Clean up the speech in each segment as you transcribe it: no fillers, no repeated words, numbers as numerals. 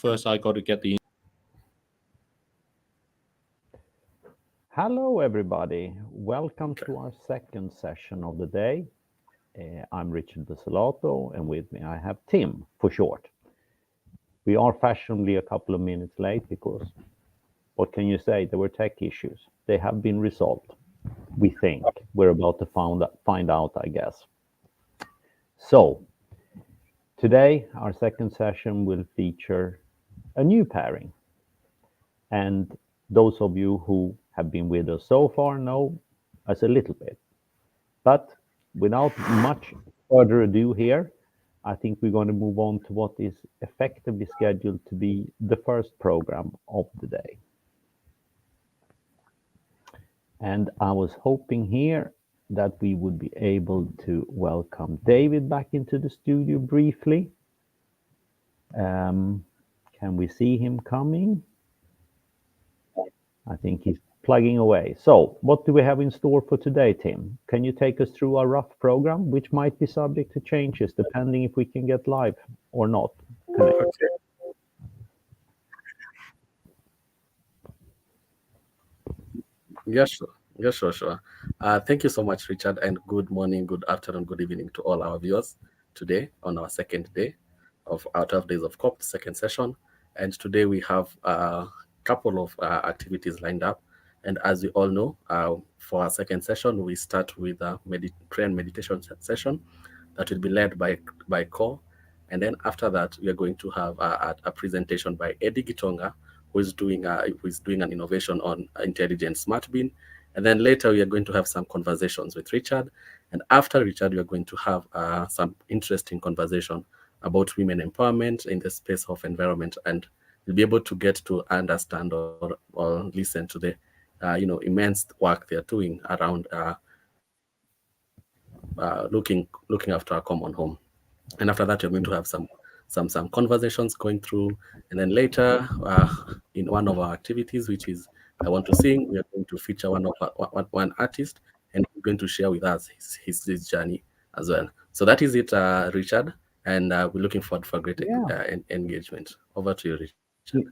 First, I got to get the. Hello, everybody. Welcome to our second session of the day. I'm Richard Busolato, and with me I have Tim for short. We are fashionably a couple of minutes late because, what can you say? There were tech issues. They have been resolved. We think. We're about to find out, I guess. So, today our second session will feature a new pairing. And those of you who have been with us so far know us a little bit. But without much further ado here, I think we're going to move on to what is effectively scheduled to be the first program of the day. And I was hoping here that we would be able to welcome David back into the studio briefly. Can we see him coming? I think he's plugging away. So, what do we have in store for today, Tim? Can you take us through our rough program, which might be subject to changes depending if we can get live or not connected? Sure. Thank you so much, Richard, and good morning, good afternoon, good evening to all our viewers today on our second day of our 12 days of COP, second session. And today we have a couple of activities lined up. And as we all know, for our second session, we start with a prayer and meditation session that will be led by Core. And then after that, we are going to have a presentation by Eddie Gitonga, who is doing an innovation on intelligent smart bin. And then later we are going to have some conversations with Richard. And after Richard, we are going to have some interesting conversation about women empowerment in the space of environment. And you'll be able to get to understand or listen to the immense work they're doing around looking after our common home. And after that, you're going to have some conversations going through, and then later in one of our activities, which is I Want to Sing, we are going to feature one artist, and he's going to share with us his journey as well. So that is it, Richard, and we're looking forward for great engagement. Over to you, Richard.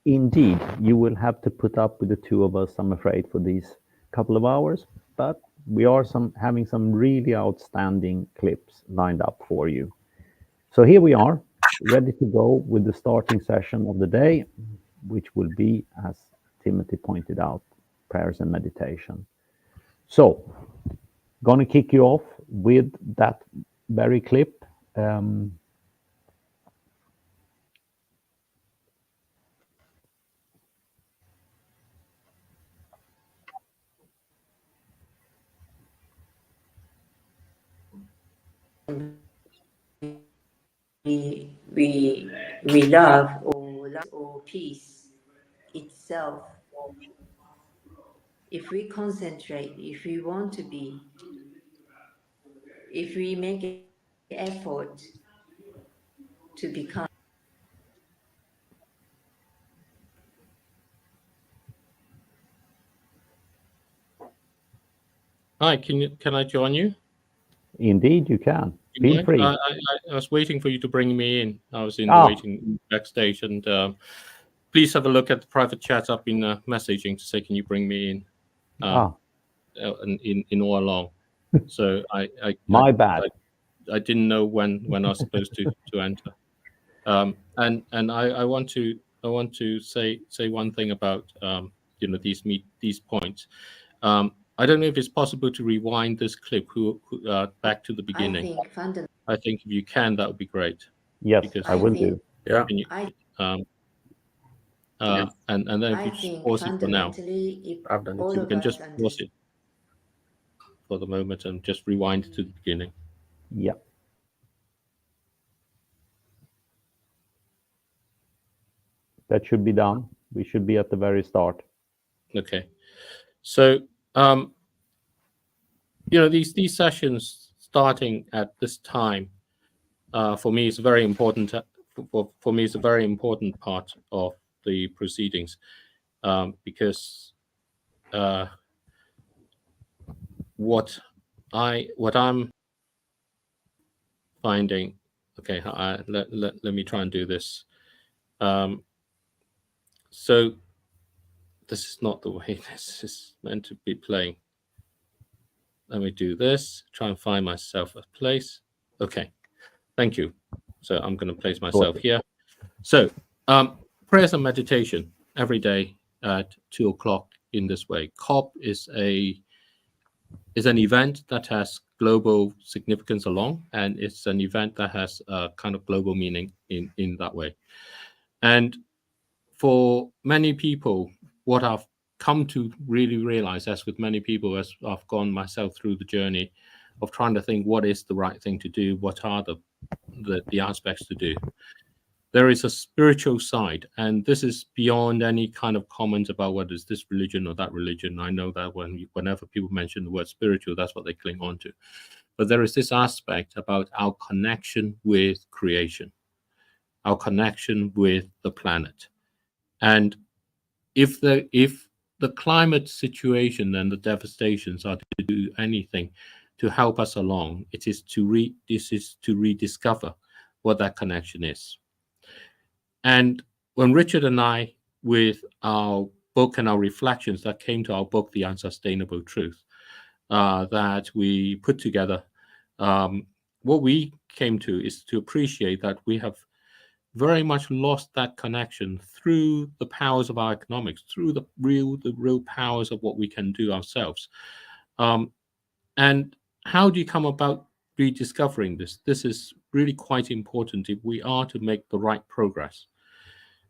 Indeed, you will have to put up with the two of us, I'm afraid, for these couple of hours, but we are having some really outstanding clips lined up for you. So here we are, ready to go with the starting session of the day, which will be, as Timothy pointed out, prayers and meditation. So, gonna kick you off with that very clip. we love or peace itself. If we concentrate, if we want to be, if we make effort to become. Hi, can I join you? Indeed, you can. Feel free. I was waiting for you to bring me in. I was in the waiting backstage, and please have a look at the private chat up in messaging to say, can you bring me in? In all along. So my bad. I didn't know when I was supposed to enter. And I want to say one thing about these points. I don't know if it's possible to rewind this clip back to the beginning. I think if you can, that would be great. Yes, I will do. Yeah. And then if you just pause it for now, you can just pause it for the moment and just rewind to the beginning. Yeah. That should be done. We should be at the very start. Okay. So, these sessions starting at this time, for me, is very important. For me, it's a very important part of the proceedings, because what I'm finding. Okay, let me try and do this So this is not the way this is meant to be playing. Let me do this, try and find myself a place. Okay, thank you. So I'm going to place myself here. So prayers and meditation every day at 2 o'clock in this way. COP is an event that has global significance along, and it's an event that has a kind of global meaning in that way. And for many people, what I've come to really realize, as with many people, as I've gone myself through the journey of trying to think what is the right thing to do, what are the aspects to do, there is a spiritual side, and this is beyond any kind of comment about whether it's this religion or that religion. I know that whenever people mention the word spiritual, that's what they cling on to. But there is this aspect about our connection with creation, our connection with the planet. And if the climate situation and the devastations are to do anything to help us along, it is to rediscover what that connection is. And when Richard and I, with our book and our reflections that came to our book, The Unsustainable Truth, that we put together, what we came to is to appreciate that we have very much lost that connection through the powers of our economics, through the real powers of what we can do ourselves. And how do you come about rediscovering this? This is really quite important if we are to make the right progress.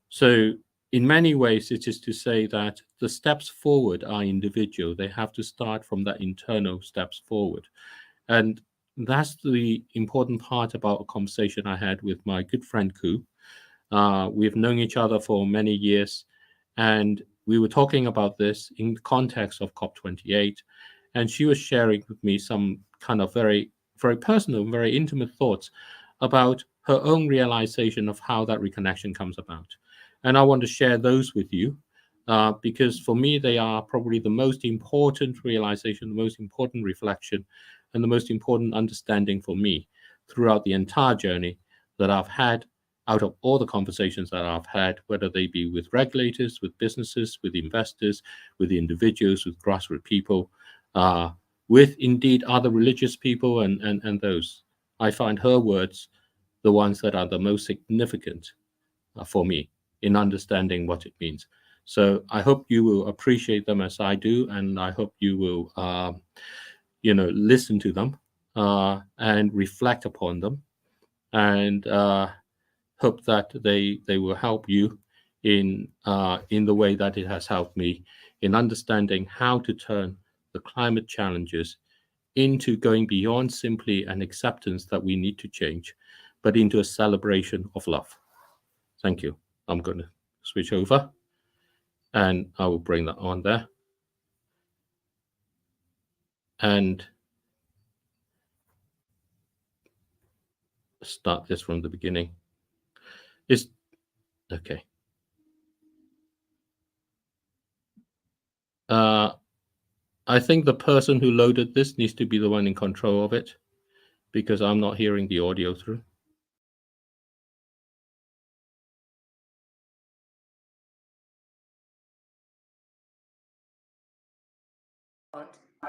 So in many ways, it is to say that the steps forward are individual. They have to start from that internal steps forward. And that's the important part about a conversation I had with my good friend Ku. We've known each other for many years, and we were talking about this in the context of COP28, and she was sharing with me some kind of very, very personal, very intimate thoughts about her own realization of how that reconnection comes about. And I want to share those with you because for me, they are probably the most important realization, the most important reflection, and the most important understanding for me throughout the entire journey that I've had out of all the conversations that I've had, whether they be with regulators, with businesses, with investors, with individuals, with grassroots people, with indeed other religious people and those. I find her words the ones that are the most significant for me in understanding what it means. So I hope you will appreciate them as I do, and I hope you will, listen to them and reflect upon them, and hope that they will help you in the way that it has helped me in understanding how to turn the climate challenges into going beyond simply an acceptance that we need to change, but into a celebration of love. Thank you. I'm going to switch over and I will bring that on there. And start this from the beginning. It's okay. I think the person who loaded this needs to be the one in control of it, because I'm not hearing the audio through.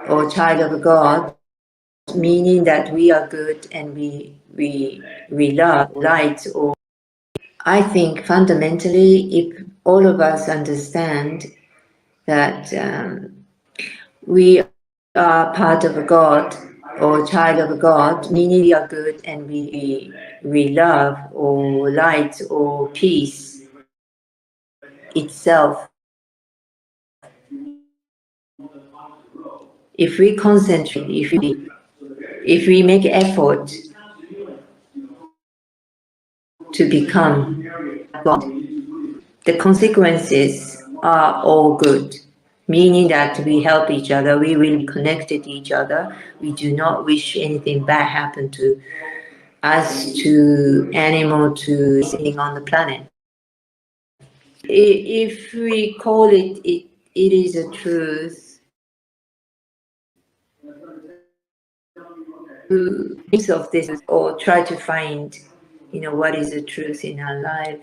Or child of God, meaning that we are good and we love light. Or I think fundamentally, if all of us understand that we are part of God or child of God, meaning we are good and we love or light or peace itself. If we concentrate, if we make effort to become God, the consequences are all good, meaning that we help each other, we will be connected to each other. We do not wish anything bad happen to us, to animal, to anything on the planet. If we call it is a truth. Think of this or try to find, what is the truth in our life.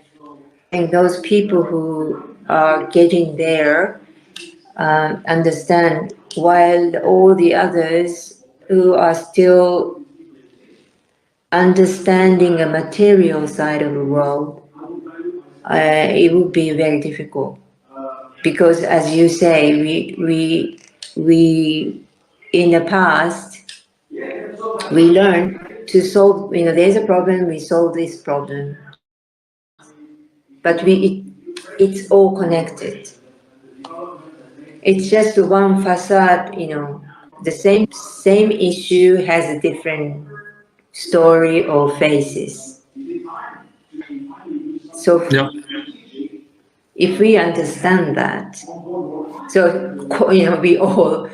And those people who are getting there understand, while all the others who are still understanding a material side of the world, it would be very difficult. Because as you say, we in the past, we learned to solve, there's a problem, we solve this problem. But it's all connected. It's just one facade, the same issue has a different story or faces. So Yeah. if we understand that, so we all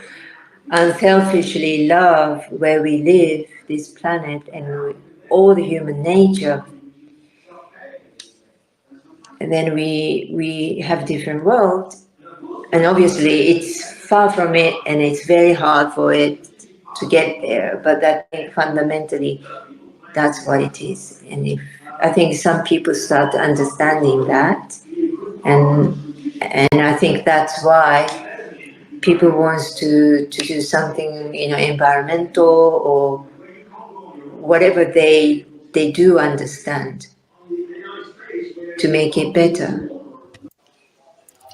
unselfishly love where we live, this planet, and all the human nature, and then we have different worlds, and obviously it's far from it, and it's very hard for it to get there. But that fundamentally, that's what it is. And if I think some people start understanding that, and I think that's why people wants to do something, environmental or whatever they do understand to make it better.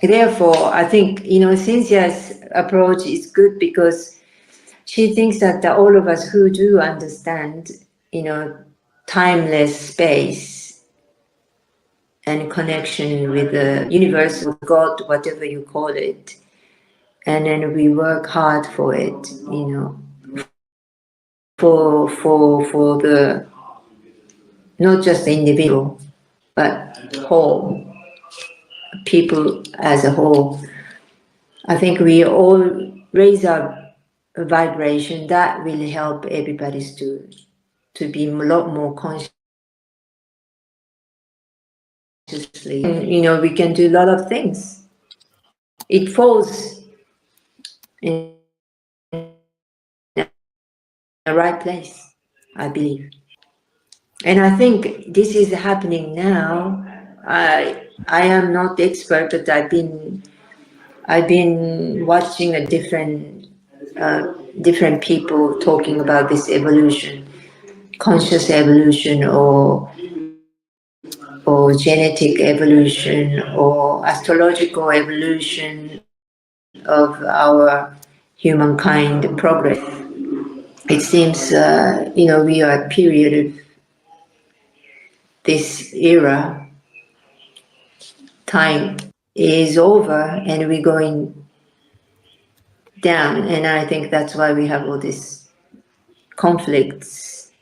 Therefore, I think, Cynthia's approach is good because she thinks that all of us who do understand, timeless space and connection with the universe, or God, whatever you call it, and then we work hard for it, for the not just the individual, but whole people as a whole. I think we all raise our vibration. That will help everybody to be a lot more consciously. And, we can do a lot of things. It falls in the right place, I believe. And I think this is happening now. I am not the expert, but I've been watching a different people talking about this evolution, conscious evolution, or genetic evolution, or astrological evolution of our humankind progress. It seems, we are a period of this era, time is over, and we're going down. And I think that's why we have all these conflicts,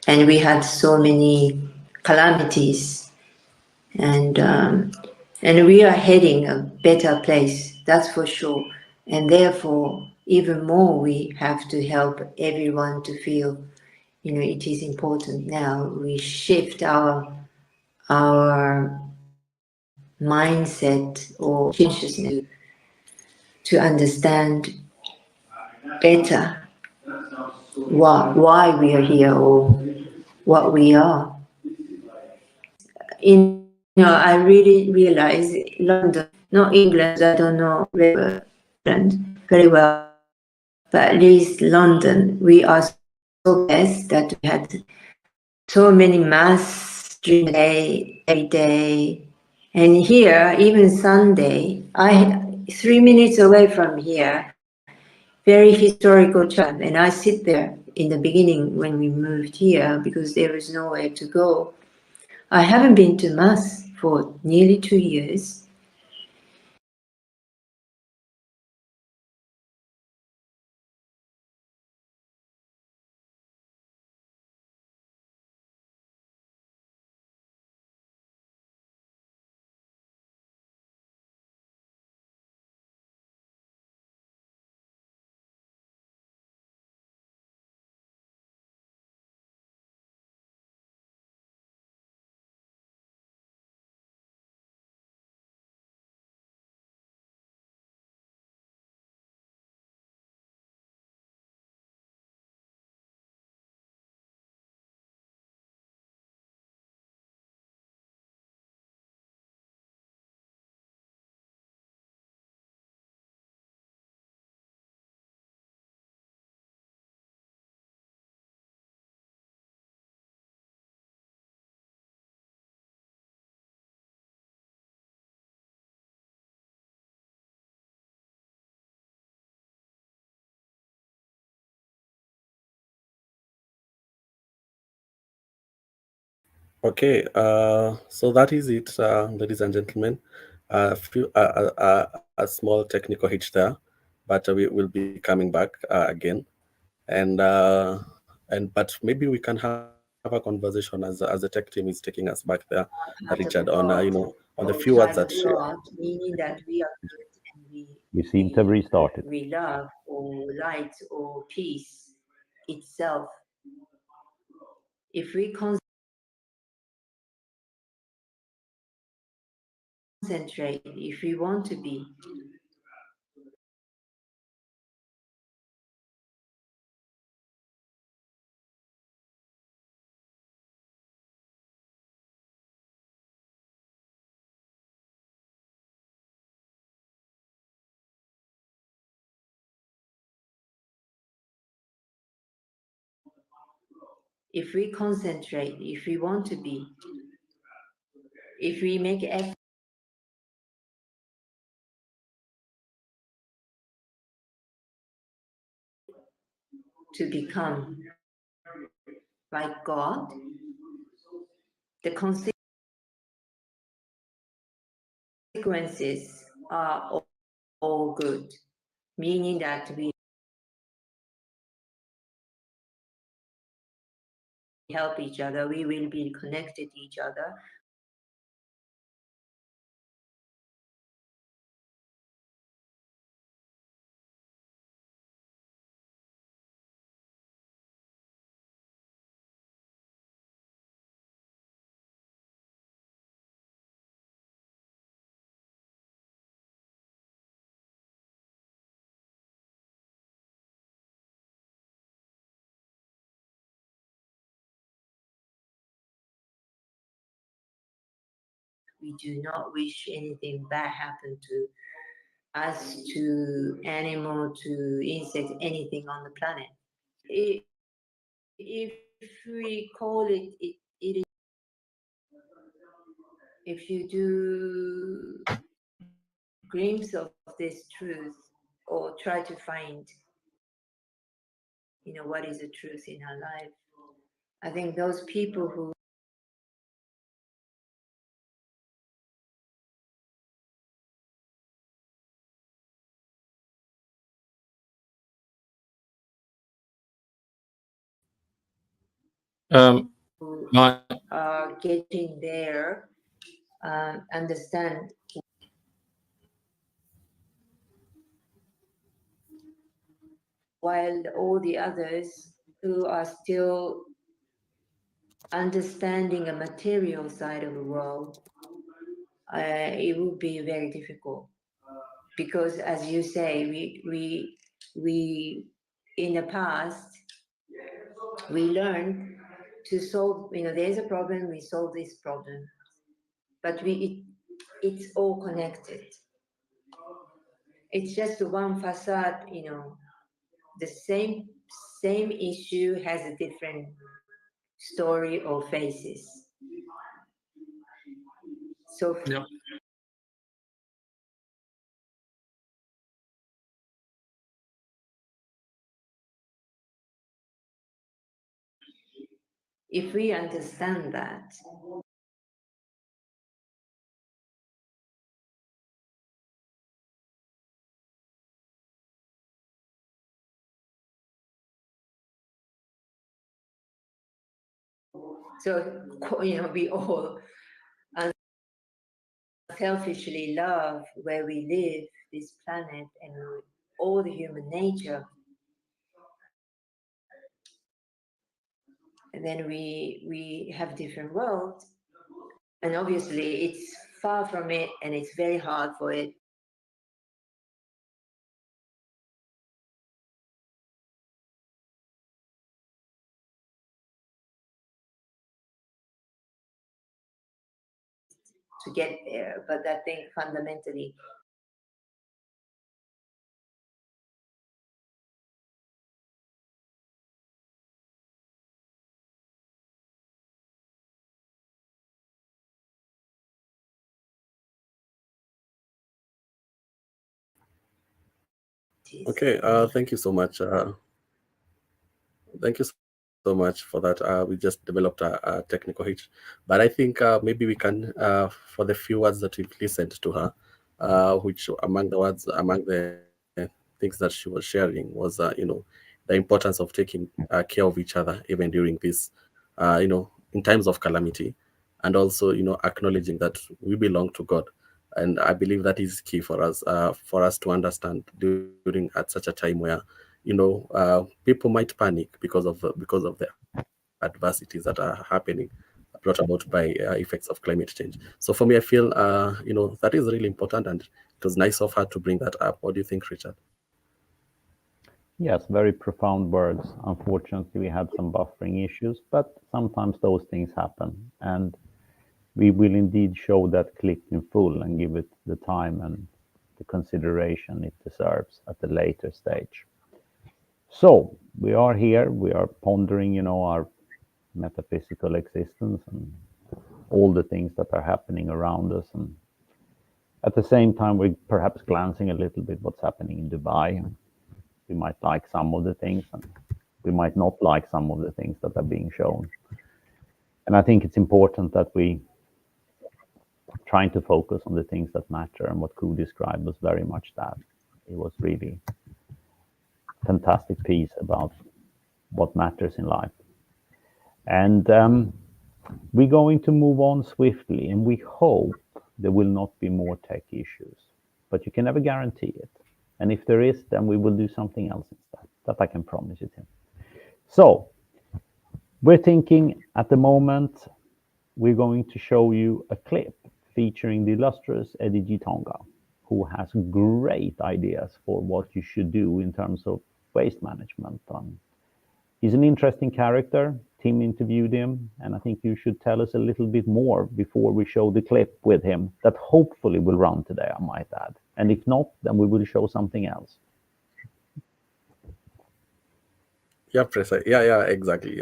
and we had so many calamities, and we are heading a better place, that's for sure. And therefore, even more, we have to help everyone to feel, it is important now. We shift our mindset or consciousness to understand better why we are here or what we are. I really realize London, not England, I don't know England very well, but at least London, we are so blessed that we had so many mass during the day, every day. And here, even Sunday, 3 minutes away from here, very historical church, and I sit there in the beginning when we moved here because there was nowhere to go. I haven't been to mass for nearly 2 years. Okay, so that is it, ladies and gentlemen. A small technical hitch there, but we will be coming back again, and but maybe we can have a conversation as the tech team is taking us back there, Richard, on on the few words that Meaning that we are good and We seem to have restarted. we love or light or peace itself. If we concentrate, if we want to be, if we concentrate, if we want to be, if we make effort to become like God, the consequences are all good, meaning that we help each other, we will be connected to each other. We do not wish anything bad happen to us, to animal, to insect, anything on the planet. If we call it, it is, if you do glimpse of this truth or try to find, what is the truth in our life, I think those people who are getting there understand while all the others who are still understanding a material side of the world, it would be very difficult because, as you say, we in the past we learned to solve. There's a problem, we solve this problem, but it's all connected. It's just one facade. The same issue has a different story or faces. So Yeah. if we understand that, so we all selfishly love where we live, this planet, and all the human nature. And then we have different worlds, and obviously it's far from it, and it's very hard for it to get there. But I think fundamentally, Okay, thank you so much. Thank you so so much for that. We just developed a technical hitch, but I think maybe we can, for the few words that we've listened to her, which among the things that she was sharing was, the importance of taking care of each other even during this, in times of calamity, and also, acknowledging that we belong to God. And I believe that is key for us to understand during at such a time where, people might panic because of the adversities that are happening, brought about by effects of climate change. So for me, I feel, that is really important, and it was nice of her to bring that up. What do you think, Richard? Yes, very profound words. Unfortunately, we had some buffering issues, but sometimes those things happen. And we will indeed show that clip in full and give it the time and the consideration it deserves at a later stage. So we are here, we are pondering, our metaphysical existence and all the things that are happening around us. And at the same time, we're perhaps glancing a little bit what's happening in Dubai. We might like some of the things, and we might not like some of the things that are being shown. And I think it's important that we trying to focus on the things that matter, and what Ku described was very much that. It was really a fantastic piece about what matters in life. And we're going to move on swiftly, and we hope there will not be more tech issues, but you can never guarantee it. And if there is, then we will do something else instead. That I can promise you, Tim. So we're thinking at the moment, we're going to show you a clip featuring the illustrious Eddie Gitonga, who has great ideas for what you should do in terms of waste management. He's an interesting character. Tim interviewed him, and I think you should tell us a little bit more before we show the clip with him that hopefully will run today, I might add. And if not, then we will show something else. Yeah, precise. Yeah, exactly,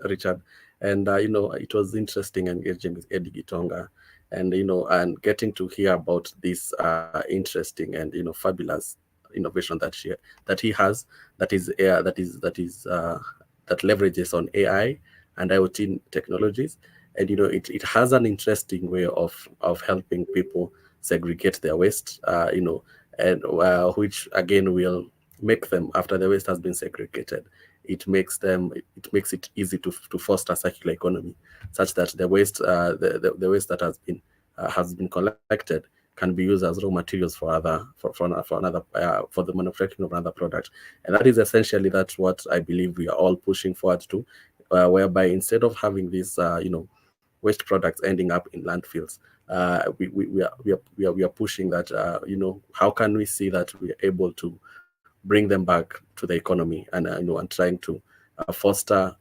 Richard. And it was interesting engaging with Eddie Gitonga, and and getting to hear about this interesting and fabulous innovation that he has, that leverages on AI and IoT technologies. And it has an interesting way of helping people segregate their waste, and which again will make them, after the waste has been segregated, it makes it easy to foster circular economy, such that the waste the waste that has been collected can be used as raw materials for the manufacturing of another product. And that is essentially, that's what I believe we are all pushing forward to, whereby instead of having these waste products ending up in landfills, we are pushing that, how can we see that we are able to bring them back to the economy, and trying to foster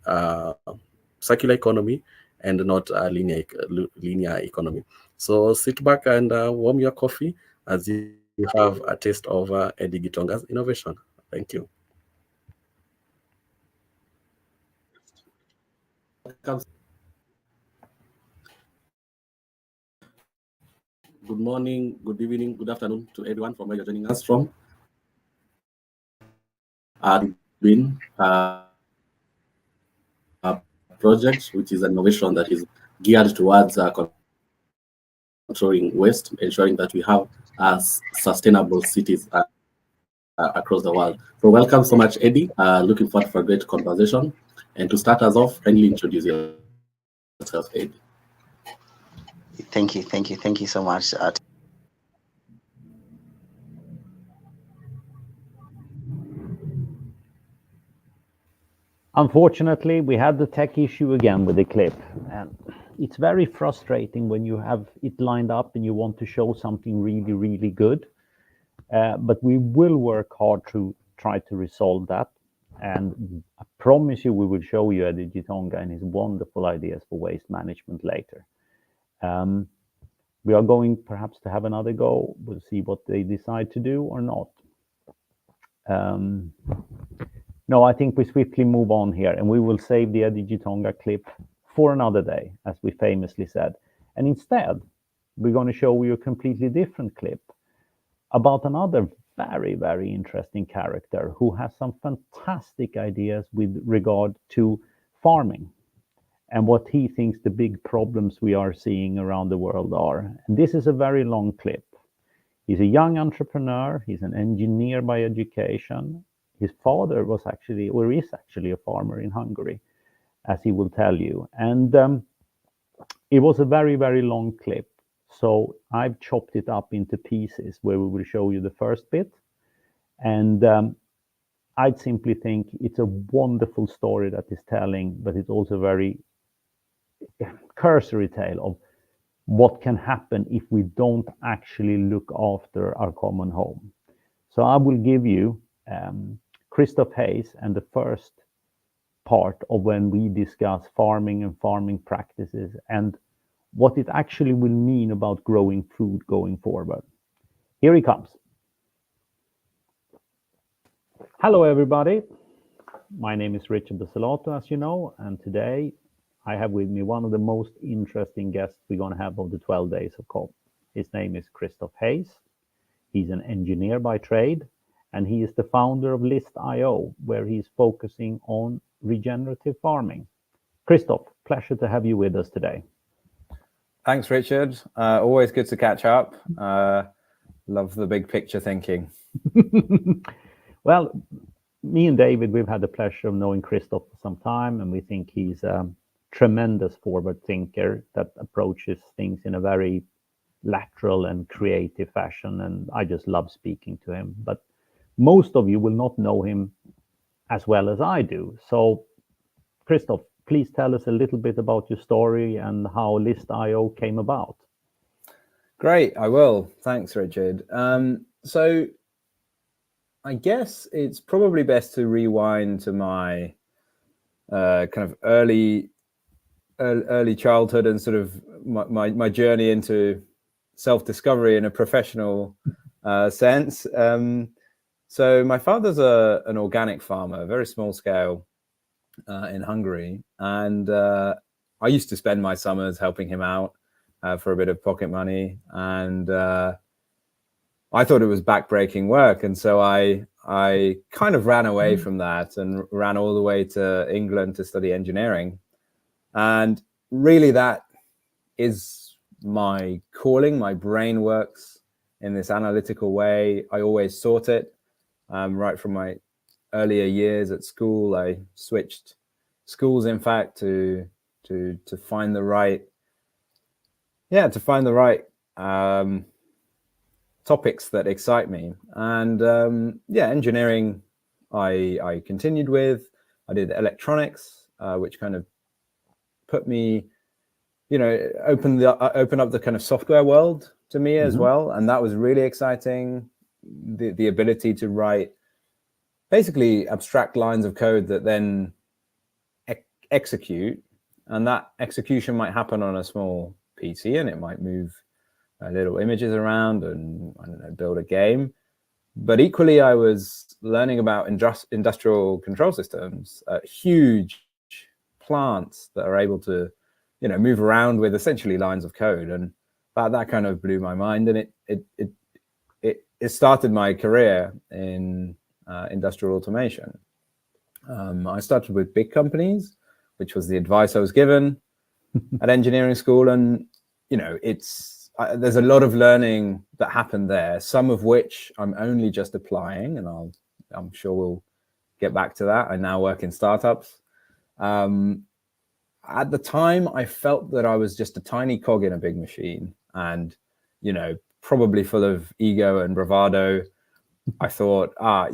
circular economy and not a linear economy. So sit back and warm your coffee as you have a taste of Eddie Gitonga's innovation. Thank you. Good morning, good evening, good afternoon to everyone from where you're joining us from. Been project, which is an innovation that is geared towards controlling waste, ensuring that we have sustainable cities across the world. So welcome so much, Eddie. Looking forward for a great conversation. And to start us off, kindly introduce yourself, Eddie. Thank you so much. Unfortunately, we had the tech issue again with the clip, and it's very frustrating when you have it lined up and you want to show something really, really good. But we will work hard to try to resolve that. And I promise you, we will show you Eddie Gitonga and his wonderful ideas for waste management later. We are going perhaps to have another go. We'll see what they decide to do or not. No, I think we swiftly move on here, and we will save the Eddie Gitonga clip for another day, as we famously said. And instead, we're going to show you a completely different clip about another very, very interesting character who has some fantastic ideas with regard to farming and what he thinks the big problems we are seeing around the world are. And this is a very long clip. He's a young entrepreneur. He's an engineer by education. His father was actually, or is actually, a farmer in Hungary, as he will tell you. And it was a very, very long clip. So I've chopped it up into pieces where we will show you the first bit. And I'd simply think it's a wonderful story that is telling, but it's also a very cursory tale of what can happen if we don't actually look after our common home. So I will give you Christoph Hayes and the first part of when we discuss farming and farming practices and what it actually will mean about growing food going forward. Here he comes. Hello, everybody. My name is Richard Bersolato, as you know, and today I have with me one of the most interesting guests we're going to have on the 12 days of COP. His name is Christoph Hayes. He's an engineer by trade, and he is the founder of List.io, where he's focusing on regenerative farming. Christoph, pleasure to have you with us today. Thanks, Richard. Always good to catch up. Love the big picture thinking. Well, me and David, we've had the pleasure of knowing Christoph for some time, and we think he's a tremendous forward thinker that approaches things in a very lateral and creative fashion, and I just love speaking to him. But most of you will not know him as well as I do. So, Christoph, please tell us a little bit about your story and how List.io came about. Great, I will. Thanks, Richard. So I guess it's probably best to rewind to my kind of early childhood and sort of my journey into self-discovery in a professional sense. So my father's an organic farmer, very small scale in Hungary. And I used to spend my summers helping him out for a bit of pocket money. And I thought it was backbreaking work. And so I kind of ran away from that and ran all the way to England to study engineering. And really that is my calling. My brain works in this analytical way. I always sought it. Right from my earlier years at school, I switched schools, in fact, to find the right, topics that excite me. And engineering, I continued with. I did electronics, which kind of put me, opened up the kind of software world to me as well, and that was really exciting. The ability to write basically abstract lines of code that then execute, and that execution might happen on a small PC, and it might move little images around and, I don't know, build a game. But equally, I was learning about industrial control systems, huge plants that are able to, move around with essentially lines of code, and that kind of blew my mind, and it started my career in industrial automation. I started with big companies, which was the advice I was given at engineering school. And, there's a lot of learning that happened there, some of which I'm only just applying, and I'm sure we'll get back to that. I now work in startups. At the time, I felt that I was just a tiny cog in a big machine, and, probably full of ego and bravado. I thought, I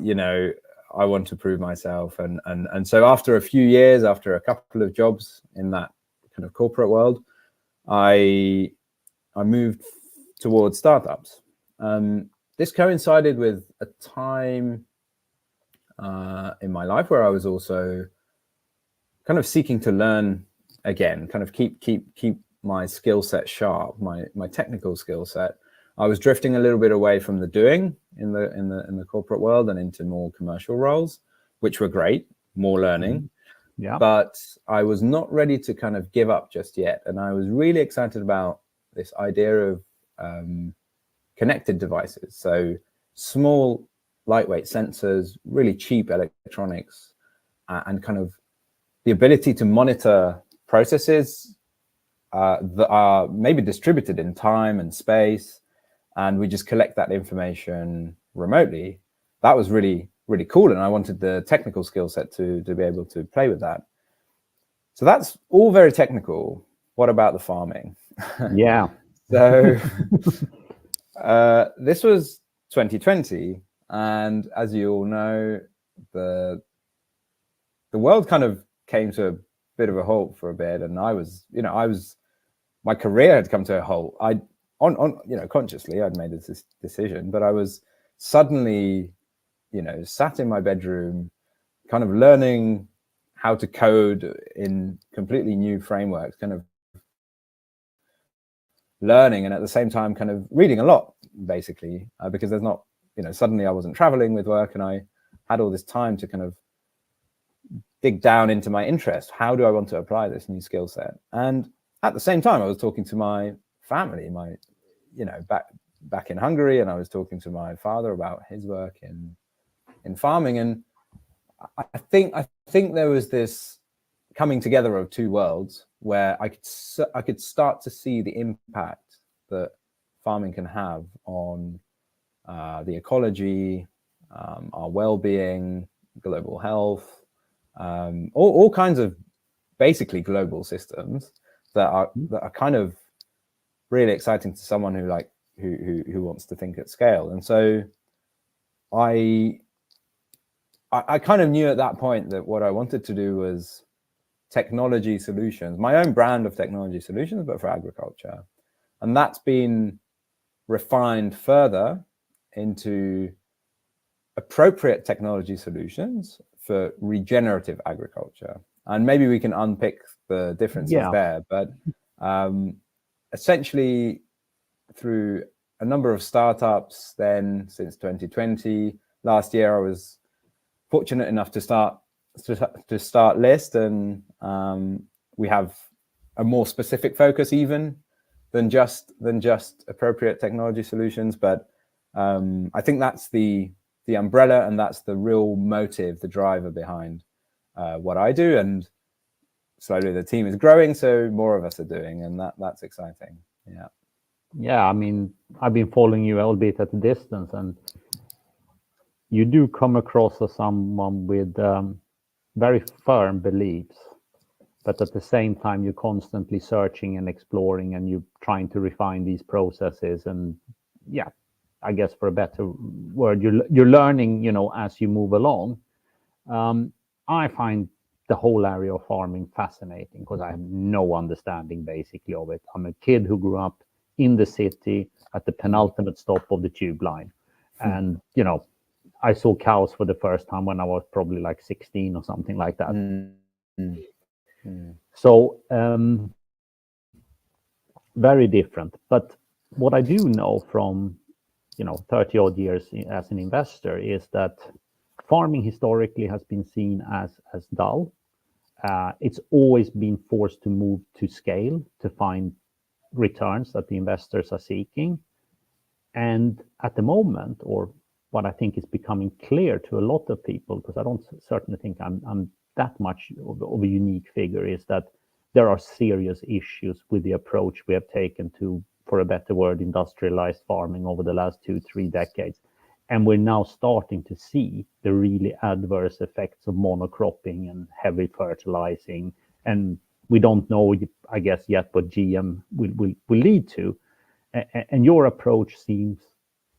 want to prove myself. And so after a few years, after a couple of jobs in that kind of corporate world, I moved towards startups. This coincided with a time in my life where I was also kind of seeking to learn again, kind of keep my skill set sharp, my technical skill set. I was drifting a little bit away from the doing in the corporate world and into more commercial roles, which were great, more learning. Yeah. But I was not ready to kind of give up just yet. And I was really excited about this idea of connected devices. So small, lightweight sensors, really cheap electronics, and kind of the ability to monitor processes that are maybe distributed in time and space, and we just collect that information remotely. That was really, really cool, and I wanted the technical skill set to be able to play with that. So that's all very technical. What about the farming? Yeah. So this was 2020, and as you all know, the world kind of came to a bit of a halt for a bit, and my career had come to a halt. Consciously I'd made this decision, but I was suddenly, sat in my bedroom, kind of learning how to code in completely new frameworks, kind of learning, and at the same time kind of reading a lot, basically, because there's not, suddenly I wasn't traveling with work, and I had all this time to kind of dig down into my interest. How do I want to apply this new skill set? And at the same time, I was talking to my family, back in Hungary, and I was talking to my father about his work in farming. And I think there was this coming together of two worlds where I could start to see the impact that farming can have on the ecology, our well-being, global health, all kinds of basically global systems that are kind of really exciting to someone who wants to think at scale. And so I kind of knew at that point that what I wanted to do was technology solutions, my own brand of technology solutions, but for agriculture. And that's been refined further into appropriate technology solutions for regenerative agriculture. And maybe we can unpick the differences there, but essentially through a number of startups then since 2020, last year I was fortunate enough to start List, and we have a more specific focus even than just appropriate technology solutions. But I think that's the umbrella, and that's the real motive, the driver behind what I do. And slowly the team is growing, so more of us are doing, and that's exciting. Yeah, I mean, I've been following you a little bit at a distance, and you do come across as someone with very firm beliefs, but at the same time, you're constantly searching and exploring, and you're trying to refine these processes. And yeah, I guess for a better word, you're learning, as you move along. I find the whole area of farming fascinating because I have no understanding basically of it. I'm a kid who grew up in the city at the penultimate stop of the tube line, and I saw cows for the first time when I was probably like 16 or something like that. So very different. But what I do know from 30 odd years as an investor is that farming historically has been seen as dull. It's always been forced to move to scale to find returns that the investors are seeking. And at the moment, or what I think is becoming clear to a lot of people, because I don't certainly think I'm that much of a unique figure, is that there are serious issues with the approach we have taken to, for a better word, industrialized farming over the last 2-3 decades. And we're now starting to see the really adverse effects of monocropping and heavy fertilizing. And we don't know, I guess, yet what GM will lead to. And your approach seems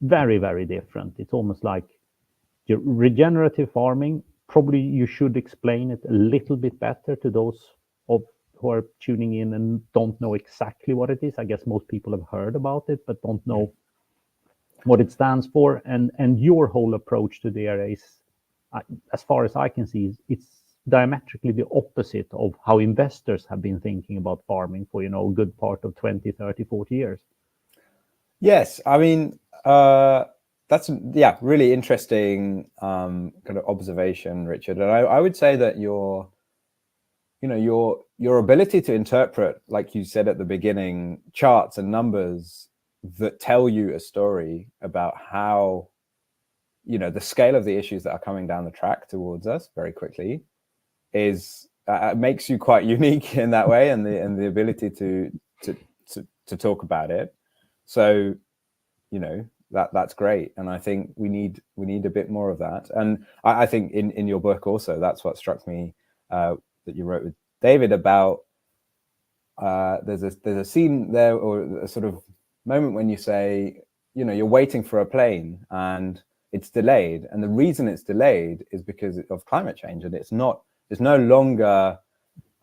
very, very different. It's almost like your regenerative farming. Probably you should explain it a little bit better to those who are tuning in and don't know exactly what it is. I guess most people have heard about it, but don't know what it stands for. And your whole approach to the area is, as far as I can see, it's diametrically the opposite of how investors have been thinking about farming for a good part of 20, 30, 40 years. Yes, I mean, that's really interesting kind of observation, Richard. And I would say that your ability to interpret, like you said at the beginning, charts and numbers that tell you a story about how the scale of the issues that are coming down the track towards us very quickly is makes you quite unique in that way, and the ability to talk about it. So, you know, that's great, and I think we need a bit more of that. And I think in your book also, that's what struck me that you wrote with David about there's a scene there, or a sort of moment when you say, you know, you're waiting for a plane and it's delayed, and the reason it's delayed is because of climate change, and it's no longer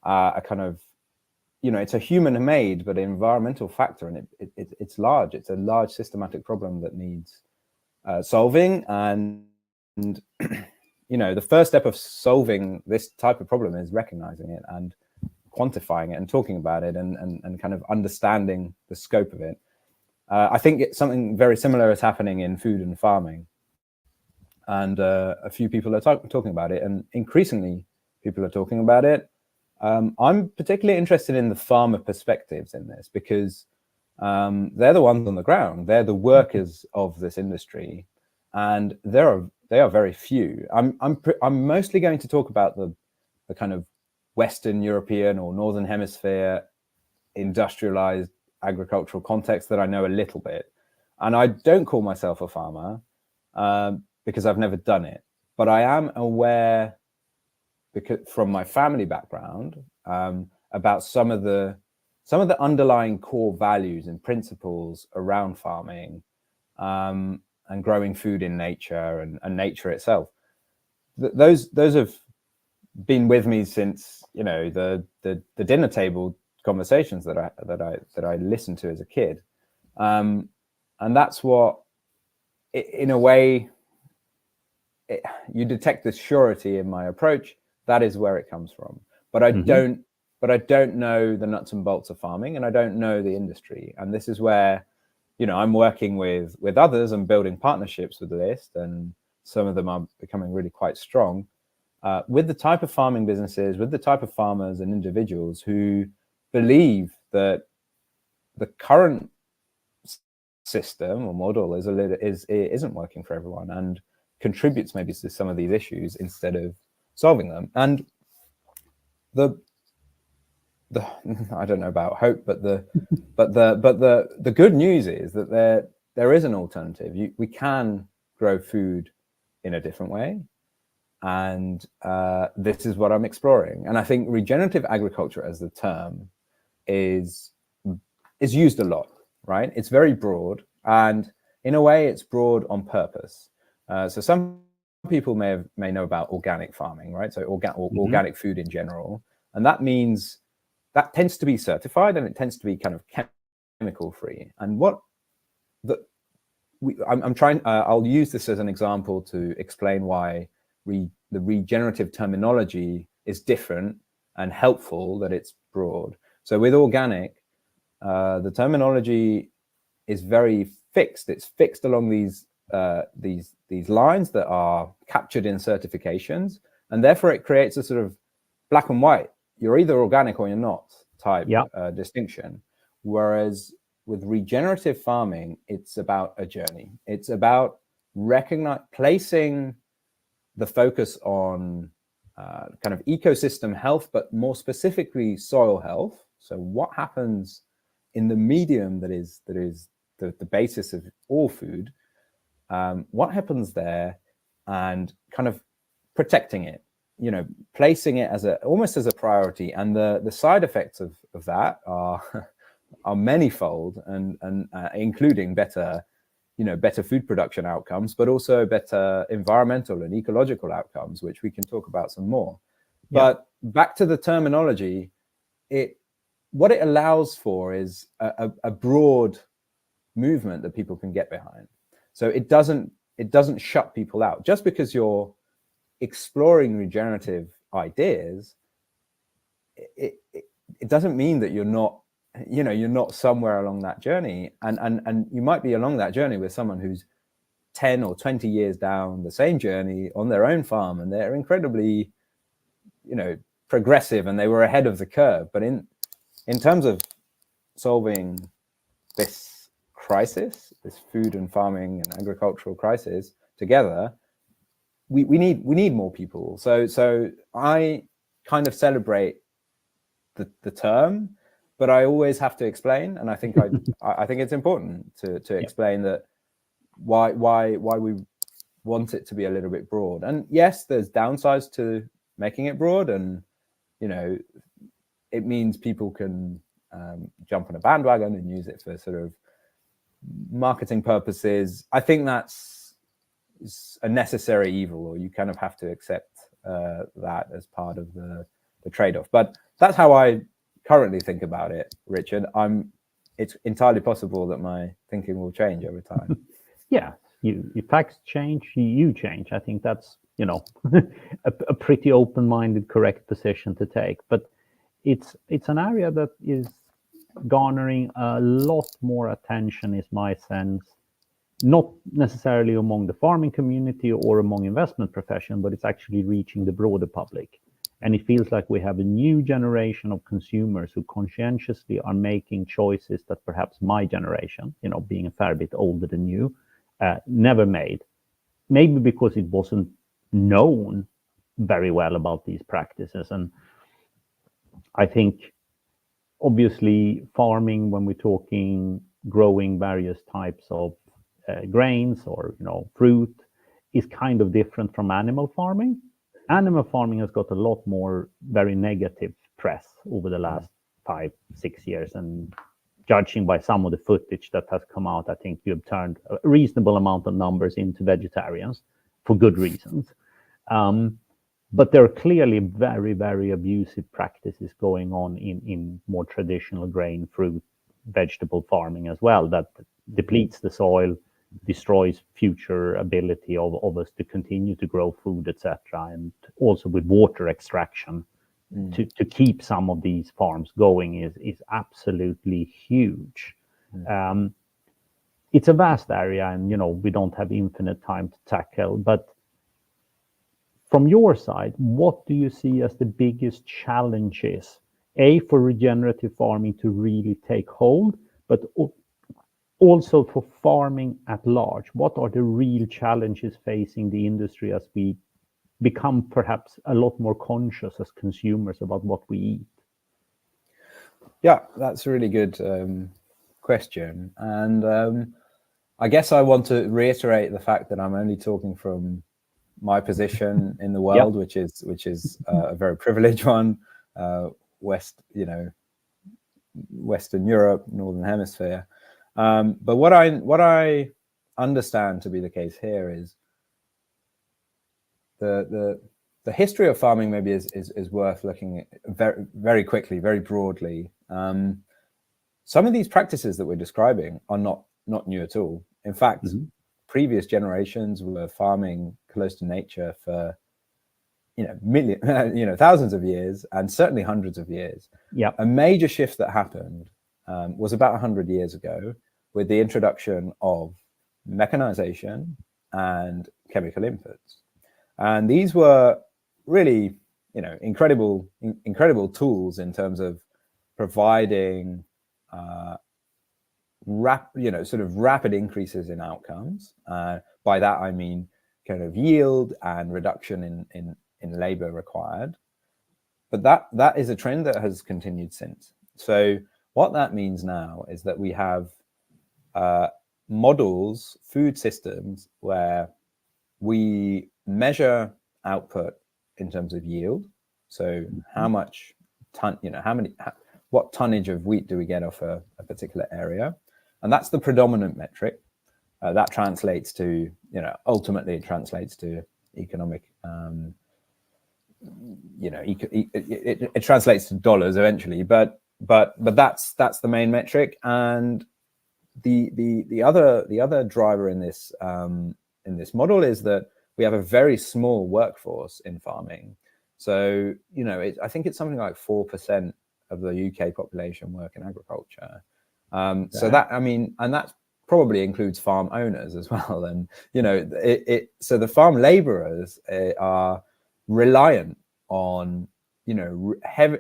a kind of, you know, it's a human-made but environmental factor, and it's large. It's a large systematic problem that needs solving, and you know, the first step of solving this type of problem is recognizing it and quantifying it and talking about it, and kind of understanding the scope of it. I think it's something very similar is happening in food and farming, and a few people are talking about it, and increasingly people are talking about it. I'm particularly interested in the farmer perspectives in this, because they're the ones on the ground. They're the workers of this industry, and they are very few. I'm mostly going to talk about the kind of Western European or Northern Hemisphere industrialized agricultural context that I know a little bit. And I don't call myself a farmer because I've never done it, but I am aware, because from my family background, about some of the underlying core values and principles around farming and growing food in nature and nature itself. Those have been with me since, you know, the dinner table conversations that I listened to as a kid, and that's what, in a way, you detect the surety in my approach. That is where it comes from. But I don't know the nuts and bolts of farming, and I don't know the industry. And this is where, you know, I'm working with others and building partnerships with the list, and some of them are becoming really quite strong, with the type of farming businesses, with the type of farmers and individuals who believe that the current system or model isn't working for everyone, and contributes maybe to some of these issues instead of solving them. And the I don't know about hope, but the good news is that there is an alternative. We can grow food in a different way, and this is what I'm exploring. And I think regenerative agriculture as the term is used a lot, right? It's very broad, and in a way it's broad on purpose. So some people may know about organic farming, right? So organic food in general, and that means that tends to be certified, and it tends to be kind of chemical free. And I'm trying, I'll use this as an example to explain why the regenerative terminology is different and helpful that it's broad. So with organic, the terminology is very fixed. It's fixed along these lines that are captured in certifications, and therefore it creates a sort of black and white. You're either organic or you're not type distinction. Whereas with regenerative farming, it's about a journey. It's about placing the focus on kind of ecosystem health, but more specifically soil health. So what happens in the medium that is the basis of all food? What happens there, and kind of protecting it, you know, placing it as almost as a priority. And the side effects of that are manifold, and including better food production outcomes, but also better environmental and ecological outcomes, which we can talk about some more. But back to the terminology, what it allows for is a broad movement that people can get behind. So it doesn't shut people out. Just because you're exploring regenerative ideas, it doesn't mean that you're not somewhere along that journey. And you might be along that journey with someone who's 10 or 20 years down the same journey on their own farm, and they're incredibly, you know, progressive, and they were ahead of the curve. But in terms of solving this crisis, this food and farming and agricultural crisis together, we need more people. So I kind of celebrate the term, but I always have to explain, and I think I think it's important to explain that why we want it to be a little bit broad. And yes, there's downsides to making it broad, and it means people can jump on a bandwagon and use it for sort of marketing purposes. I think that's a necessary evil, or you kind of have to accept that as part of the trade-off. But that's how I currently think about it, Richard. It's entirely possible that my thinking will change over time. Yeah, your facts change, you change. I think that's a pretty open-minded, correct position to take. But it's an area that is garnering a lot more attention, is my sense, not necessarily among the farming community or among investment profession, but it's actually reaching the broader public. And it feels like we have a new generation of consumers who conscientiously are making choices that perhaps my generation, being a fair bit older than you, never made. Maybe because it wasn't known very well about these practices. And I think, obviously, farming, when we're talking growing various types of grains or fruit, is kind of different from animal farming. Animal farming has got a lot more very negative press over the last 5-6 years, and judging by some of the footage that has come out, I think you have turned a reasonable amount of numbers into vegetarians for good reasons. But there are clearly very, very abusive practices going on in more traditional grain, fruit, vegetable farming as well, that depletes the soil, destroys future ability of us to continue to grow food, etc., and also with water extraction to keep some of these farms going is absolutely huge. It's a vast area, and we don't have infinite time to tackle. But from your side, what do you see as the biggest challenges, for regenerative farming to really take hold, but also for farming at large? What are the real challenges facing the industry as we become perhaps a lot more conscious as consumers about what we eat? Yeah, that's a really good question. And I guess I want to reiterate the fact that I'm only talking from my position in the world, which is a very privileged one, Western Europe, Northern Hemisphere. But what I understand to be the case here is the history of farming maybe is worth looking at very, very quickly, very broadly. Some of these practices that we're describing are not new at all. In fact, previous generations were farming close to nature for thousands of years, and certainly hundreds of years. Yeah. A major shift that happened was about 100 years ago with the introduction of mechanization and chemical inputs. And these were really, incredible tools in terms of providing rapid increases in outcomes. By that I mean kind of yield and reduction in labor required. But that is a trend that has continued since. So what that means now is that we have models, food systems, where we measure output in terms of yield. So how much what tonnage of wheat do we get off a particular area? And that's the predominant metric. That translates to, ultimately it translates to economic, it translates to dollars eventually, but that's the main metric. And the other driver in this model is that we have a very small workforce in farming. So, I think it's something like 4% of the UK population work in agriculture. So that, and that probably includes farm owners as well. And, so the farm laborers are reliant on, heavy,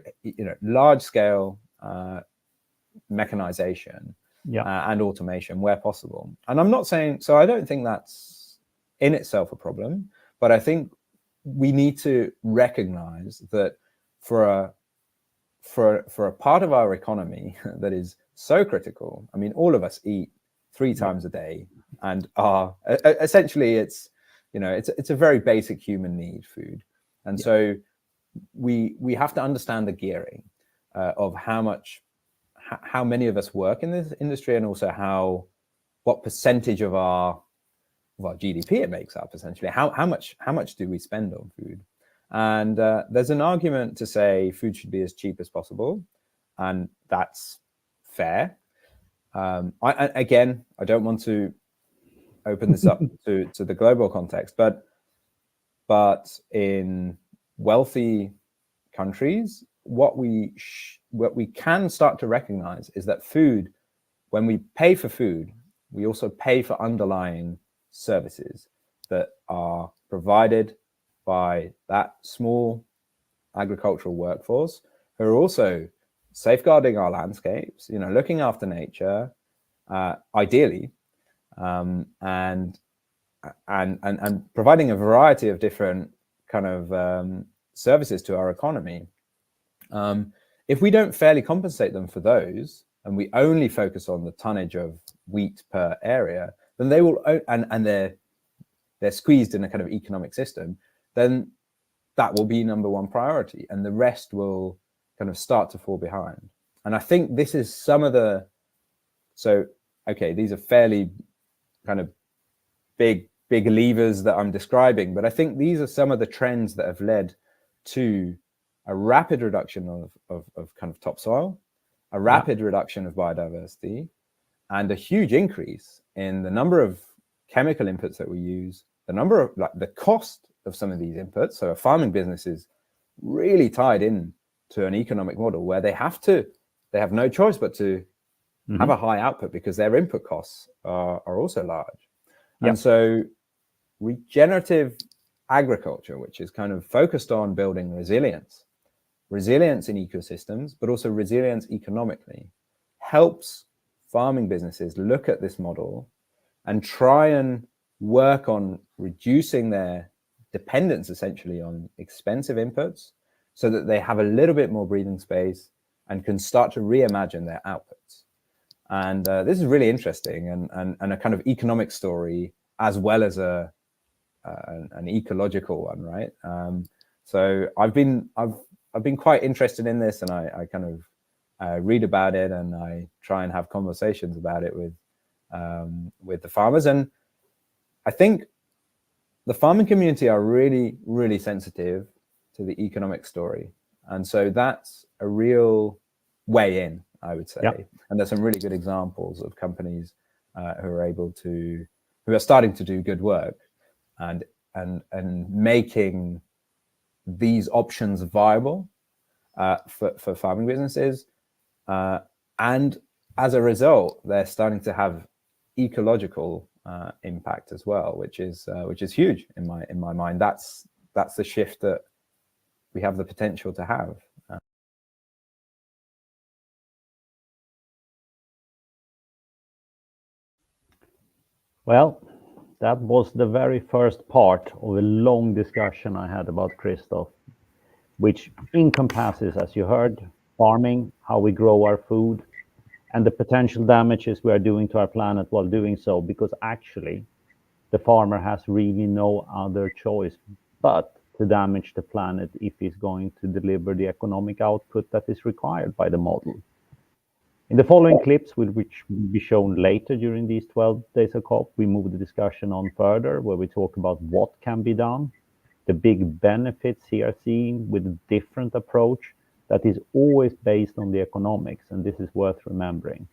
large scale mechanization and automation where possible. And I'm not saying, so I don't think that's in itself a problem, but I think we need to recognize that for a part of our economy that is so critical. I mean, all of us eat 3 times a day, and are essentially it's a very basic human need, food. And so we have to understand the gearing of how many of us work in this industry, and also what percentage of our GDP it makes up. Essentially, how much do we spend on food? And there's an argument to say food should be as cheap as possible, and that's fair. I don't want to open this up to the global context, but in wealthy countries, what we can start to recognize is that food, when we pay for food, we also pay for underlying services that are provided by that small agricultural workforce, who are also safeguarding our landscapes, looking after nature, ideally, and providing a variety of different kind of services to our economy. If we don't fairly compensate them for those, and we only focus on the tonnage of wheat per area, then they will, and they're squeezed in a kind of economic system, then that will be number one priority, and the rest will kind of start to fall behind. And I think this is some of the, these are fairly kind of big levers that I'm describing, but I think these are some of the trends that have led to a rapid reduction of kind of topsoil, a rapid reduction of biodiversity, and a huge increase in the number of chemical inputs that we use, the number of the cost of some of these inputs. So a farming business is really tied in to an economic model where they have no choice but to have a high output, because their input costs are also large. And so regenerative agriculture, which is kind of focused on building resilience in ecosystems, but also resilience economically, helps farming businesses look at this model and try and work on reducing their dependence essentially on expensive inputs, so that they have a little bit more breathing space and can start to reimagine their outputs. And this is really interesting and a kind of economic story, as well as an ecological one, right? So I've been quite interested in this, and I kind of read about it, and I try and have conversations about it with the farmers. And I think the farming community are really, really sensitive to the economic story. And so that's a real way in, I would say. And there's some really good examples of companies who are starting to do good work and making these options viable for farming businesses. And as a result, they're starting to have ecological impact as well, which is huge in my mind. That's the shift that we have the potential to have. Well, that was the very first part of a long discussion I had about Christoph, which encompasses, as you heard, farming, how we grow our food, and the potential damages we are doing to our planet while doing so, because actually the farmer has really no other choice but to damage the planet if he's going to deliver the economic output that is required by the model. In the following clips, which will be shown later during these 12 days of COP, we move the discussion on further, where we talk about what can be done, the big benefits here seen with a different approach that is always based on the economics, and this is worth remembering.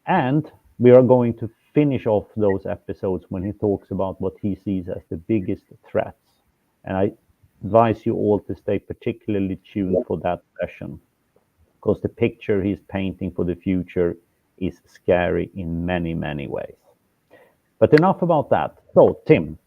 And we are going to finish off those episodes when he talks about what he sees as the biggest threats. And I advise you all to stay particularly tuned for that session, because the picture he's painting for the future is scary in many, many ways. But enough about that. So, Tim,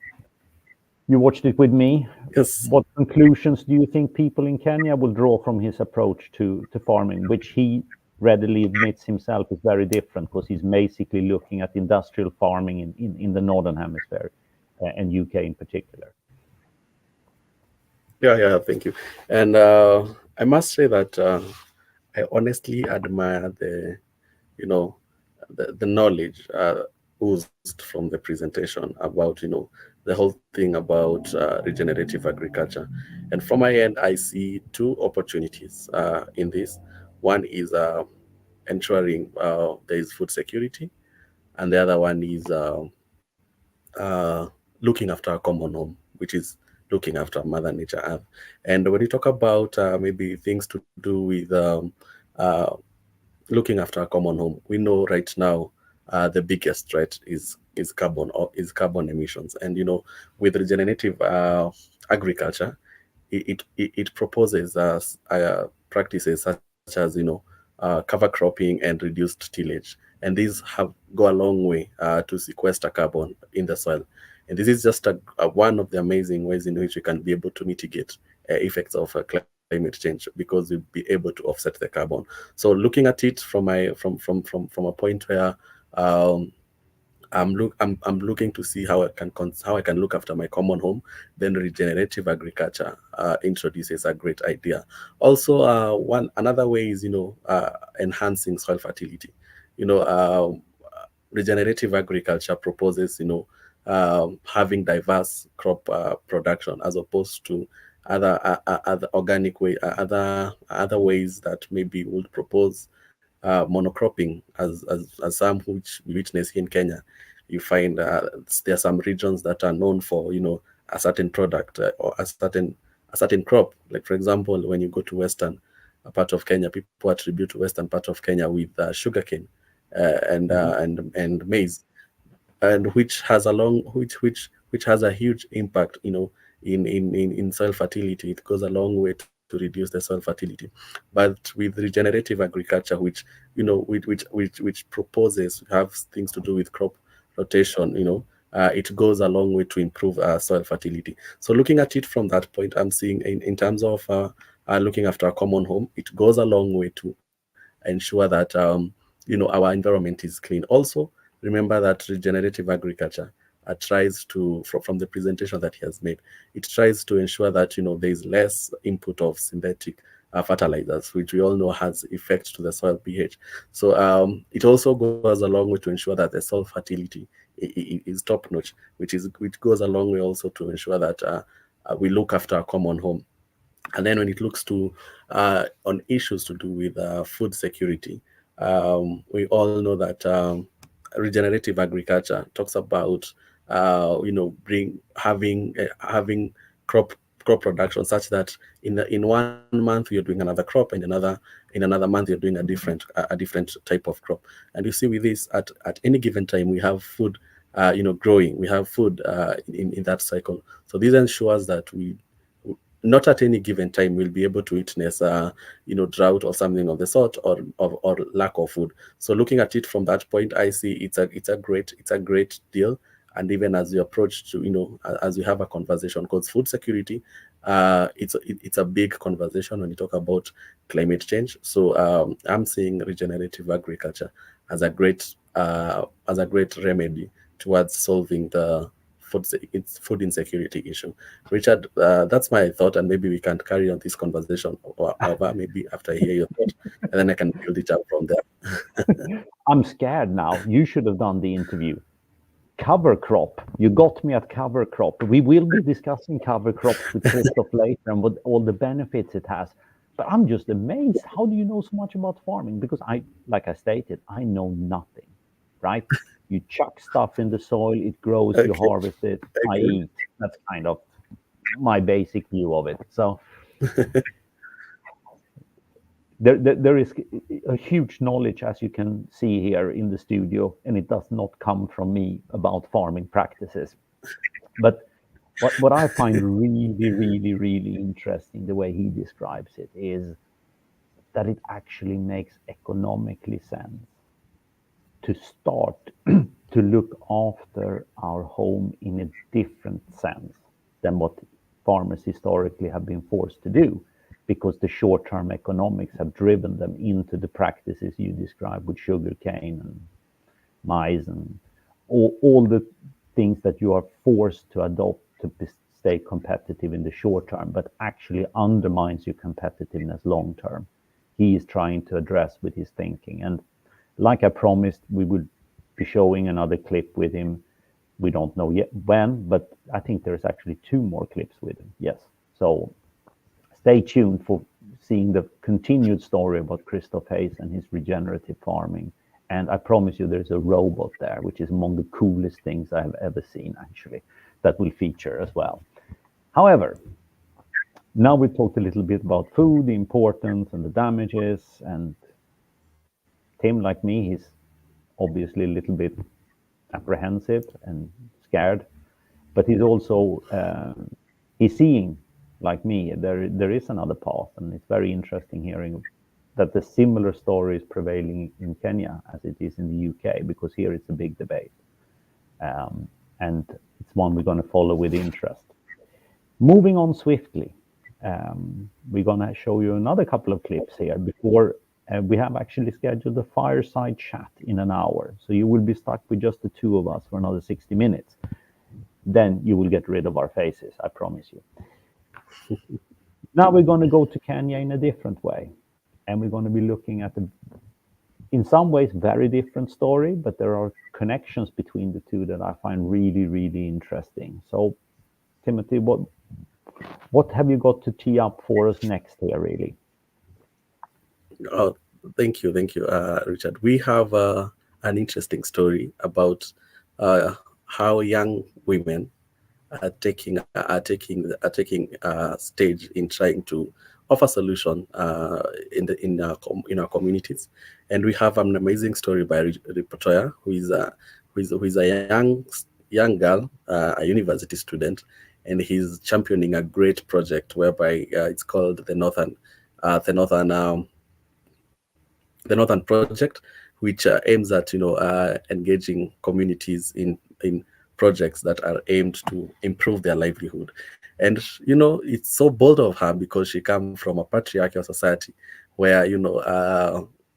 you watched it with me. Yes. What conclusions do you think people in Kenya will draw from his approach to farming, which he readily admits himself is very different, because he's basically looking at industrial farming in the Northern Hemisphere and UK in particular? Yeah, thank you. And I must say that I honestly admire the, you know, the knowledge oozed from the presentation about, the whole thing about regenerative agriculture. And from my end, I see two opportunities in this. One is ensuring there is food security, and the other one is uh, looking after a common home, which is looking after Mother Nature Earth. And when you talk about maybe things to do with uh, looking after a common home, we know right now the biggest threat is carbon emissions. And with regenerative agriculture, it proposes practices such as cover cropping and reduced tillage, and these have go a long way to sequester carbon in the soil. And this is just one of the amazing ways in which we can be able to mitigate effects of climate change, because we'll be able to offset the carbon. So looking at it from my from a point where um, I'm looking to see how how I can look after my common home. Then regenerative agriculture introduces a great idea. Also, one another way is enhancing soil fertility. You know, regenerative agriculture proposes having diverse crop production as opposed to other organic way other ways that maybe would propose monocropping, as some which we witness here in Kenya. You find there are some regions that are known for a certain product or a certain crop. Like for example, when you go to western part of Kenya, people attribute to western part of Kenya with sugarcane and maize, and which has a long which has a huge impact in soil fertility. It goes a long way to reduce the soil fertility. But with regenerative agriculture, which which proposes have things to do with crop rotation, it goes a long way to improve soil fertility. So looking at it from that point, I'm seeing in terms of looking after a common home, it goes a long way to ensure that our environment is clean. Also, remember that regenerative agriculture tries to, from the presentation that he has made, it tries to ensure that there is less input of synthetic fertilizers, which we all know has effect to the soil pH. So it also goes a long way to ensure that the soil fertility is top notch, which goes a long way also to ensure that we look after a common home. And then when it looks to on issues to do with food security, we all know that regenerative agriculture talks about having crop production such that in 1 month you're doing another crop, and in another month you're doing a different type of crop. And you see with this, at any given time we have food growing, we have food in that cycle. So this ensures that we not at any given time we'll be able to witness drought or something of the sort, or lack of food. So looking at it from that point, I see it's a great deal. And even as we approach to as we have a conversation, because food security it's a big conversation when you talk about climate change. So I'm seeing regenerative agriculture as a great remedy towards solving the food insecurity issue. Richard, that's my thought, and maybe we can carry on this conversation over maybe after I hear your thought, and then I can build it up from there. I'm scared now. You should have done the interview. Cover crop. You got me at cover crop. We will be discussing cover crops with Christoph later and what all the benefits it has. But I'm just amazed. How do you know so much about farming? Because like I stated, I know nothing, right? You chuck stuff in the soil, it grows, you harvest it, I eat. That's kind of my basic view of it. So there is a huge knowledge, as you can see here in the studio, and it does not come from me about farming practices. But what I find really, really, really interesting, the way he describes it, is that it actually makes economically sense to start to look after our home in a different sense than what farmers historically have been forced to do, because the short-term economics have driven them into the practices you described with sugarcane and maize and all the things that you are forced to adopt to stay competitive in the short term, but actually undermines your competitiveness long term. He is trying to address with his thinking. And like I promised, we would be showing another clip with him. We don't know yet when, but I think there's actually 2 more clips with him. Yes. So stay tuned for seeing the continued story about Christoph Hayes and his regenerative farming. And I promise you there's a robot there, which is among the coolest things I have ever seen, actually, that will feature as well. However, now we talked a little bit about food, the importance and the damages. And Tim, like me, he's obviously a little bit apprehensive and scared, but he's also he's seeing, like me, there is another path, and it's very interesting hearing that the similar story is prevailing in Kenya as it is in the UK, because here it's a big debate, and it's one we're going to follow with interest. Moving on swiftly, we're going to show you another couple of clips here before we have actually scheduled a fireside chat in an hour. So you will be stuck with just the 2 of us for another 60 minutes. Then you will get rid of our faces, I promise you. Now we're going to go to Kenya in a different way. And we're going to be looking at, in some ways, very different story, but there are connections between the 2 that I find really, really interesting. So, Timothy, what have you got to tee up for us next here, really? Oh, thank you, Richard. We have an interesting story about how young women are taking stage in trying to offer solution in our communities. And we have an amazing story by Latoya, who is a young girl, a university student, and he's championing a great project whereby it's called the Northern Project, which aims at engaging communities in projects that are aimed to improve their livelihood. And it's so bold of her because she comes from a patriarchal society where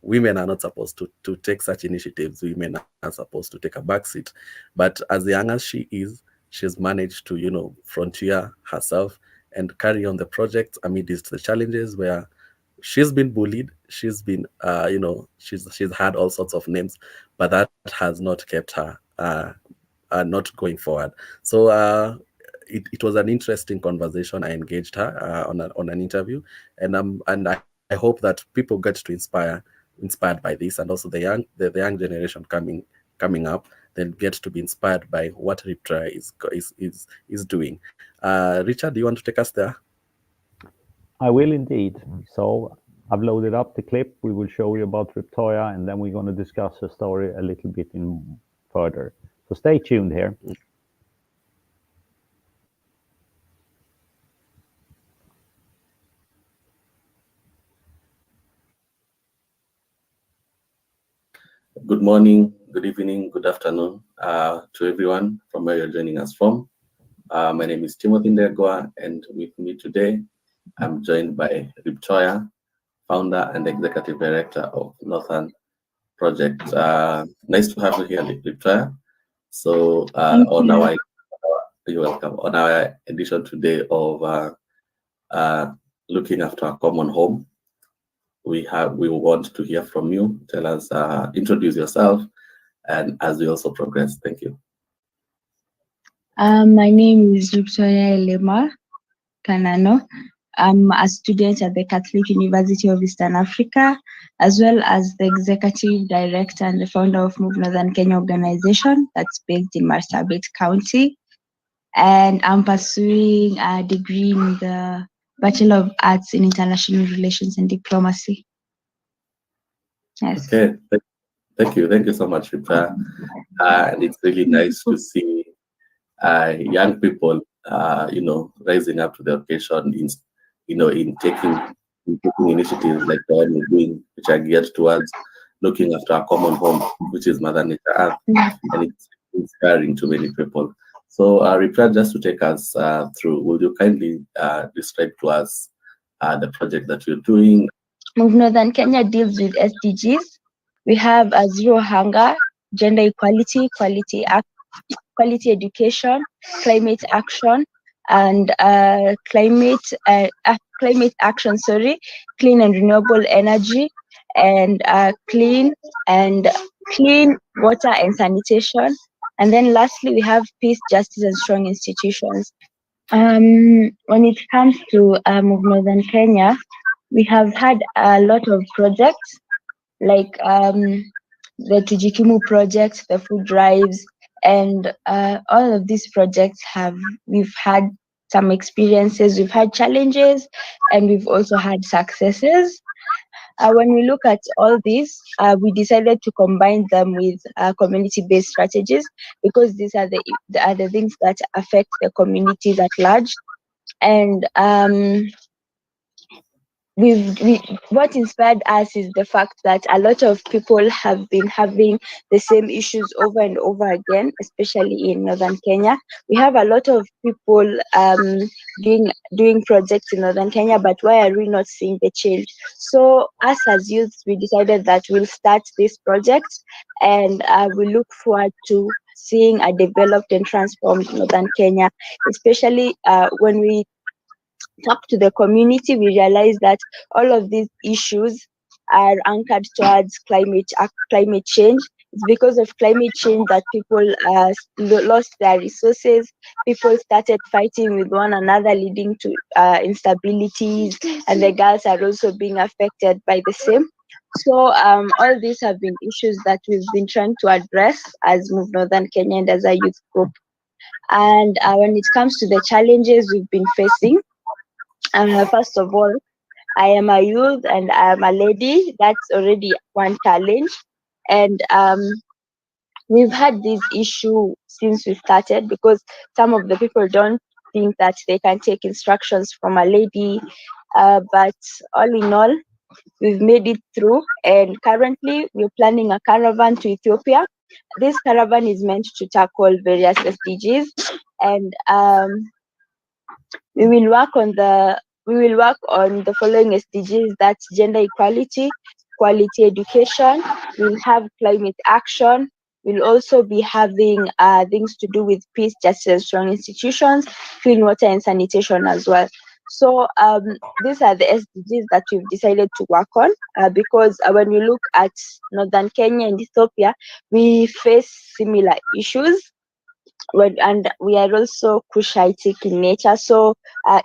women are not supposed to take such initiatives. Women are supposed to take a backseat. But as young as she is, she's managed to frontier herself and carry on the project amidst the challenges where she's been bullied. She's been, she's had all sorts of names, but that has not kept her not going forward. So it was an interesting conversation. I engaged her on an interview, and I hope that people get to inspired by this, and also the young generation coming up, then get to be inspired by what Riptra is doing. Richard, do you want to take us there? I will indeed. So I've loaded up the clip. We will show you about Latoya, and then we're going to discuss her story a little bit further. So stay tuned here. Good morning, good evening, good afternoon to everyone from where you're joining us from. My name is Timothy Ndegwa, and with me today, I'm joined by Latoya, founder and executive director of Northern Project. Nice to have you here, Latoya. So you're welcome. On our edition today of looking after a common home, we want to hear from you. Tell us, introduce yourself, and as we also progress. Thank you. My name is Latoya Elema Kanano. I'm a student at the Catholic University of Eastern Africa, as well as the executive director and the founder of Move Northern Kenya organization that's based in Marsabit County. And I'm pursuing a degree in the Bachelor of Arts in International Relations and Diplomacy. Yes. Okay, thank you so much, Rita. And it's really nice to see young people, rising up to the occasion in taking initiatives like the one we're doing, which are geared towards looking after our common home, which is Mother Nature Earth, and it's inspiring to many people. So, Rita, just to take us through, will you kindly describe to us the project that you're doing? Move Northern Kenya deals with SDGs. We have a zero hunger, gender equality, quality education, climate action, and climate action, clean and renewable energy, and clean water and sanitation. And then lastly, we have peace, justice, and strong institutions. When it comes to Move Northern Kenya, we have had a lot of projects like the Tujikimu project, the food drives, and all of these projects we've had some experiences, we've had challenges, and we've also had successes. When we look at all these, we decided to combine them with community-based strategies, because these are the things that affect the communities at large. And what inspired us is the fact that a lot of people have been having the same issues over and over again, especially in Northern Kenya. We have a lot of people doing projects in Northern Kenya, but why are we not seeing the change? So us as youths, we decided that we'll start this project, and we look forward to seeing a developed and transformed Northern Kenya, especially when we talk to the community. We realize that all of these issues are anchored towards climate change. It's because of climate change that people lost their resources. People started fighting with one another, leading to instabilities, and the girls are also being affected by the same. So all these have been issues that we've been trying to address as Move Northern Kenya and as a youth group. And when it comes to the challenges we've been facing, first of all, I am a youth and I am a lady. That's already one challenge. And we've had this issue since we started, because some of the people don't think that they can take instructions from a lady. But all in all, we've made it through. And currently, we're planning a caravan to Ethiopia. This caravan is meant to tackle various SDGs. And we will work on the following SDGs: that's gender equality, quality education, we'll have climate action, we'll also be having things to do with peace, justice, and strong institutions, clean water and sanitation as well. So these are the SDGs that we've decided to work on, because when we look at Northern Kenya and Ethiopia, we face similar issues. And we are also Cushitic in nature, so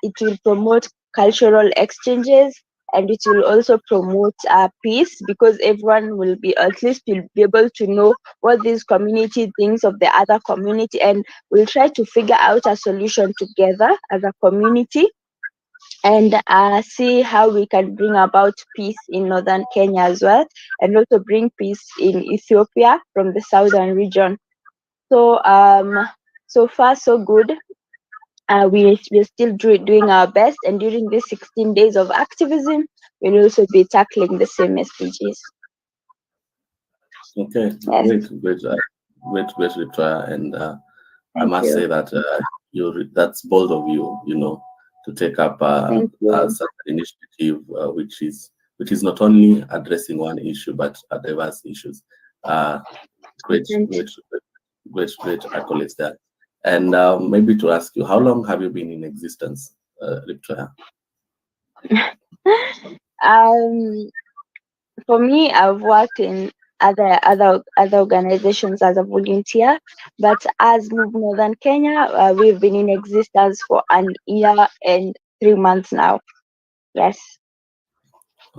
it will promote cultural exchanges, and it will also promote peace, because everyone will be able to know what this community thinks of the other community, and we'll try to figure out a solution together as a community, and see how we can bring about peace in Northern Kenya as well, and also bring peace in Ethiopia from the southern region. So so far so good. We're still doing our best, and during these 16 days of activism, we'll also be tackling the same SDGs. Okay, Yes. great, Victoria, and I must say that that's bold of you, to take up such an initiative, which is not only addressing one issue but diverse issues. Great accolades there. And maybe to ask you, how long have you been in existence, Victoria? For me, I've worked in other organizations as a volunteer, but as Move Northern Kenya, we've been in existence for an year and 3 months now. Yes.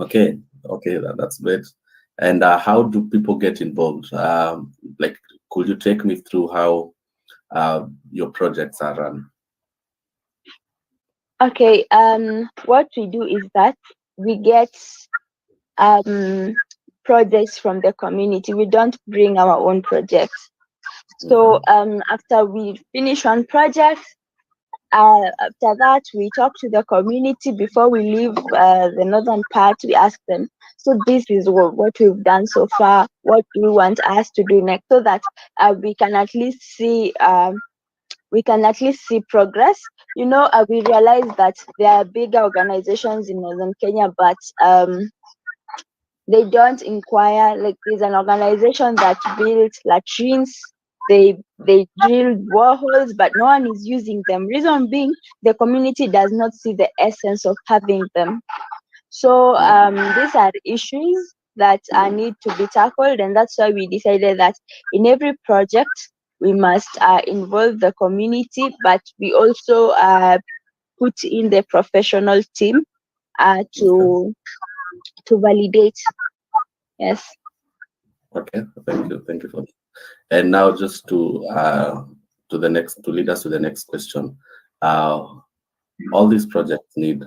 Okay, that's great. And how do people get involved? Could you take me through how your projects are run? Okay. What we do is that we get projects from the community. We don't bring our own projects. So after we finish one project, after that we talk to the community. Before we leave the northern part, we ask them, so this is what we've done so far, what do you want us to do next, so that we can at least see progress. We realize that there are bigger organizations in Northern Kenya, but they don't inquire. Like, there's an organization that built latrines they drill boreholes, but no one is using them. Reason being, the community does not see the essence of having them. So these are issues that need to be tackled, and that's why we decided that in every project we must involve the community, but we also put in the professional team to validate. Yes. Okay, thank you for that. And now just to lead us to the next question. All these projects need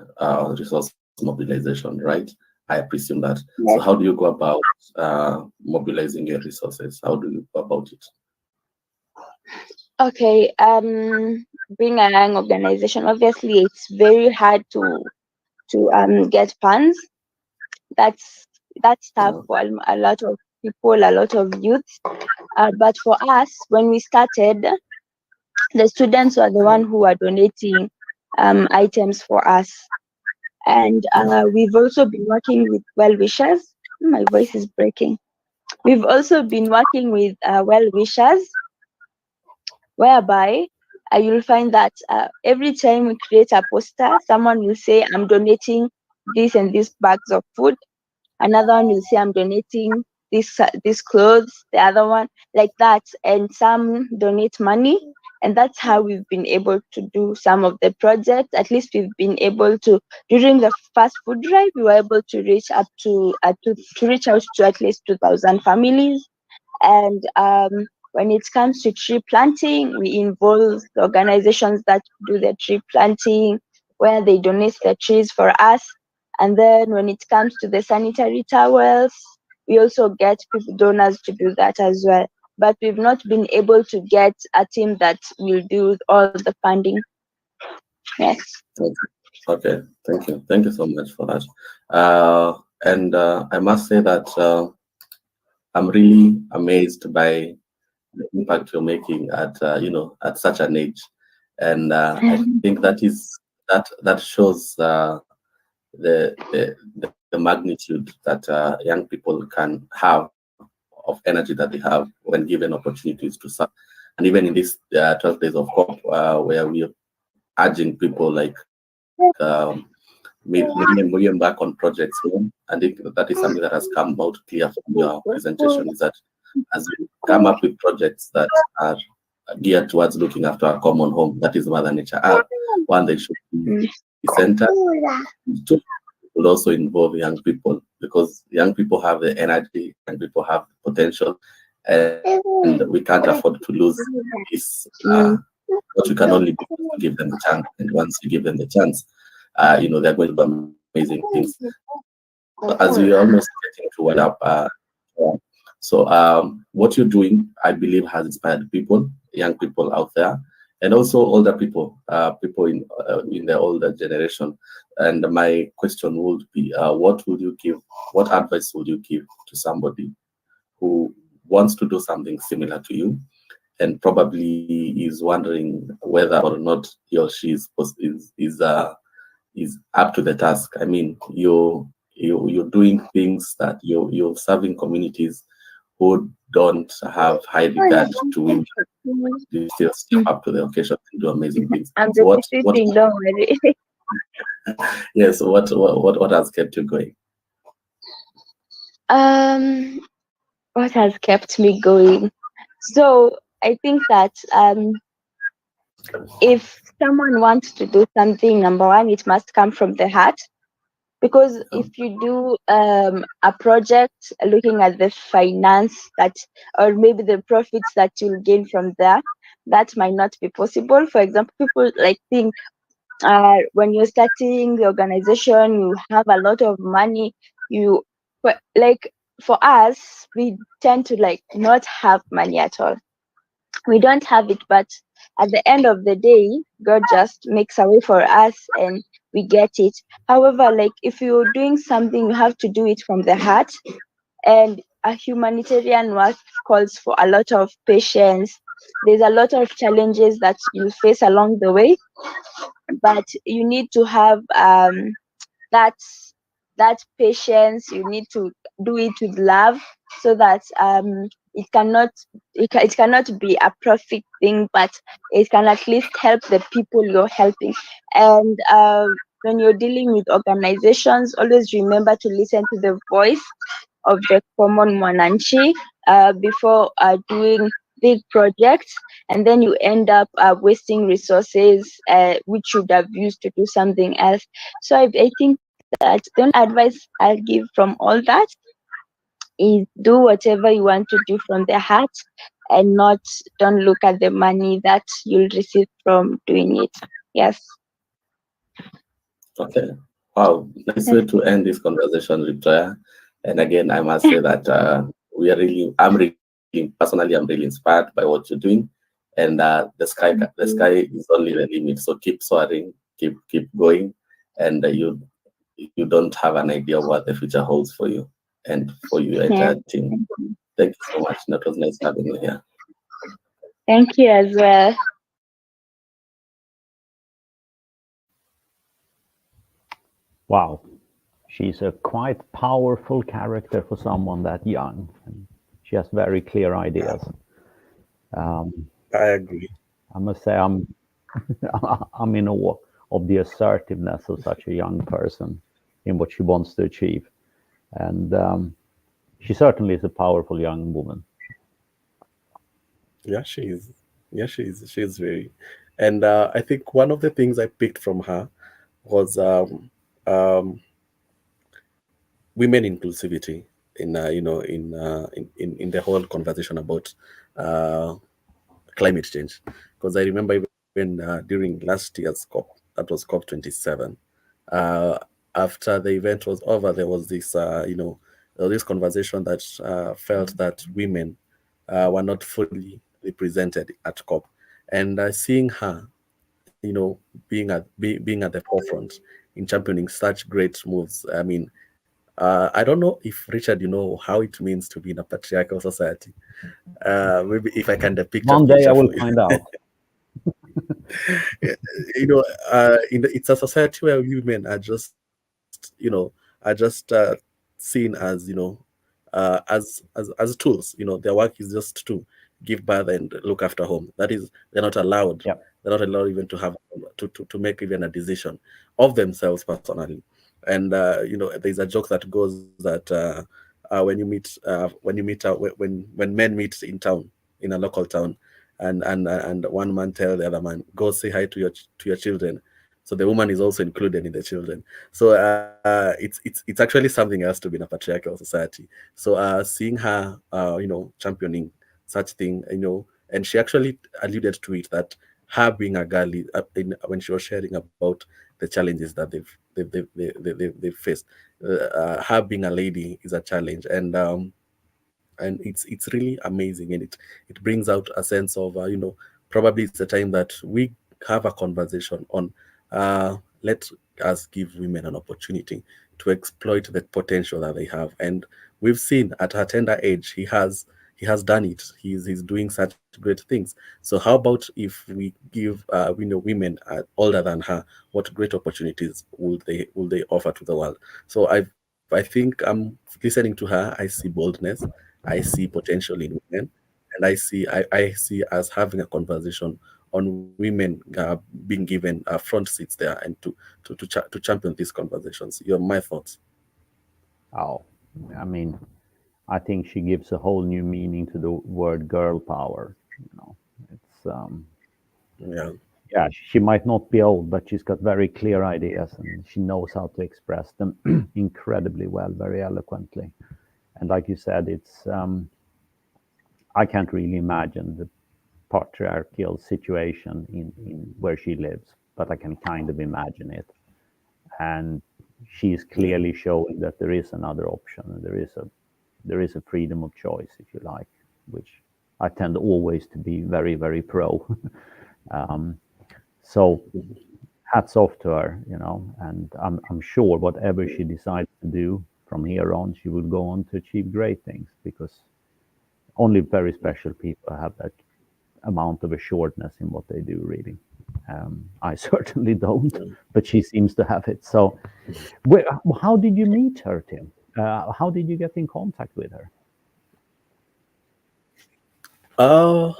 resource mobilization, right? I presume that. Yes. So how do you go about mobilizing your resources? How do you go about it? Okay. Being a young organization, obviously it's very hard to get funds. That's tough for a lot of people, a lot of youth. But for us, when we started, the students were the one who were donating items for us. And we've also been working with well-wishers. My voice is breaking. We've also been working with well-wishers, whereby you'll find that every time we create a poster, someone will say, I'm donating this and this bags of food. Another one will say, I'm donating this clothes. The other one, like that. And some donate money. And that's how we've been able to do some of the projects. At least we've been able to, during the first food drive, we were able to reach up to reach out to at least 2,000 families. And when it comes to tree planting, we involve the organizations that do the tree planting, where they donate the trees for us. And then when it comes to the sanitary towels, we also get people, donors, to do that as well. But we've not been able to get a team that will do all the funding. Yes. Okay, thank you so much for that. And I must say that I'm really amazed by the impact you're making at at such an age, and I think that shows the magnitude that young people can have of energy that they have when given opportunities to serve. And even in this 12 days of COP, where we are urging people like million back on projects. I think that is something that has come out clear from your presentation, is that as we come up with projects that are geared towards looking after our common home, that is Mother Nature Earth, one, they should be centered. Two, will also involve young people, because young people have the energy and people have the potential, and we can't afford to lose this. But we can only do is to give them the chance, and once you give them the chance, they're going to do amazing things. As we're almost getting to wind up, so what you're doing, I believe, has inspired people, young people out there, and also older people, people in the older generation. And my question would be, what advice would you give to somebody who wants to do something similar to you, and probably is wondering whether or not he or she is up to the task? I mean, you're doing things that you're serving communities who don't have high regard to women. You still step up to the occasion and do amazing things. I'm So what, don't worry. yes, what has kept you going? What has kept me going? So I think that if someone wants to do something, number one, it must come from the heart. Because if you do a project looking at the finance or maybe the profits that you'll gain from there, that might not be possible. For example, people think when you're starting the organization, you have a lot of money. For us, we tend to not have money at all. We don't have it, but at the end of the day, God just makes a way for us and we get it. However, if you're doing something, you have to do it from the heart. And a humanitarian work calls for a lot of patience. There's a lot of challenges that you face along the way, but you need to have that patience. You need to do it with love, so that it cannot be a profit thing, but it can at least help the people you're helping. And when you're dealing with organizations, always remember to listen to the voice of the common mwananchi before doing big projects, and then you end up wasting resources which you would have used to do something else. So I think that the only advice I'll give from all that is do whatever you want to do from the heart, and don't look at the money that you'll receive from doing it. Yes. Okay. Wow, nice way to end this conversation with prayer. And again, I must say that personally, I'm really inspired by what you're doing. And the sky is only the limit. So keep soaring, keep going, and you don't have an idea of what the future holds for you and for your entire team. Thank you so much. That was nice having you here. Thank you as well. Wow, she's a quite powerful character for someone that young. And she has very clear ideas. I agree. I must say I'm in awe of the assertiveness of such a young person in what she wants to achieve. And she certainly is a powerful young woman. Yeah, she is. Yeah, she is. She is very. And I think one of the things I picked from her was women inclusivity in in the whole conversation about climate change. Because I remember even during last year's COP, that was COP 27. After the event was over, there was this this conversation that felt that women were not fully represented at COP, and seeing her, being at the forefront in championing such great moves. I mean, I don't know if Richard, you know how it means to be in a patriarchal society. Maybe if I can depict One a day picture I will for you. find out. It's a society where women are just, seen as, as tools. Their work is just to give birth and look after home. That is, they're not allowed. Yep. They're not allowed even to have to make even a decision of themselves personally. And there's a joke that goes that when you meet when men meet in town, in a local town, and one man tell the other man, go say hi to your children. So the woman is also included in the children. So it's actually something else to be in a patriarchal society. So seeing her championing such thing, and she actually alluded to it, that her being a girl, when she was sharing about the challenges that they've faced, her being a lady is a challenge, and it's really amazing, and it brings out a sense of probably it's a time that we have a conversation on let us give women an opportunity to exploit the potential that they have. And we've seen at her tender age, he has done it. He's doing such great things. So how about if we give women older than her, what great opportunities will they offer to the world? So I think I'm listening to her, I see boldness, I see potential in women, and I see us having a conversation on women being given front seats there, and to champion these conversations. My thoughts. Oh, I mean, I think she gives a whole new meaning to the word girl power. It's yeah, she might not be old, but she's got very clear ideas, and she knows how to express them incredibly well, very eloquently. And like you said, it's I can't really imagine the patriarchal situation in where she lives, but I can kind of imagine it. And she's clearly showing that there is another option, and there is a freedom of choice, if you like, which I tend always to be very, very pro. So hats off to her, and I'm sure whatever she decides to do from here on, she will go on to achieve great things, because only very special people have that amount of assuredness in what they do, really. I certainly don't, but she seems to have it. So how did you meet her, Tim? How did you get in contact with her? Uh,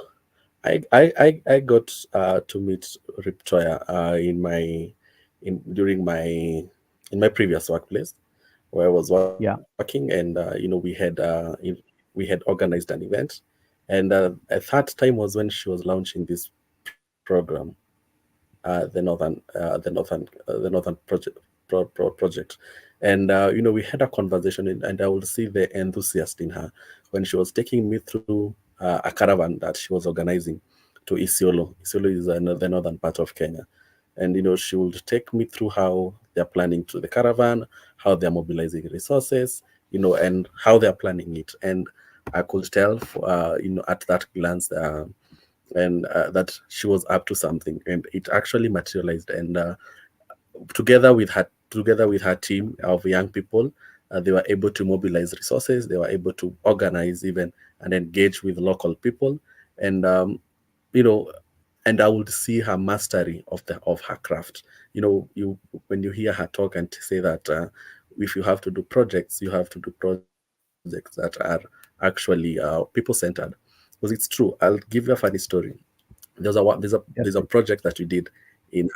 I got to meet Riptoya during my previous workplace where I was Yeah. working, and we had organized an event, and at that time was when she was launching this program, the Northern project, and we had a conversation, and I would see the enthusiast in her when she was taking me through a caravan that she was organizing to Isiolo. Isiolo is the northern part of Kenya, and she would take me through how they're planning to the caravan, how they're mobilizing resources, and how they're planning it, and I could tell, at that glance, and that she was up to something, and it actually materialized. And together with her team of young people, they were able to mobilize resources. They were able to organize even and engage with local people, and you know and I would see her mastery of her craft. You when you hear her talk and say that, if you have to do projects, you have to do projects that are actually people-centered, because it's true. I'll give you a funny story. There's a Yes, please. project that we did in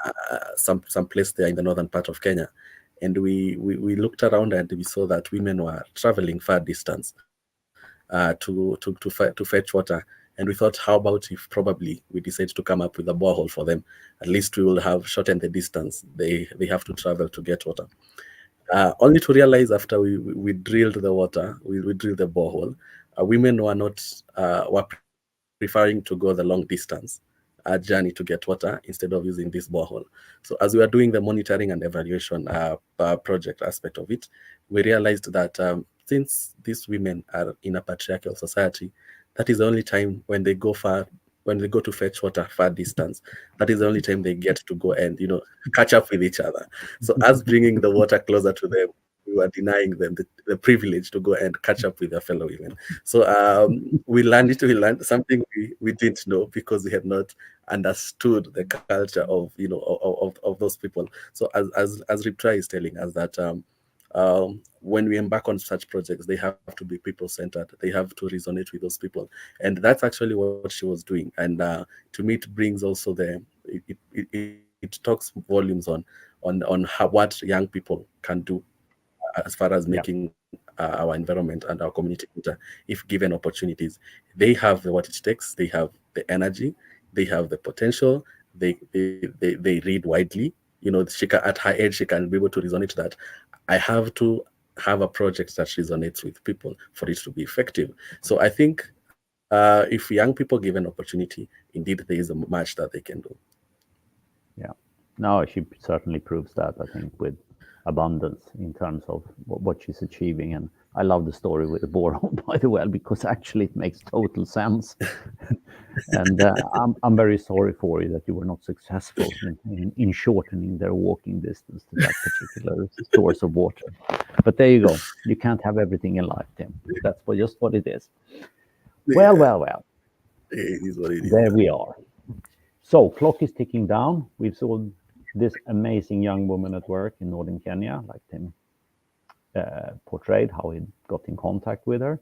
some place there in the northern part of Kenya, and we looked around and we saw that women were traveling far distance to fetch water, and we thought, how about if probably we decide to come up with a borehole for them? At least we will have shortened the distance they have to travel to get water. Only to realize after we drilled the water, we drilled the borehole, women were preferring to go the long distance journey to get water instead of using this borehole. So as we were doing the monitoring and evaluation project aspect of it, we realized that, since these women are in a patriarchal society, that is the only time when they go to fetch water far distance, that is the only time they get to go and catch up with each other. So us bringing the water closer to them, we were denying them the privilege to go and catch up with their fellow women. So we learned something we didn't know, because we had not understood the culture of those people. So as Riptra is telling us that, when we embark on such projects, they have to be people-centered. They have to resonate with those people, and that's actually what she was doing. And to me, it brings also it talks volumes on what young people can do as far as Yeah. making our environment and our community better if given opportunities. They have what it takes. They have the energy. They have the potential. They read widely. At her age, she can be able to resonate that I have to have a project that resonates with people for it to be effective. So I think, if young people given opportunity, indeed there is a much that they can do. Yeah. No, she certainly proves that, I think, with abundance in terms of what she's achieving. And I love the story with the borehole, by the way, because actually it makes total sense. And I'm very sorry for you that you were not successful in shortening their walking distance to that particular source of water. But there you go. You can't have everything in life, Tim. That's just what it is. Well, Yeah, well, well. it is what it is. There we are. So clock is ticking down. We've saw this amazing young woman at work in northern Kenya, like Tim portrayed, how he got in contact with her.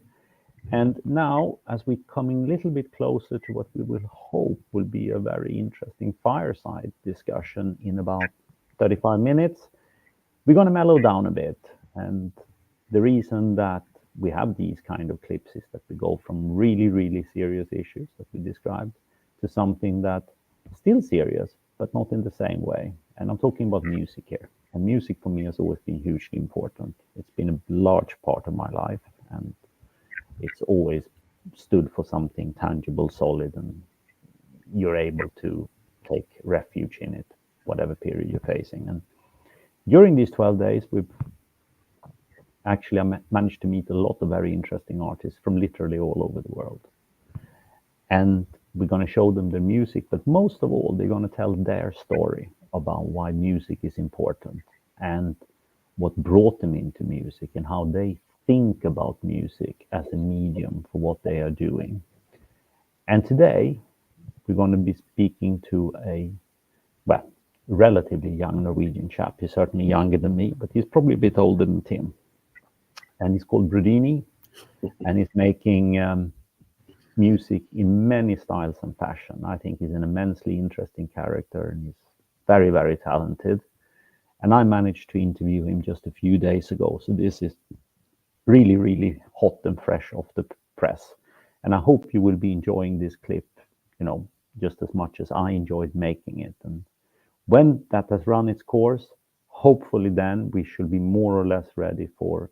And now, as we're coming a little bit closer to what we will hope will be a very interesting fireside discussion in about 35 minutes, we're going to mellow down a bit. And the reason that we have these kind of clips is that we go from really, really serious issues that we described to something that is still serious, but not in the same way. And I'm talking about music here. And music for me has always been hugely important. It's been a large part of my life, and it's always stood for something tangible, solid, and you're able to take refuge in it, whatever period you're facing. And during these 12 days, we've actually managed to meet a lot of very interesting artists from literally all over the world. And we're going to show them their music, but most of all, they're going to tell their story about why music is important and what brought them into music and how they think about music as a medium for what they are doing. And today, we're going to be speaking to a, well, relatively young Norwegian chap. He's certainly younger than me, but he's probably a bit older than Tim. And he's called Brudini, and he's making music in many styles and fashion. I think he's an immensely interesting character, and he's very, very talented. And I managed to interview him just a few days ago. So this is really, really hot and fresh off the press. And I hope you will be enjoying this clip, just as much as I enjoyed making it. And when that has run its course, hopefully then we should be more or less ready for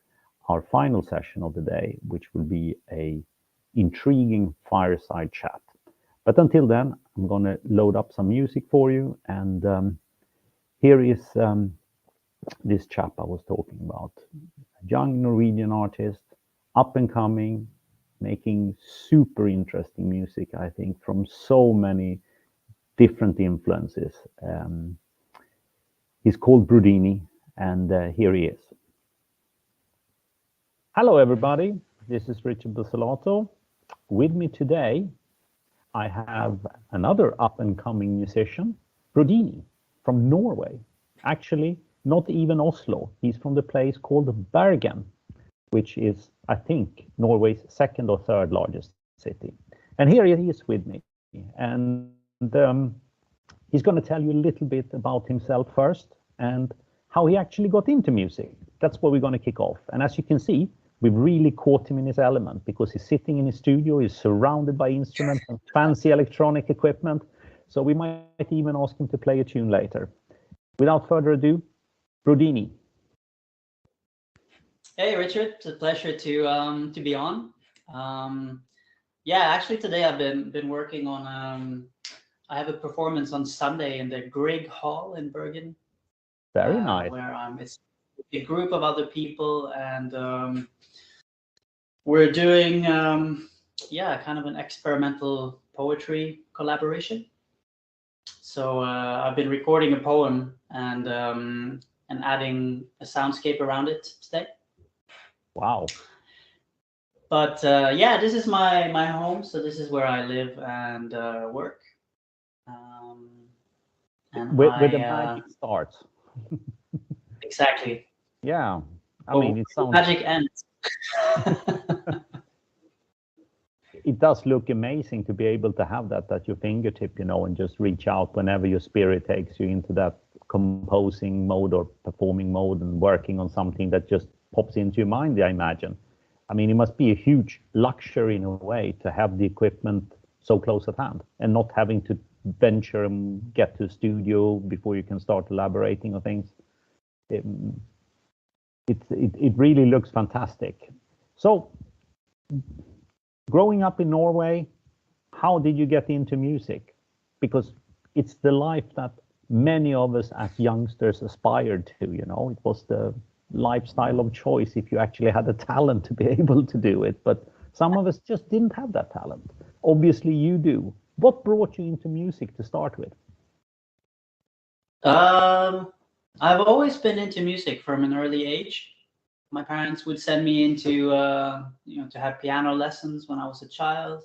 our final session of the day, which will be a intriguing fireside chat. But until then, I'm going to load up some music for you. And here is this chap I was talking about, a young Norwegian artist, up and coming, making super interesting music, I think, from so many different influences. He's called Brudini, and here he is. Hello, everybody. This is Richard Busolato. With me today, I have another up-and-coming musician, Brudini, from Norway. Actually, not even Oslo. He's from the place called Bergen, which is, I think, Norway's second or third largest city. And here he is with me. And he's going to tell you a little bit about himself first and how he actually got into music. That's where we're going to kick off. And as you can see, we've really caught him in his element because he's sitting in his studio, he's surrounded by instruments and fancy electronic equipment. So we might even ask him to play a tune later. Without further ado, Brudini. Hey, Richard. It's a pleasure to be on. Yeah, actually today I've been working on. I have a performance on Sunday in the Grieg Hall in Bergen. Very nice. Where it's a group of other people, and we're doing kind of an experimental poetry collaboration. So I've been recording a poem and adding a soundscape around it today. Wow. But yeah, this is my home, so this is where I live and work. And where the magic starts. Exactly. Yeah. I mean, it sounds... Magic ends. It does look amazing to be able to have that at your fingertip, and just reach out whenever your spirit takes you into that composing mode or performing mode and working on something that just pops into your mind, I imagine. I mean, it must be a huge luxury in a way to have the equipment so close at hand and not having to venture and get to a studio before you can start elaborating on things. It really looks fantastic. So, growing up in Norway, how did you get into music? Because it's the life that many of us as youngsters aspired to, It was the lifestyle of choice if you actually had the talent to be able to do it. But some of us just didn't have that talent. Obviously, you do. What brought you into music to start with? I've always been into music from an early age. My parents would send me into, to have piano lessons when I was a child.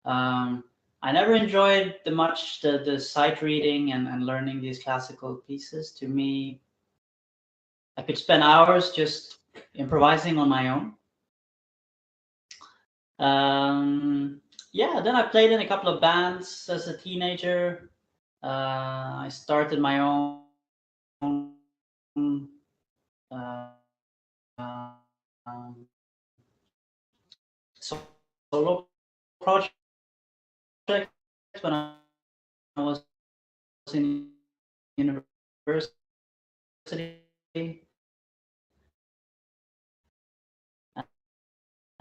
I never enjoyed the sight reading and learning these classical pieces. To me, I could spend hours just improvising on my own. Yeah, then I played in a couple of bands as a teenager. I started my own solo project when I was in university.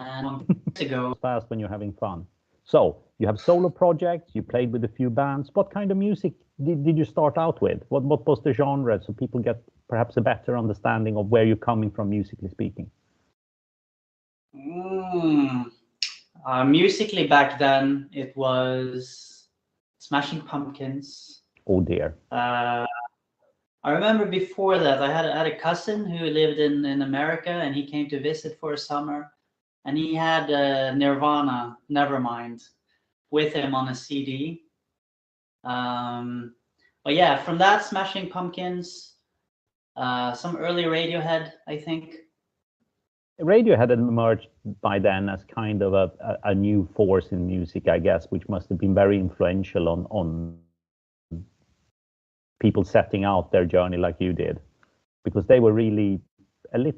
And to go fast when you're having fun. So you have solo projects, you played with a few bands. What kind of music did you start out with? What was the genre, so people get perhaps a better understanding of where you're coming from musically speaking? Musically back then, it was Smashing Pumpkins. Oh dear. I remember before that I had a cousin who lived in America, and he came to visit for a summer, and he had Nirvana, Nevermind, with him on a CD. But yeah, from that, Smashing Pumpkins, some early Radiohead, I think. radio had emerged by then as kind of a new force in music, I guess, which must have been very influential on people setting out their journey like you did, because they were really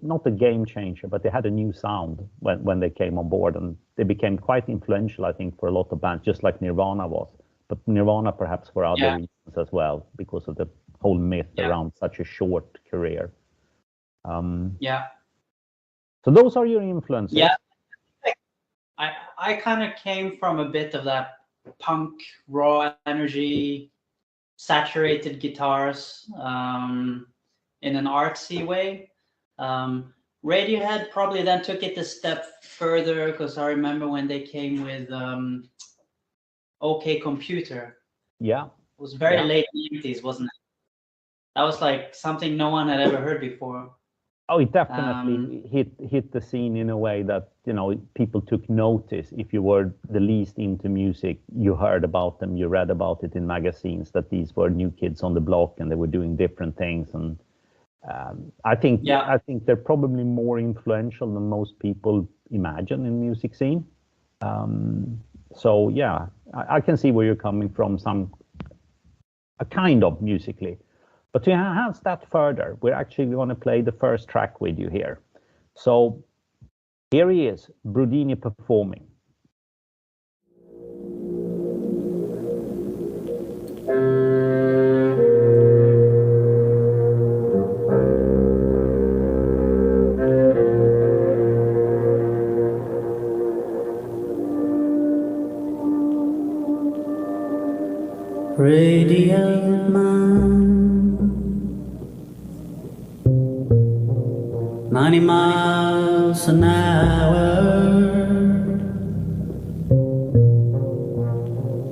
not a game changer, but they had a new sound when they came on board, and they became quite influential, I think, for a lot of bands, just like Nirvana was. But Nirvana perhaps for other reasons as well, because of the whole myth around such a short career. So those are your influences. Yeah, I kind of came from a bit of that punk, raw energy, saturated guitars, in an artsy way. Radiohead probably then took it a step further, because I remember when they came with OK Computer. Yeah. It was very late 90s, wasn't it? That was like something no one had ever heard before. Oh, it definitely hit the scene in a way that, you know, people took notice. If you were the least into music, you heard about them, you read about it in magazines, that these were new kids on the block and they were doing different things. And I think they're probably more influential than most people imagine in music scene. So yeah, I can see where you're coming from, a kind of musically. But to enhance that further, we're actually going to play the first track with you here. So here he is, Brudini performing. Radio man, 90 miles an hour,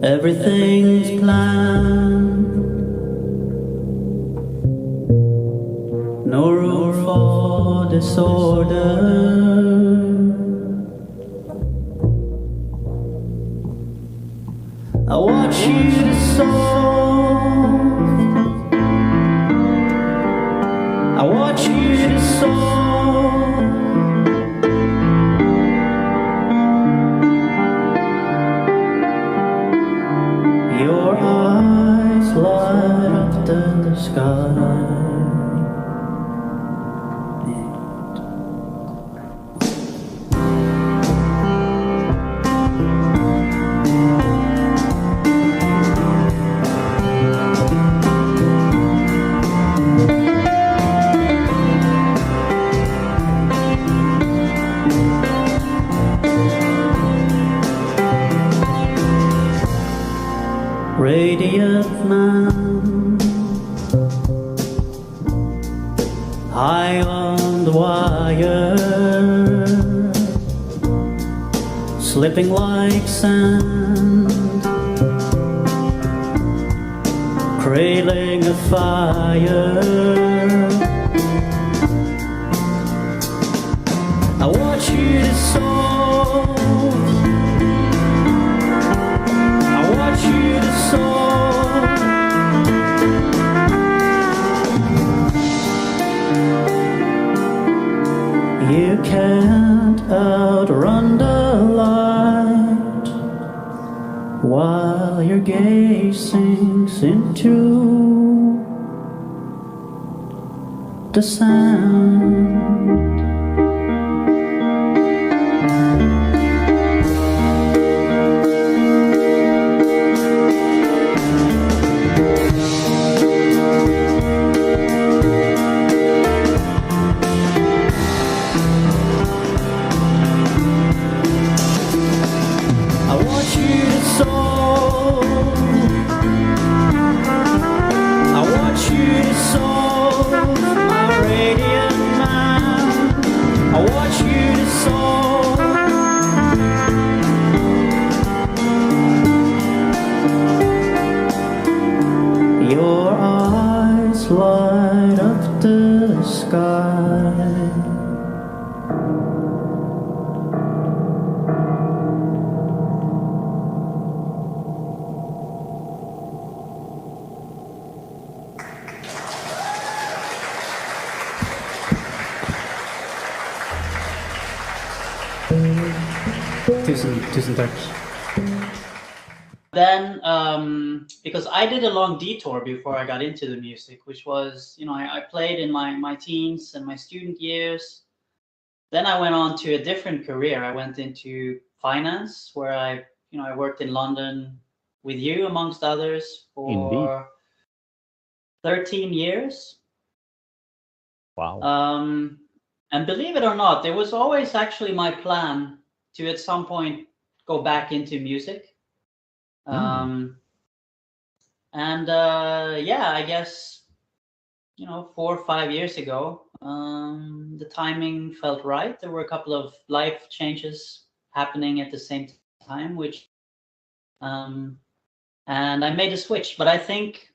everything's planned, no room for disorder. I watch you dissolve, I watch you dissolve. Your eyes light up the sky. Radiant man, high on the wire, slipping like sand, cradling a fire. I watch you dissolve, I watch you dissolve. You can't outrun the light while your gaze sinks into the sand. Your eyes light up the sky. tusen tack. Then, because I did a long detour before I got into the music, which was, I played in my teens and my student years. Then I went on to a different career. I went into finance, where I worked in London with you, amongst others, for Indeed. 13 years. Wow. And believe it or not, there was always actually my plan to at some point go back into music. And yeah, I guess 4 or 5 years ago, the timing felt right. There were a couple of life changes happening at the same time, which and I made a switch. But I think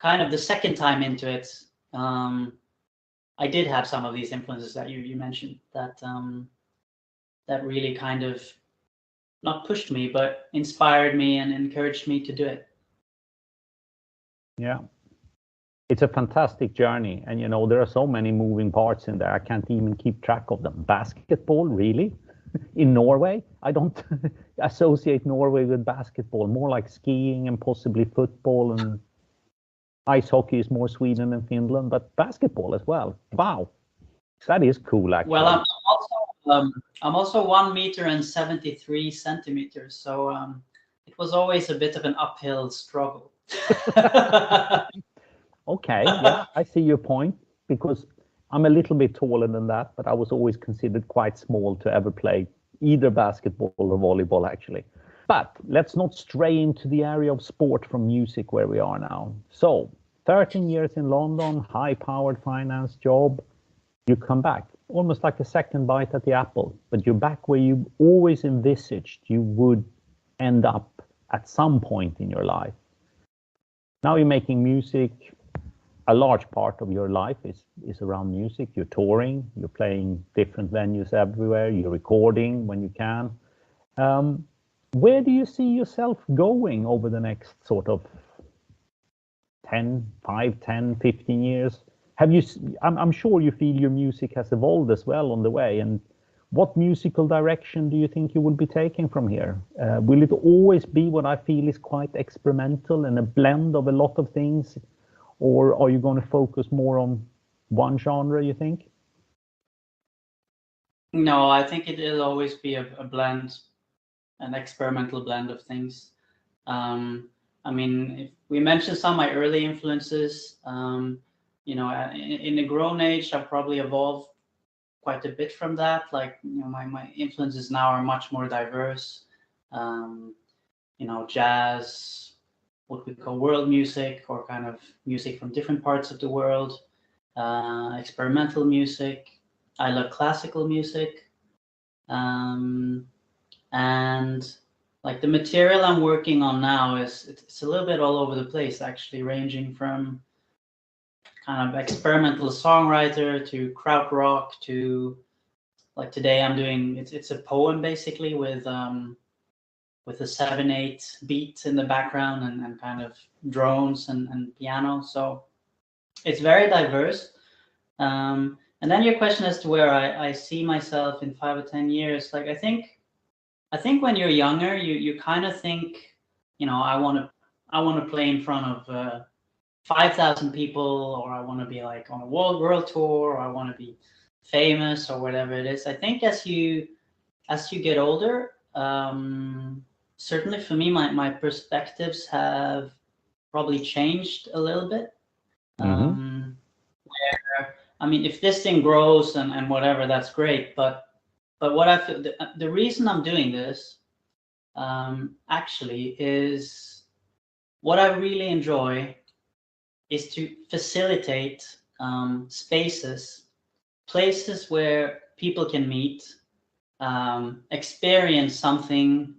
kind of the second time into it, I did have some of these influences that you mentioned that that really kind of not pushed me, but inspired me and encouraged me to do it. Yeah. It's a fantastic journey. And, there are so many moving parts in there. I can't even keep track of them. Basketball, really? In Norway? I don't associate Norway with basketball, more like skiing and possibly football, and ice hockey is more Sweden and Finland, but basketball as well. Wow. That is cool, actually. Well, I'm also 1 meter and 73 centimeters, so it was always a bit of an uphill struggle. Okay, yeah, I see your point, because I'm a little bit taller than that, but I was always considered quite small to ever play either basketball or volleyball, actually. But let's not stray into the area of sport from music where we are now. So 13 years in London, high-powered finance job, you come back, almost like a second bite at the apple, but you're back where you always envisaged you would end up at some point in your life. Now you're making music. A large part of your life is around music. You're touring, you're playing different venues everywhere, you're recording when you can. Where do you see yourself going over the next sort of 5, 10, 15 years? I'm sure you feel your music has evolved as well on the way. And what musical direction do you think you will be taking from here? Will it always be what I feel is quite experimental and a blend of a lot of things? Or are you going to focus more on one genre, you think? No, I think it'll always be a blend, an experimental blend of things. I mean, if we mentioned some of my early influences, in a grown age, I've probably evolved quite a bit from that. Like, my influences now are much more diverse. Jazz, what we call world music, or kind of music from different parts of the world, experimental music. I love classical music, and like the material I'm working on now it's a little bit all over the place, actually, ranging from kind of experimental songwriter to krautrock to, like, today I'm doing it's a poem basically with a 7/8 beat in the background and kind of drones and piano. So it's very diverse. And then your question as to where I see myself in 5 or 10 years, like I think when you're younger, you kind of think, I want to play in front of 5,000 people, or I want to be like on a world tour, or I want to be famous, or whatever it is. I think as you get older, certainly for me, my perspectives have probably changed a little bit. Where, I mean, if this thing grows and whatever, that's great. But what I feel, the reason I'm doing this actually is what I really enjoy is to facilitate spaces, places where people can meet, experience something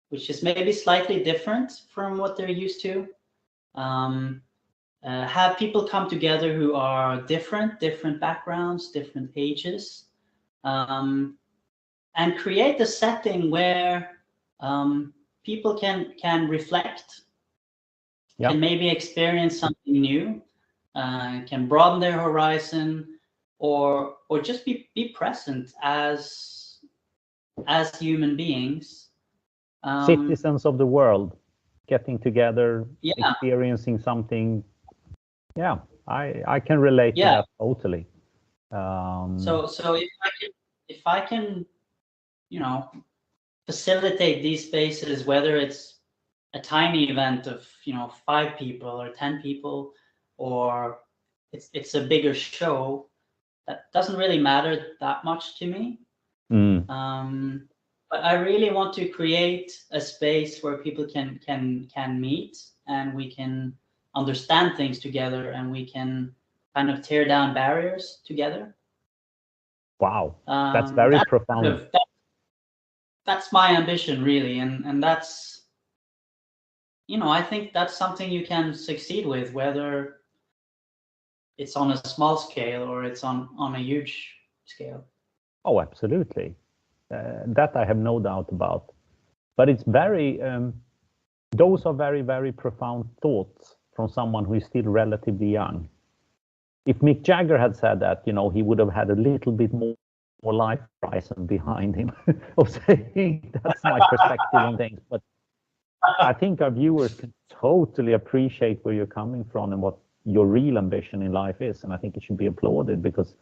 which is maybe slightly different from what they're used to. Have people come together who are different backgrounds, different ages, and create a setting where people can reflect, can maybe experience something new, can broaden their horizon, or just be present as as human beings. Citizens of the world getting together, Yeah. experiencing something. Yeah, I can relate to that totally. So if I can, you know, facilitate these spaces, whether it's a tiny event of 5 people or 10 people, or it's a bigger show, that doesn't really matter that much to me. But I really want to create a space where people can meet, and we can understand things together, and we can kind of tear down barriers together. Wow, that's very profound. That's my ambition, really, and that's, I think that's something you can succeed with, whether it's on a small scale or it's on a huge scale. Oh, absolutely. That I have no doubt about. But it's very, those are very, very profound thoughts from someone who is still relatively young. If Mick Jagger had said that, he would have had a little bit more life horizon behind him of saying that's my perspective on things. But I think our viewers can totally appreciate where you're coming from and what your real ambition in life is. And I think it should be applauded, because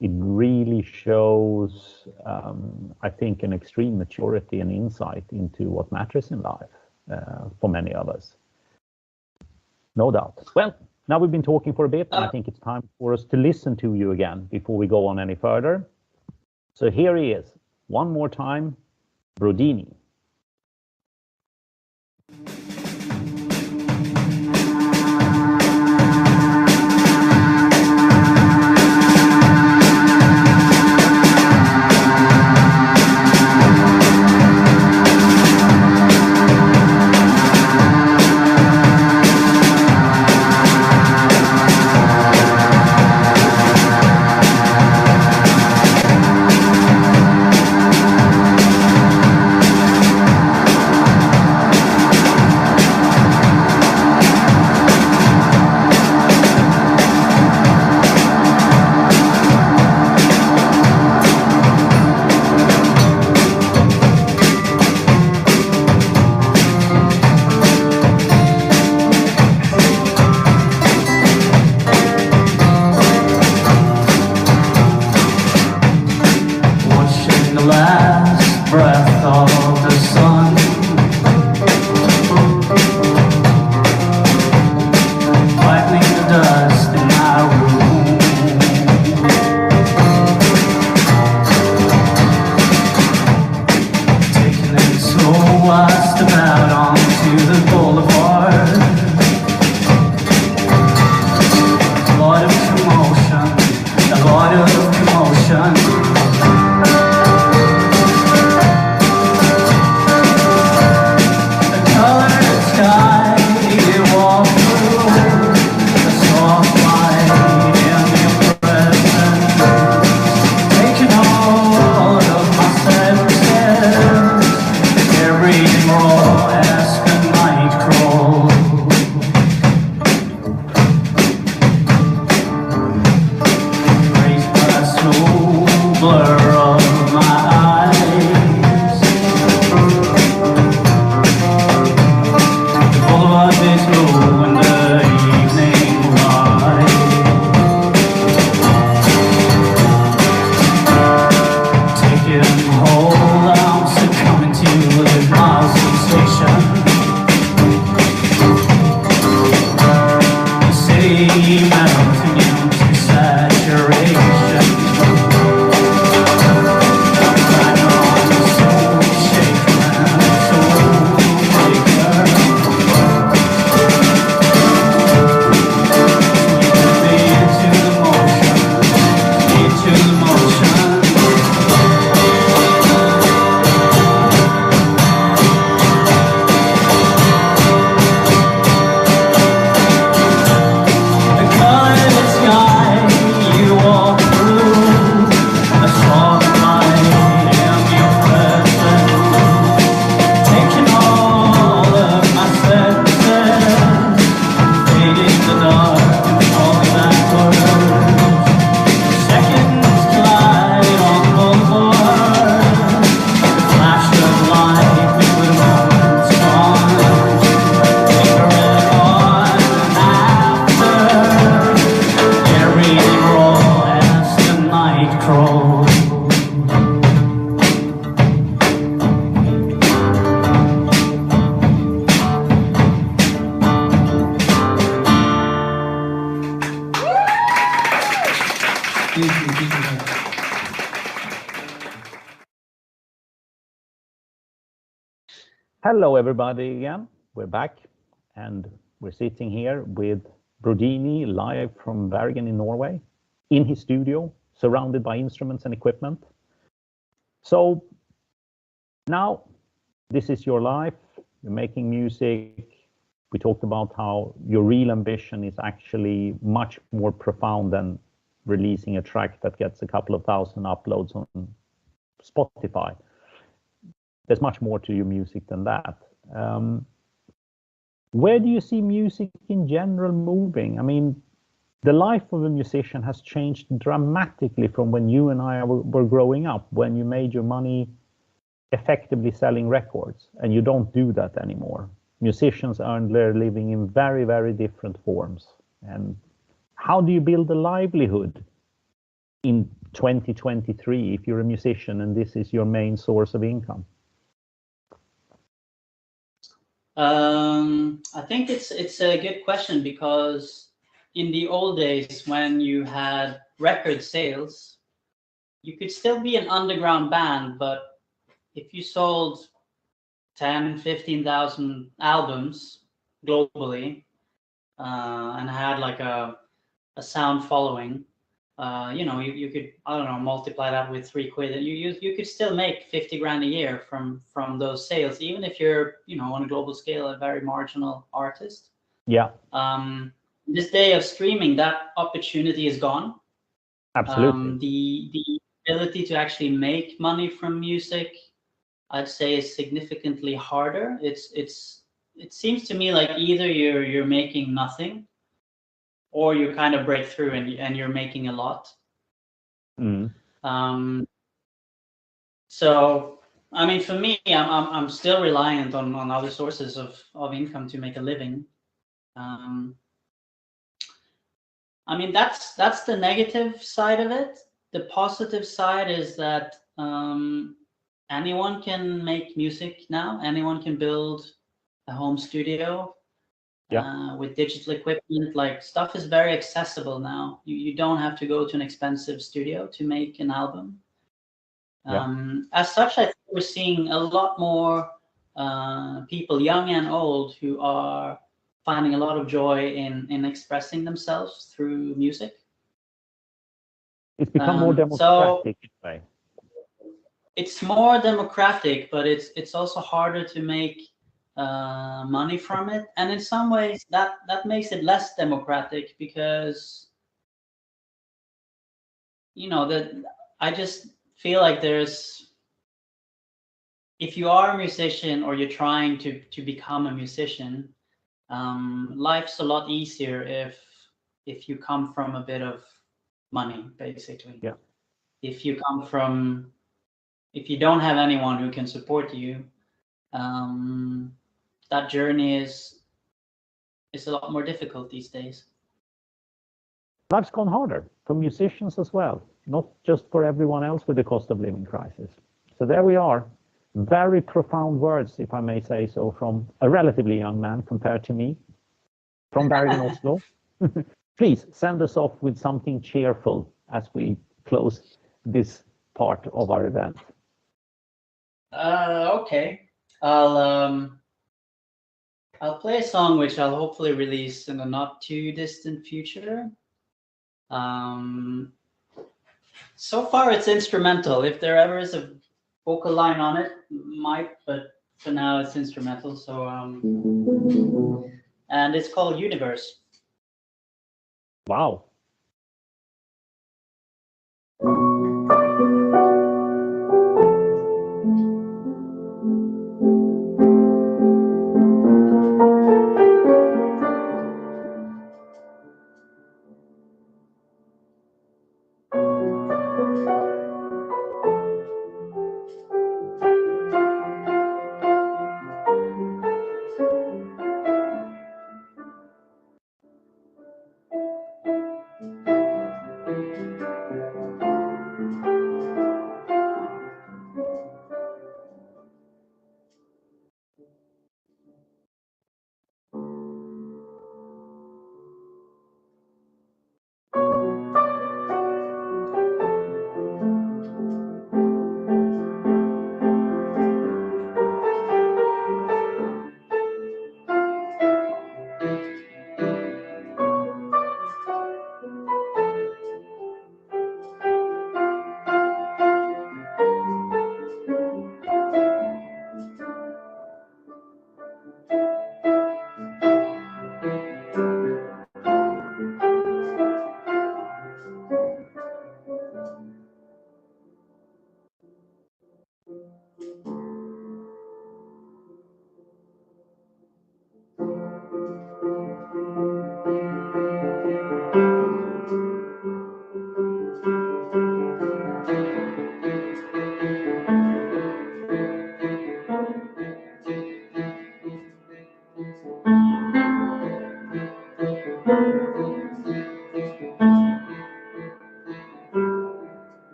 it really shows, I think, an extreme maturity and insight into what matters in life for many of us. No doubt. Well, now we've been talking for a bit, and I think it's time for us to listen to you again before we go on any further. So here he is, one more time, Brodini. Hello, everybody, again. We're back, and we're sitting here with Brodini live from Bergen in Norway, in his studio, surrounded by instruments and equipment. So now, this is your life. You're making music. We talked about how your real ambition is actually much more profound than releasing a track that gets a couple of thousand uploads on Spotify. There's much more to your music than that. Where do you see music in general moving? I mean, the life of a musician has changed dramatically from when you and I were growing up, when you made your money effectively selling records, and you don't do that anymore. Musicians earn their living in very, very different forms. And how do you build a livelihood in 2023 if you're a musician and this is your main source of income? I think it's a good question, because in the old days when you had record sales, you could still be an underground band, but if you sold 10, 15,000 albums globally and had like a sound following, you could, I don't know, multiply that with 3 quid, and you could still make 50 grand a year from those sales, even if you're, on a global scale, a very marginal artist. Yeah. This day of streaming, that opportunity is gone. Absolutely. The ability to actually make money from music, I'd say, is significantly harder. It seems to me like either you're making nothing, or you kind of break through and you're making a lot. So, I mean, for me, I'm still reliant on other sources of income to make a living. I mean, that's the negative side of it. The positive side is that anyone can make music now. Anyone can build a home studio. With digital equipment. Like, stuff is very accessible now. You don't have to go to an expensive studio to make an album. As such, I think we're seeing a lot more people, young and old, who are finding a lot of joy in expressing themselves through music. It's become more democratic in a way. It's more democratic, but it's also harder to make money from it, and in some ways that makes it less democratic, because that I just feel like if you are a musician or you're trying to become a musician, life's a lot easier if you come from a bit of money, basically. If you don't have anyone who can support you, that journey is a lot more difficult these days. Life's gone harder for musicians as well, not just for everyone else with the cost of living crisis. So there we are. Very profound words, if I may say so, from a relatively young man compared to me, from Bergen, Oslo. Please send us off with something cheerful as we close this part of our event. Okay. I'll play a song which I'll hopefully release in the not too distant future. So far it's instrumental. If there ever is a vocal line on it, might, but for now it's instrumental. So and it's called Universe. Wow.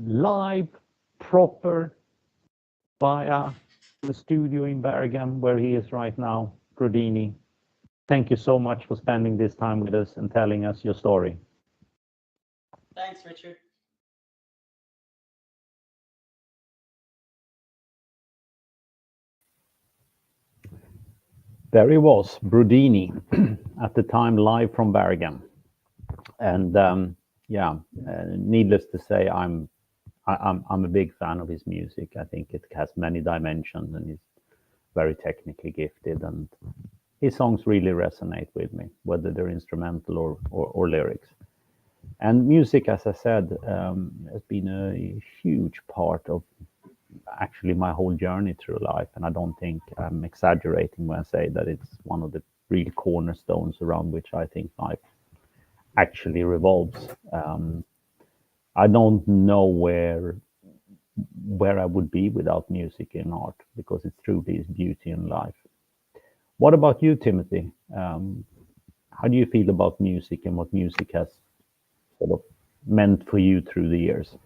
Live, proper, via the studio in Bergen, where he is right now, Brodini. Thank you so much for spending this time with us and telling us your story. Thanks, Richard. There he was, Brodini, at the time live from Bergen. And needless to say, I'm a big fan of his music. I think it has many dimensions and he's very technically gifted, and his songs really resonate with me, whether they're instrumental or lyrics. And music, as I said, has been a huge part of actually my whole journey through life. And I don't think I'm exaggerating when I say that it's one of the real cornerstones around which I think life actually revolves. I don't know where I would be without music and art, because it truly is beauty in life. What about you, Timothy? How do you feel about music and what music has sort of meant for you through the years?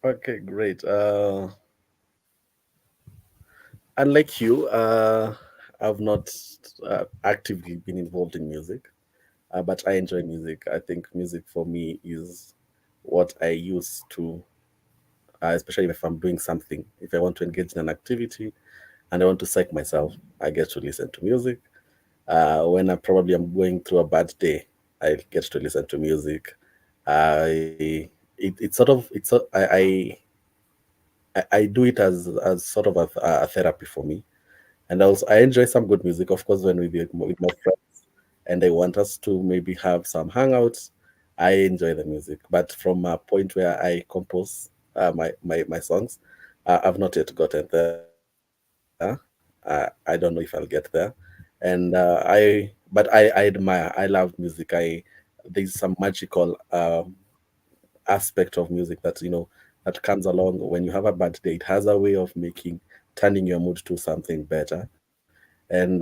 Okay, great. Unlike you, I've not actively been involved in music, but I enjoy music. I think music for me is what I use to, especially if I'm doing something, if I want to engage in an activity and I want to psych myself, I get to listen to music. When I'm going through a bad day, I get to listen to music. I do it as sort of a therapy for me. And also, I enjoy some good music, of course, when with my friends, and they want us to maybe have some hangouts. I enjoy the music, but from a point where I compose my songs, I've not yet gotten there. I don't know if I'll get there, and I admire. I love music. There's some magical aspect of music that that comes along when you have a bad day. It has a way of turning your mood to something better. And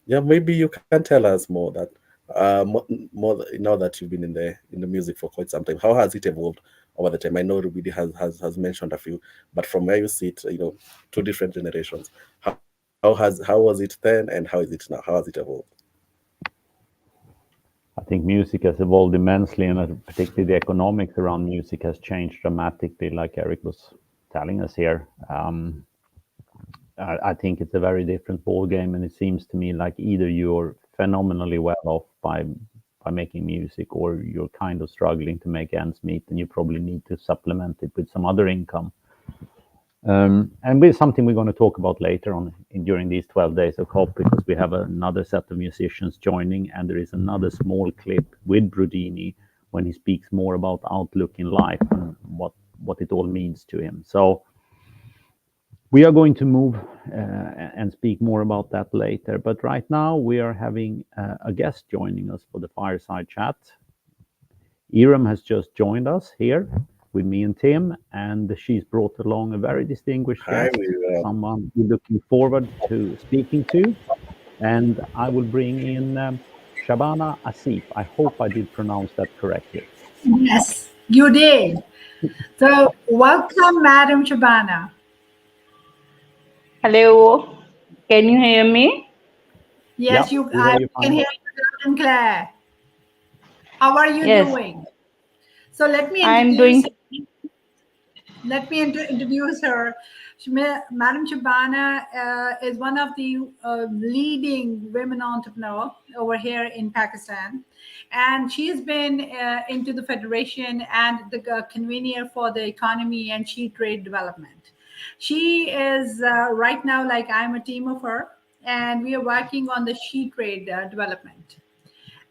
yeah, maybe you can tell us more now that you've been in the music for quite some time. How has it evolved over the time? I know Rubidi has mentioned a few, but from where you sit, two different generations. How was it then, and how is it now? How has it evolved? I think music has evolved immensely, and particularly the economics around music has changed dramatically, like Eric was telling us here. I think it's a very different ball game, and it seems to me like either you're phenomenally well off by making music, or you're kind of struggling to make ends meet, and you probably need to supplement it with some other income. And with something we're going to talk about later on during these 12 days of COP, because we have another set of musicians joining, and there is another small clip with Brodini when he speaks more about outlook in life and what it all means to him. So we are going to move and speak more about that later. But right now we are having a guest joining us for the fireside chat. Iram has just joined us here with me and Tim, and she's brought along a very distinguished guest, someone we're looking forward to speaking to. And I will bring in Shabana Asif. I hope I did pronounce that correctly. Yes, you did. So welcome, Madam Shabana. Hello, can you hear me? Yes, Yeah, I can hear you loud and clear. How are you doing? So let me introduce. let me introduce her. Madam Shabana is one of the leading women entrepreneur over here in Pakistan, and she has been into the federation and the convener for the economy and she trade development. She is right now, like, I'm a team of her, and we are working on the she trade development.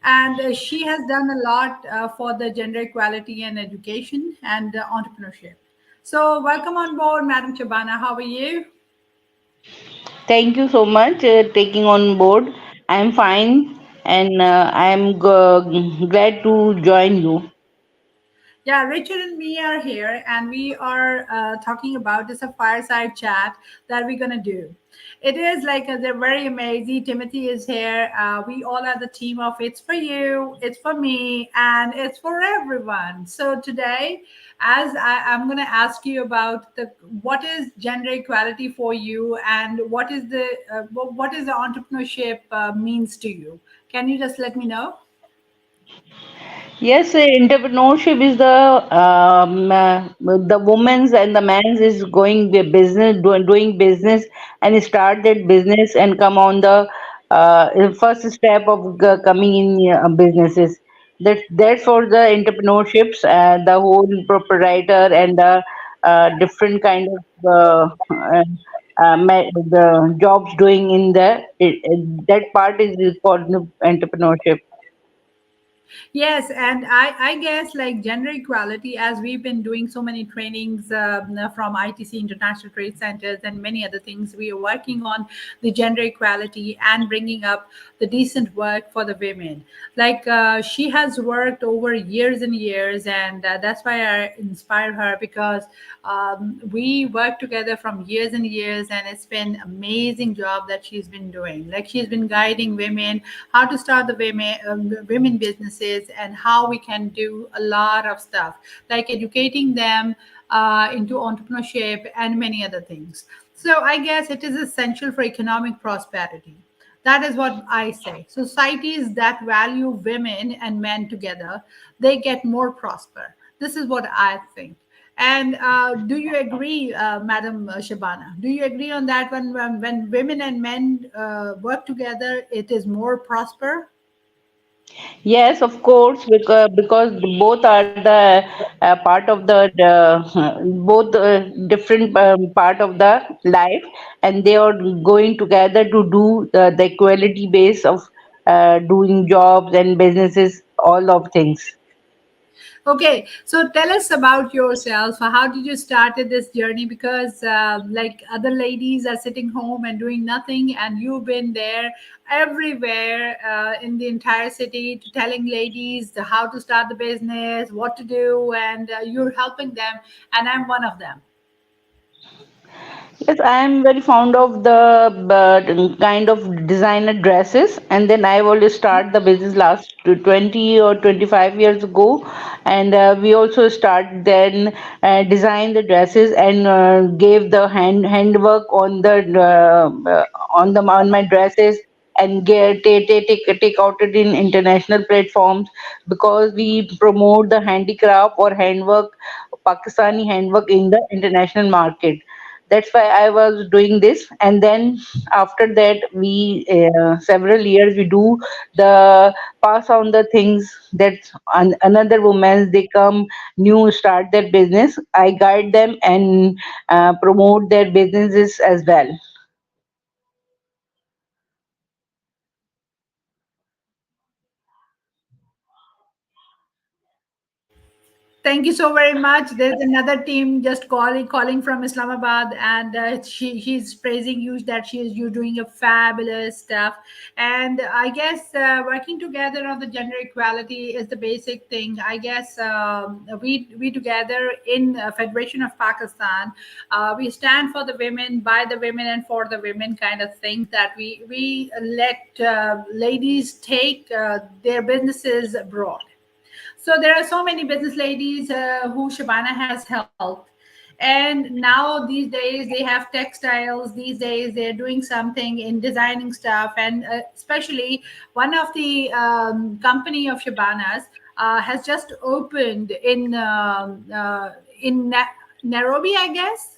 And she has done a lot for the gender equality and education and entrepreneurship. So, welcome on board, Madam Shabana. How are you? Thank you so much taking on board. I'm fine and I'm glad to join you. Yeah, Richard and me are here, and we are talking about this a fireside chat that we're gonna do. It is like they're very amazing. Timothy is here. We all are the team of It's for You, It's for Me, and It's for Everyone. So today, as I'm gonna ask you about the what is gender equality for you, and what is the entrepreneurship means to you. Can you just let me know? Yes, entrepreneurship is the women's and the man's is going the business, doing business and start that business and come on the first step of coming in businesses. That's for the entrepreneurships, the whole proprietor and the different kind of the jobs doing in that part is called the entrepreneurship. Yes, and I guess like gender equality, as we've been doing so many trainings from ITC International Trade Centers and many other things, we are working on the gender equality and bringing up the decent work for the women. Like she has worked over years and years, and that's why I inspired her because we worked together from years and years, and it's been amazing job that she's been doing. Like she's been guiding women how to start the women businesses and how we can do a lot of stuff like educating them into entrepreneurship and many other things. So I guess it is essential for economic prosperity. That is what I say. Societies that value women and men together, they get more prosper. This is what I think. And do you agree, Madam Shabana? Do you agree on that? When women and men work together, it is more prosper. Yes, of course, because both are the part of the both different part of the life, and they are going together to do the equality base of doing jobs and businesses, all of things. Okay, so tell us about yourself. How did you started this journey? Because like other ladies are sitting home and doing nothing, and you've been there everywhere in the entire city to telling ladies how to start the business, what to do, and you're helping them. And I'm one of them. Yes, I am very fond of the kind of designer dresses, and then I always start the business last to 20 or 25 years ago, and we also start then design the dresses and gave the handwork on my dresses and take out it in international platforms because we promote the handicraft or handwork, Pakistani handwork in the international market. That's why I was doing this, and then after that we several years we do the pass on the things that another women they come new start their business. I guide them and promote their businesses as well. Thank you so very much. There's another team just calling from Islamabad, and she's praising you that you doing a fabulous stuff. And I guess working together on the gender equality is the basic thing. I guess we together in Federation of Pakistan, we stand for the women, by the women, and for the women kind of thing. That we let ladies take their businesses abroad. So there are so many business ladies who Shabana has helped. And now these days they have textiles. These days they're doing something in designing stuff. And especially one of the company of Shabana's has just opened in Nairobi, I guess.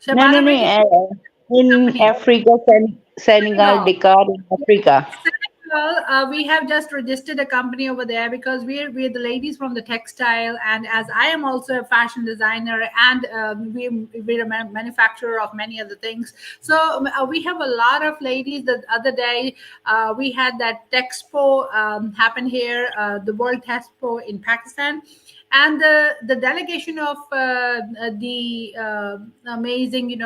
No, no, Shabana, no. where did In company? Africa, Senegal, Senegal. Dakar, in Africa. Senegal, we have just registered a company over there because we're the ladies from the textile, and as I am also a fashion designer, and we're a manufacturer of many other things. So we have a lot of ladies. The other day, we had that Texpo happen here, the World Texpo in Pakistan, and the delegation of the amazing,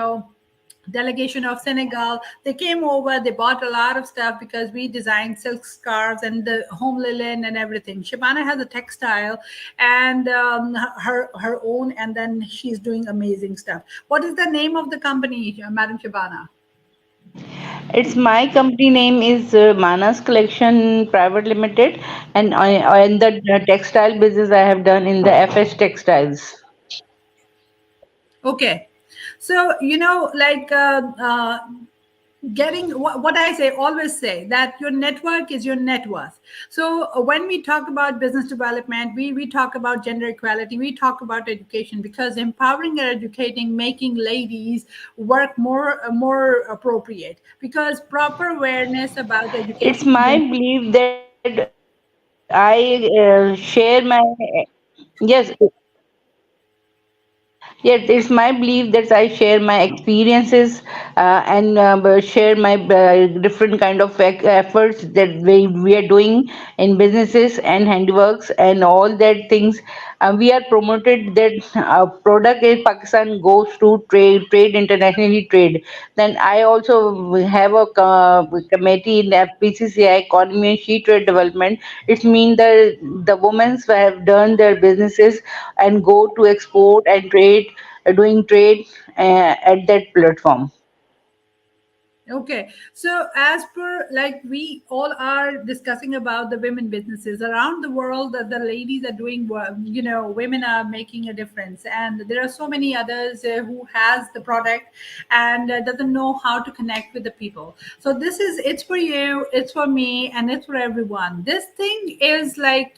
delegation of Senegal. They came over, they bought a lot of stuff because we designed silk scarves and the home linen and everything. Shabana has a textile and her own, and then she's doing amazing stuff. What is the name of the company, Madam Shabana? It's my company name is Manas Collection Private Limited, and in the textile business I have done in the FS Textiles. Okay. So, getting what I say, always say that your network is your net worth. So when we talk about business development, we talk about gender equality, we talk about education, because empowering and educating, making ladies work more appropriate, because proper awareness about It's education. my belief that I share my yes. Yes, it's my belief that I share my experiences and share my different kind of efforts that we are doing in businesses and handiworks and all that things. We are promoted that product in Pakistan goes to trade internationally trade. Then I also have a committee in FPCCI Economy and Sheet Trade Development. It means that the women who have done their businesses and go to export and trade, doing trade at that platform. Okay, so as per, like, we all are discussing about the women businesses around the world, that the ladies are doing work, women are making a difference, and there are so many others who has the product and doesn't know how to connect with the people. So it's for you, it's for me, and it's for everyone. This thing is like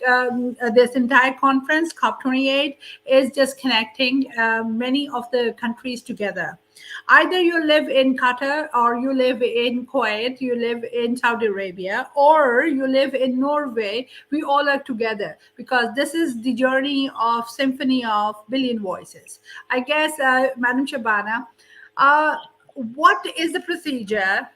this entire conference, COP28, is just connecting many of the countries together. Either you live in Qatar, or you live in Kuwait, you live in Saudi Arabia, or you live in Norway. We all are together because this is the journey of symphony of billion voices. I guess, Madam Shabana, uh, what is the procedure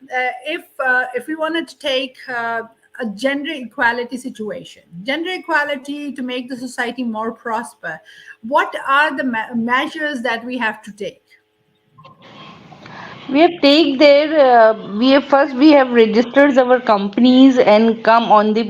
if we wanted to take a gender equality situation, gender equality to make the society more prosper? What are the measures that we have to take? We have take their we have registered our companies and come on the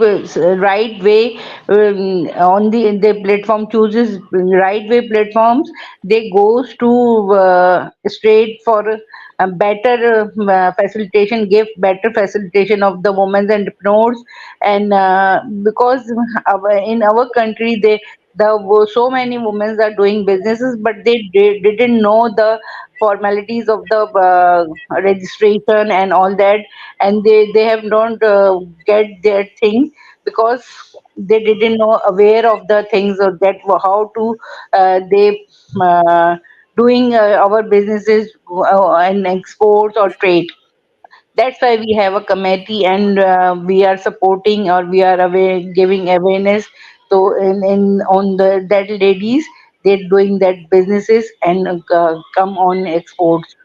right way, on the platform chooses right way platforms. They goes to straight for a better facilitation, give better facilitation of the women's entrepreneurs. And because in our country there were so many women are doing businesses, but they didn't know the formalities of the registration and all that, and they have not get their things because they didn't know aware of the things, or that how to they doing our businesses and exports or trade. That's why we have a committee, and we are supporting, or we are aware, giving awareness to in on the that ladies they're doing that businesses and come on exports.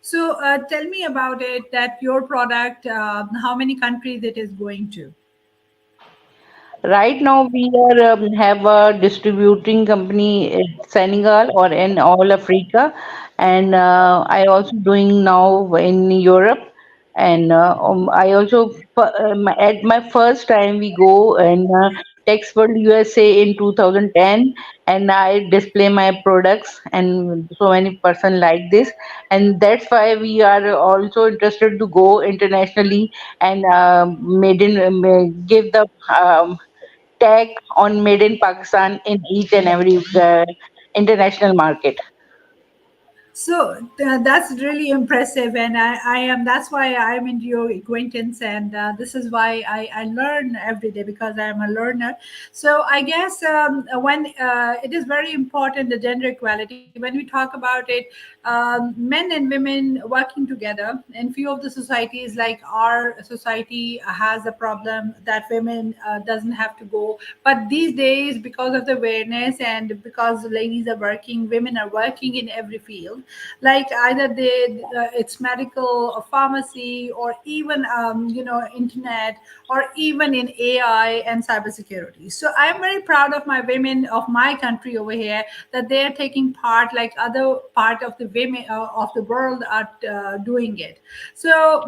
So tell me about it, that your product, how many countries it is going to? Right now, we are have a distributing company in Senegal or in all Africa, and I also doing now in Europe, and I also at my first time we go in Texworld USA in 2010, and I display my products, and so many person like this, and that's why we are also interested to go internationally and made in give the tag on made in Pakistan in each and every international market. So that's really impressive, and I am. That's why I'm into your acquaintance, and this is why I learn every day, because I am a learner. So I guess when it is very important, the gender equality. When we talk about it, men and women working together. In few of the societies, like our society, has a problem that women doesn't have to go. But these days, because of the awareness and because ladies are working, women are working in every field, like either it's medical or pharmacy, or even internet, or even in AI and cybersecurity. So I'm very proud of my women of my country over here, that they are taking part like other part of the women of the world are doing it. So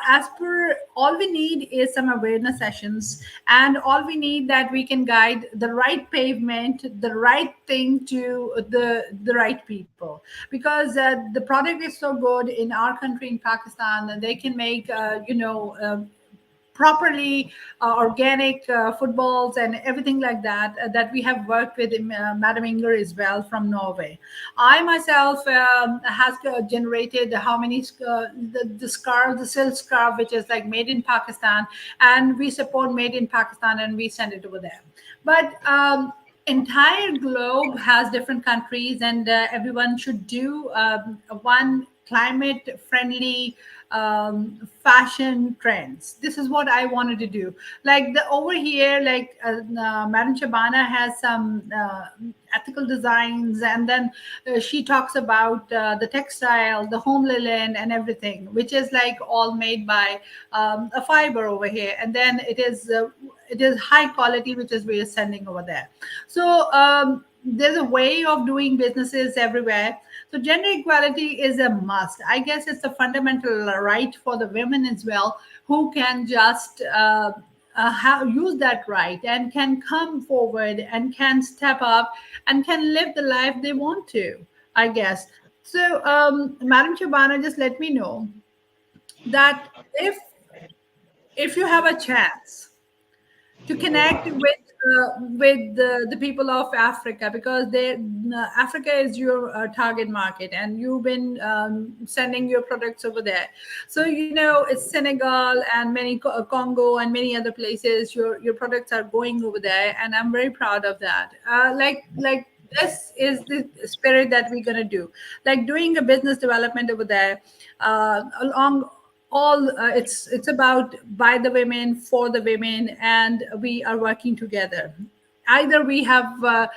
as per, all we need is some awareness sessions, and all we need that we can guide the right pavement, the right thing to the right people, because the product is so good in our country, in Pakistan, and they can make properly organic footballs and everything like that, that we have worked with Madam Inger as well from Norway. I myself has generated how many the scarf, the silk scarf, which is like made in Pakistan, and we support made in Pakistan, and we send it over there. But entire globe has different countries, and everyone should do one climate friendly fashion trends. This is what I wanted to do. Like the over here, like Madam Shabana has some ethical designs, and then she talks about the textile, the home linen, and everything, which is like all made by a fiber over here, and then it is high quality, which is we are sending over there. So there's a way of doing businesses everywhere. So gender equality is a must. I guess it's a fundamental right for the women as well, who can just use that right, and can come forward, and can step up, and can live the life they want to, I guess. So Madam Shabana, just let me know that if you have a chance to connect with the people of Africa, because Africa is your target market, and you've been sending your products over there. So it's Senegal and many Congo and many other places. Your products are going over there, and I'm very proud of that. Like this is the spirit that we're gonna do, like doing a business development over there, along all it's about by the women, for the women, and we are working together. Either we have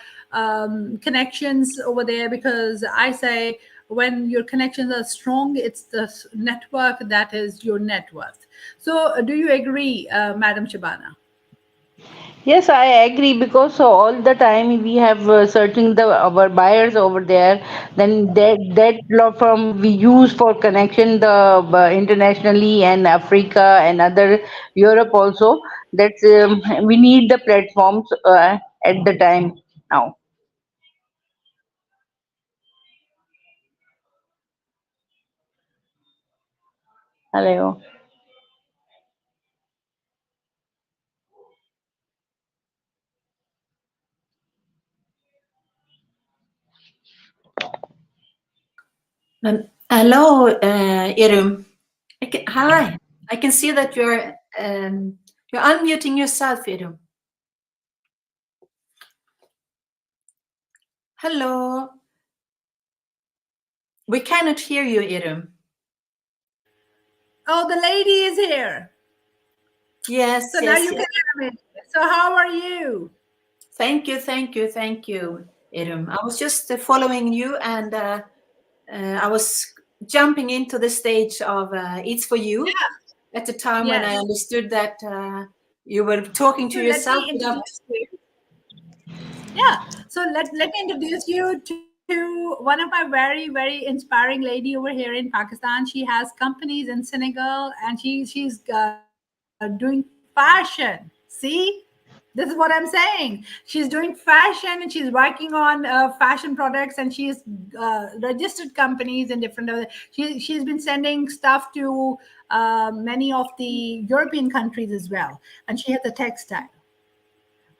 connections over there, because I say when your connections are strong, it's the network that is your net worth. So do you agree, Madam Shabana? Yes, I agree, because all the time we have searching our buyers over there. Then that lot from we use for connection the internationally and Africa and other Europe also. That's we need the platforms at the time now. Hello. Hello, Irum. Hi. I can see that you're unmuting yourself, Irum. Hello. We cannot hear you, Irum. Oh, the lady is here. Yes. So yes, now you yes. can have it. So how are you? Thank you, Irum. I was just following you, and I was jumping into the stage of It's For You at the time when I understood that you were talking to So yourself. let me introduce you. Yeah. So let me introduce you to one of my very, very inspiring lady over here in Pakistan. She has companies in Senegal, and she's doing fashion. See, this is what I'm saying. She's doing fashion, and she's working on fashion products, and she's registered companies in different. She's been sending stuff to many of the European countries as well, and she has a textile.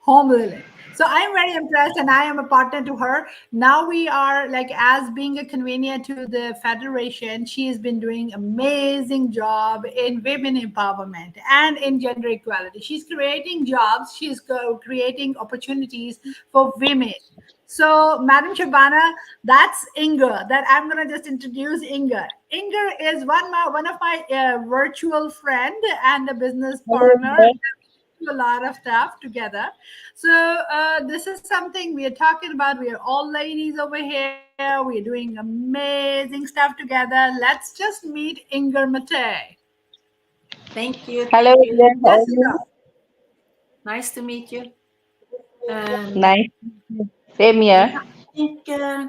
home living. So I'm very impressed, and I am a partner to her. Now we are like, as being a convener to the federation, she has been doing amazing job in women empowerment and in gender equality. She's creating jobs. She's creating opportunities for women. So, Madam Shabana, that's Inga. That I'm gonna just introduce Inga. Inga is one of my virtual friend and a business partner. A lot of stuff together. So this is something we are talking about. We are all ladies over here. We are doing amazing stuff together. Let's just meet Inger Mate. Thank you. Hello, Thank you. everyone. How are Yes, you? Nice to meet you. Nice. Same here. Yeah,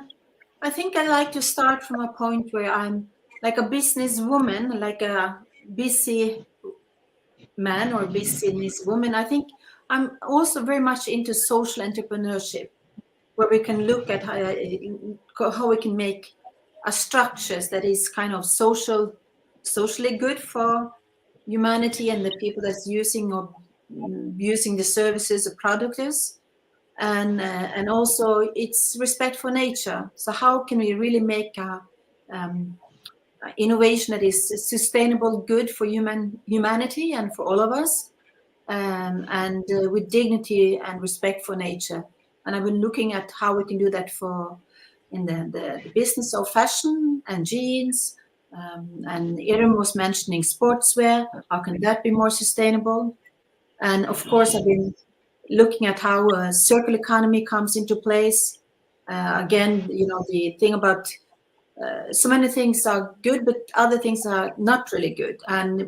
I think I like to start from a point where I'm like a businesswoman, like a busy man or business woman. I think I'm also very much into social entrepreneurship, where we can look at how we can make a structures that is kind of socially good for humanity and the people that's using or using the services or products, and also it's respect for nature. So how can we really make a innovation that is sustainable, good for humanity and for all of us, and with dignity and respect for nature. And I've been looking at how we can do that in the business of fashion and jeans. And Iram was mentioning sportswear. How can that be more sustainable? And of course, I've been looking at how a circular economy comes into place. Again, the thing about so many things are good, but other things are not really good. And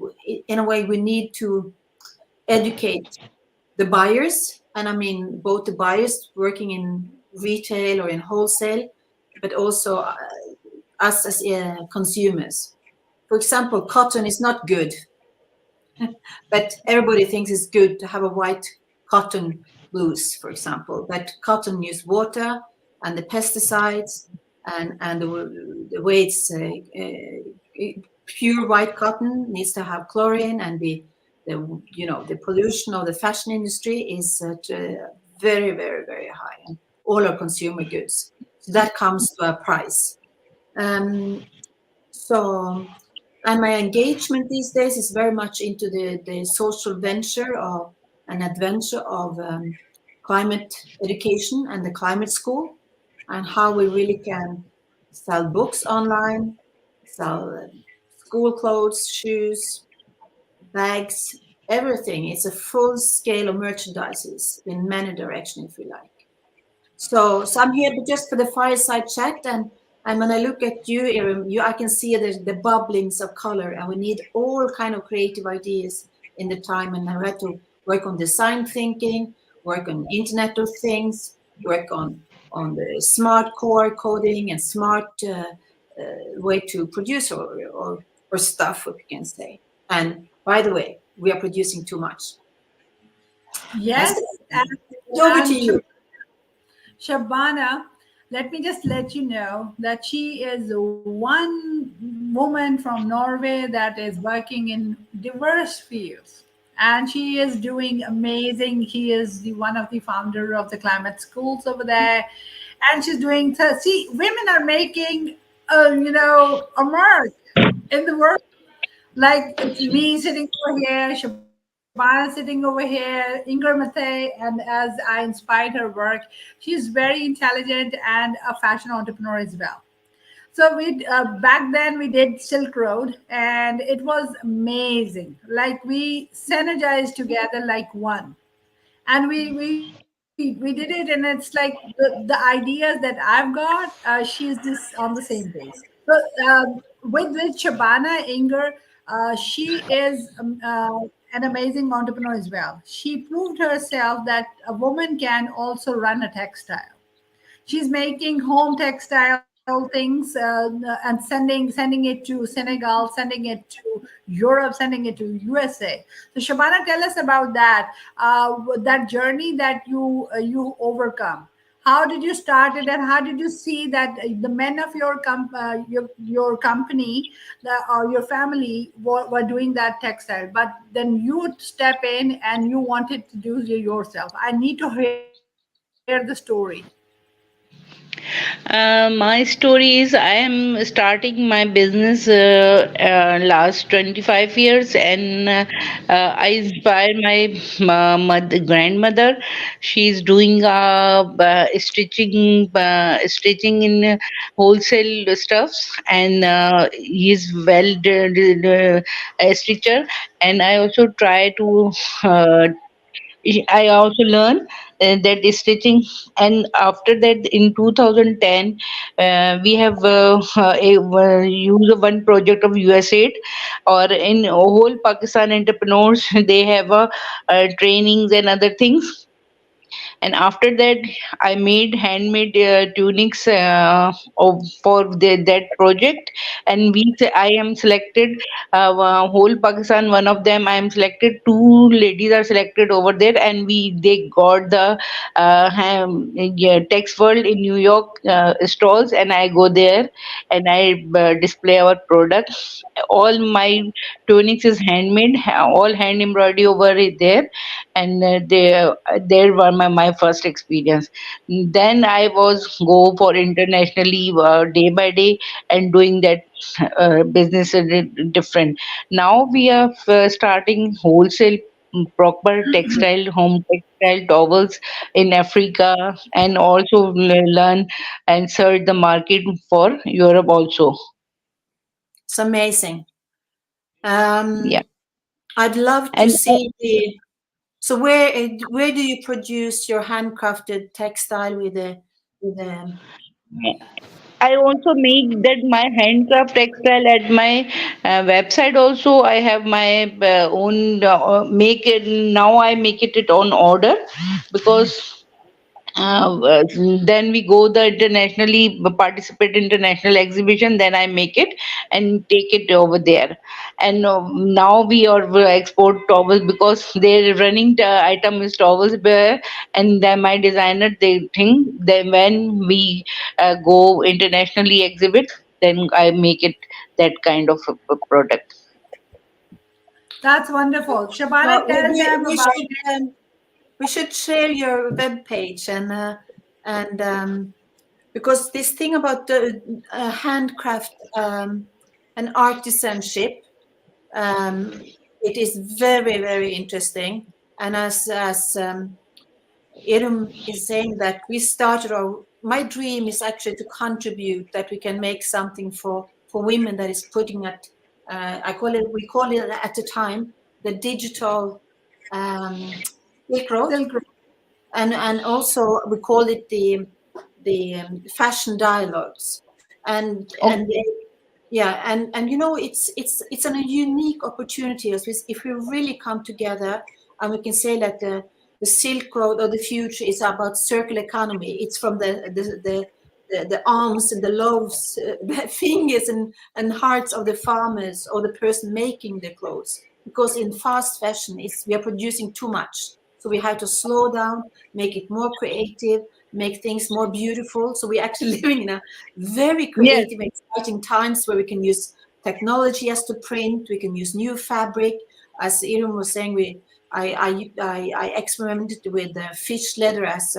in a way, we need to educate the buyers. And I mean, both the buyers working in retail or in wholesale, but also us as consumers. For example, cotton is not good, but everybody thinks it's good to have a white cotton blouse, for example. But cotton uses water and the pesticides, and the way it's pure white cotton needs to have chlorine, and the pollution of the fashion industry is very, very, very high, and all our consumer goods. So that comes to a price. And my engagement these days is very much into the social venture of an adventure of climate education and the climate school, and how we really can sell books online, sell school clothes, shoes, bags, everything. It's a full scale of merchandises in many directions, if you like. So I'm here just for the fireside chat, and when I look at you, Iram, I can see the bubblings of color, and we need all kind of creative ideas in the time. And I had to work on design thinking, work on Internet of Things, work on the smart core coding and smart way to produce or stuff, what we can say. And by the way, we are producing too much. Yes, over to you. Shabana, let me just let you know that she is one woman from Norway that is working in diverse fields, and she is doing amazing. He is one of the founder of the climate schools over there, and she's doing. See, women are making, a mark in the world. Like it's me sitting over here, Shabana sitting over here, Inger Mate, and as I inspired her work, she's very intelligent and a fashion entrepreneur as well. So we back then we did Silk Road, and it was amazing. Like we synergized together like one, and we did it, and it's like the ideas that I've got, she's just on the same page. So with Shabana Inger, she is an amazing entrepreneur as well. She proved herself that a woman can also run a textile. She's making home textile things and sending it to Senegal, sending it to Europe, sending it to USA. So Shabana, tell us about that that journey that you overcome. how did you start it, and how did you see that the men of your company or your family were doing that textile, but then you step in and you wanted to do it yourself? I need to hear the story. My story is I am starting my business last 25 years, and I inspire my grandmother. She's doing stitching in wholesale stuffs, and he is a stitcher. And I also try to uh, I also learned that is stitching, and after that, in 2010, we have used one project of USAID, or in whole Pakistan entrepreneurs. They have trainings and other things, and after that I made handmade tunics for that project, and I am selected whole Pakistan. One of them I am selected, two ladies are selected over there, and they got the Tex World in New York stalls, and I go there and I display our product. All my tunics is handmade, all hand embroidery over it there, and there were my first experience. Then I was go for internationally day by day, and doing that business different. Now we are starting wholesale proper textile, home textile towels in Africa, and also learn and search the market for Europe also. It's amazing. Yeah. I'd love to And see the. So where do you produce your handcrafted textile with the I also make that my handcraft textile at my website. Also, I have my own make it now. I make it on order, because uh, then we go the internationally participate international exhibition, then I make it and take it over there. And now we are export towels, because their running item is towels there. And then my designer, they think that when we go internationally exhibit, then I make it that kind of a product. That's wonderful. Well, Shabana, tell them about it. we should share your web page, and because this thing about the handcraft and artisanship, it is very, very interesting. And as Iram is saying, that we started my dream is actually to contribute, that we can make something for women that is putting at we call it at the time the digital Silk Road, and also we call it the fashion dialogues, and yeah, and it's a unique opportunity if we really come together, and we can say that the Silk Road or the future is about circular economy. It's from the arms and the loaves, the fingers and hearts of the farmers or the person making the clothes. Because in fast fashion, we are producing too much. So we have to slow down, make it more creative, make things more beautiful. So we're actually living in a very creative, exciting times where we can use technology as to print, we can use new fabric. As Iram was saying, I experimented with fish leather as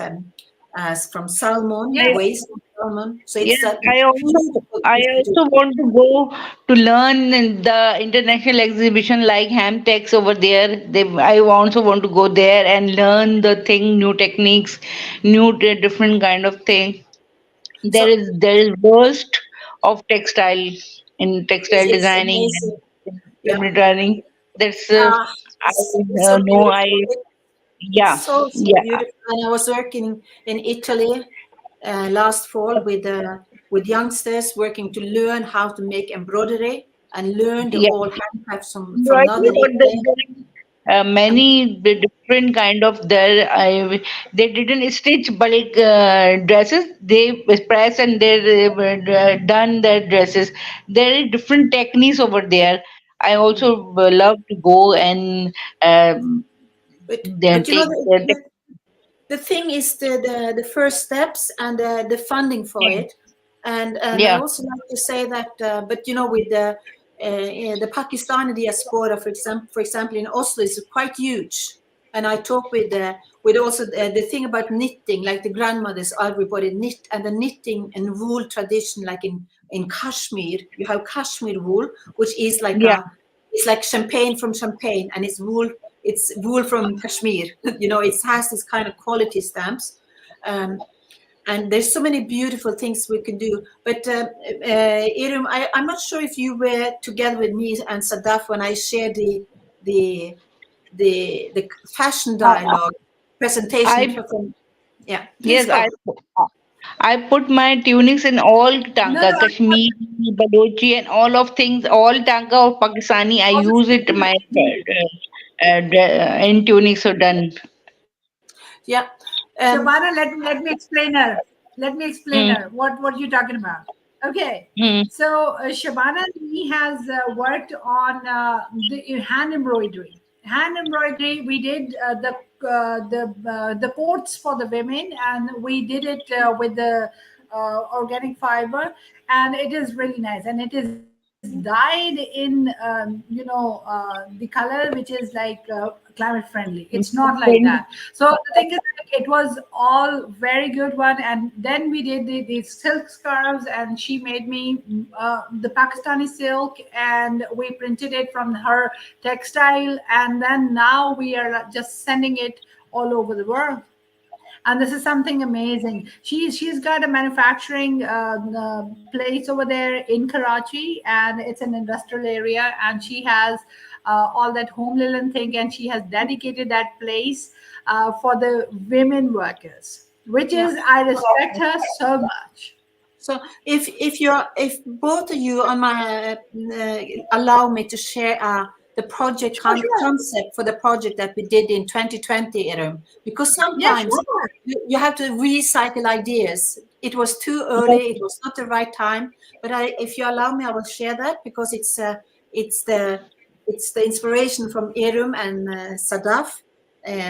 from salmon, waste from salmon. So it's I also want to go to learn in the international exhibition like Hamtex over there. I also want to go there and learn the thing, new techniques, new different kind of thing. There is burst of textile in textile it's designing amazing. and Yeah. designing. That's I It's so know beautiful. I It's yeah so yeah beautiful. And I was working in Italy last fall with youngsters, working to learn how to make embroidery and learn the yeah. all handcrafts from Embroidery, northern but Italy. many different kind of they didn't stitch bulk dresses. They press and they done their dresses. There are different techniques over there. I also love to go and But then you know take the the thing is the first steps and the funding for it. And I also like to say that, but you know, with the Pakistani diaspora, for example, in Oslo is quite huge. And I talk with also the thing about knitting, like the grandmothers, everybody knit, and the knitting and wool tradition, like in Kashmir, you have Kashmir wool, which is like it's like champagne from Champagne, and it's wool from Kashmir. You know, it has this kind of quality stamps. And there's so many beautiful things we can do. But Irum, I'm not sure if you were together with me and Sadaf when I shared the fashion dialogue presentation. I put my tunics in all Tanga, Kashmiri, Balochi, and all of things, all Tanga or Pakistani. I use it my in tunics are done. Yeah. Shabana, let me explain her. Let me explain her what you're talking about. Okay. So Shabana has worked on the hand embroidery. Hand embroidery. We did the coats for the women, and we did it with the organic fiber, and it is really nice, and it is dyed in the color which is like climate friendly. It's not like that. So the thing is, it was all very good one. And then we did the silk scarves, and she made me the Pakistani silk, and we printed it from her textile, and then now we are just sending it all over the world. And this is something amazing. She's got a manufacturing place over there in Karachi, and it's an industrial area, and she has all that home linen thing, and she has dedicated that place for the women workers, which is, I respect her so much. So if both of you on my allow me to share the project concept for the project that we did in 2020, Irum, because sometimes you have to recycle ideas. It was too early, it was not the right time, but if you allow me, I will share that, because it's the inspiration from Irum and Sadaf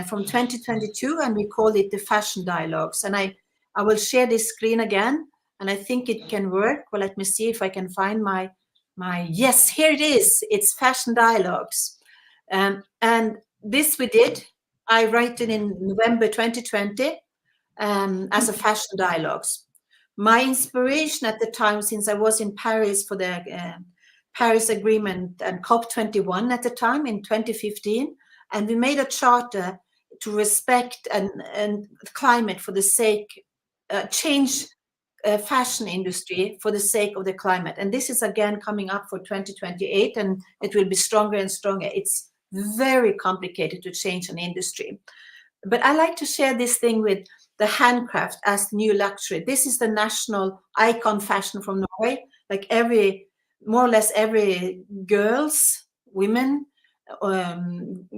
from 2022, and we call it the Fashion Dialogues. And I will share this screen again, and I think it can work. Well, let me see if I can find my yes, here it is. It's Fashion Dialogues. And this we did. I wrote it in November 2020 as a Fashion Dialogues. My inspiration at the time, since I was in Paris for the Paris Agreement and COP21 at the time in 2015, and we made a charter to respect and climate for the sake, change fashion industry for the sake of the climate. And this is again coming up for 2028, and it will be stronger and stronger. It's very complicated to change an industry. But I like to share this thing with the handcraft as new luxury. This is the national icon fashion from Norway. Like more or less every women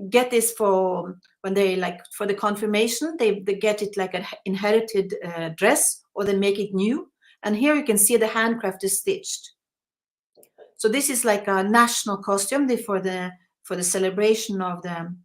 get this for when they for the confirmation. They get it like an inherited dress, or they make it new. And here you can see the handcraft is stitched. So this is like a national costume for the celebration of the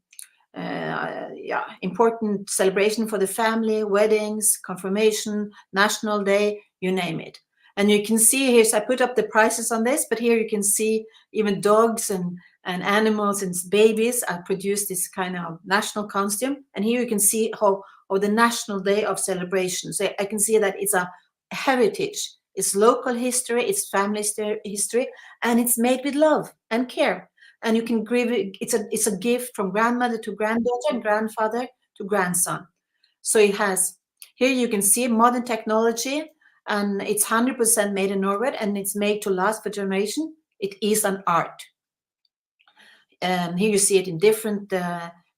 important celebration for the family, weddings, confirmation, national day, you name it. And you can see here, so I put up the prices on this, but here you can see even dogs and animals and babies are produced this kind of national costume. And here you can see how the national day of celebration. So I can see that it's a heritage, it's local history, it's family history, and it's made with love and care. And you can give it, it's a gift from grandmother to granddaughter and grandfather to grandson. So it has, here you can see modern technology, and it's 100% made in Norway, and it's made to last for generation. It is an art. Here you see it in different,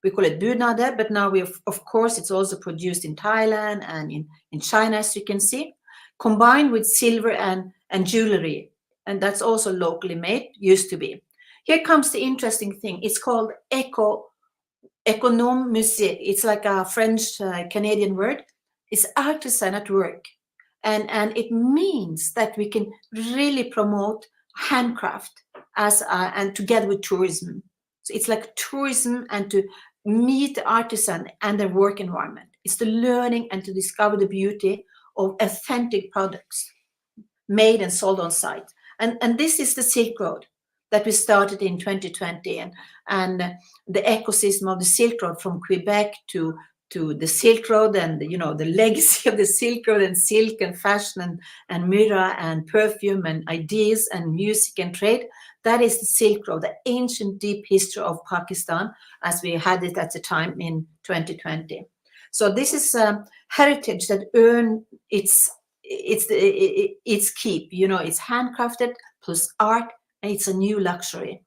we call it bunade, but now of course, it's also produced in Thailand and in China, as you can see, combined with silver and jewelry. And that's also locally made, used to be. Here comes the interesting thing. It's called économe musée. It's like a French Canadian word. It's artisan at work. And it means that we can really promote handcraft and together with tourism. So it's like tourism and to meet the artisan and their work environment. It's the learning and to discover the beauty of authentic products made and sold on site. And this is the Silk Road that we started in 2020, and the ecosystem of the Silk Road from Quebec to the Silk Road, and the legacy of the Silk Road, and silk and fashion and mirror and perfume and ideas and music and trade. That is the Silk Road, the ancient deep history of Pakistan as we had it at the time in 2020. So this is heritage that earned its keep. It's handcrafted plus art, and it's a new luxury.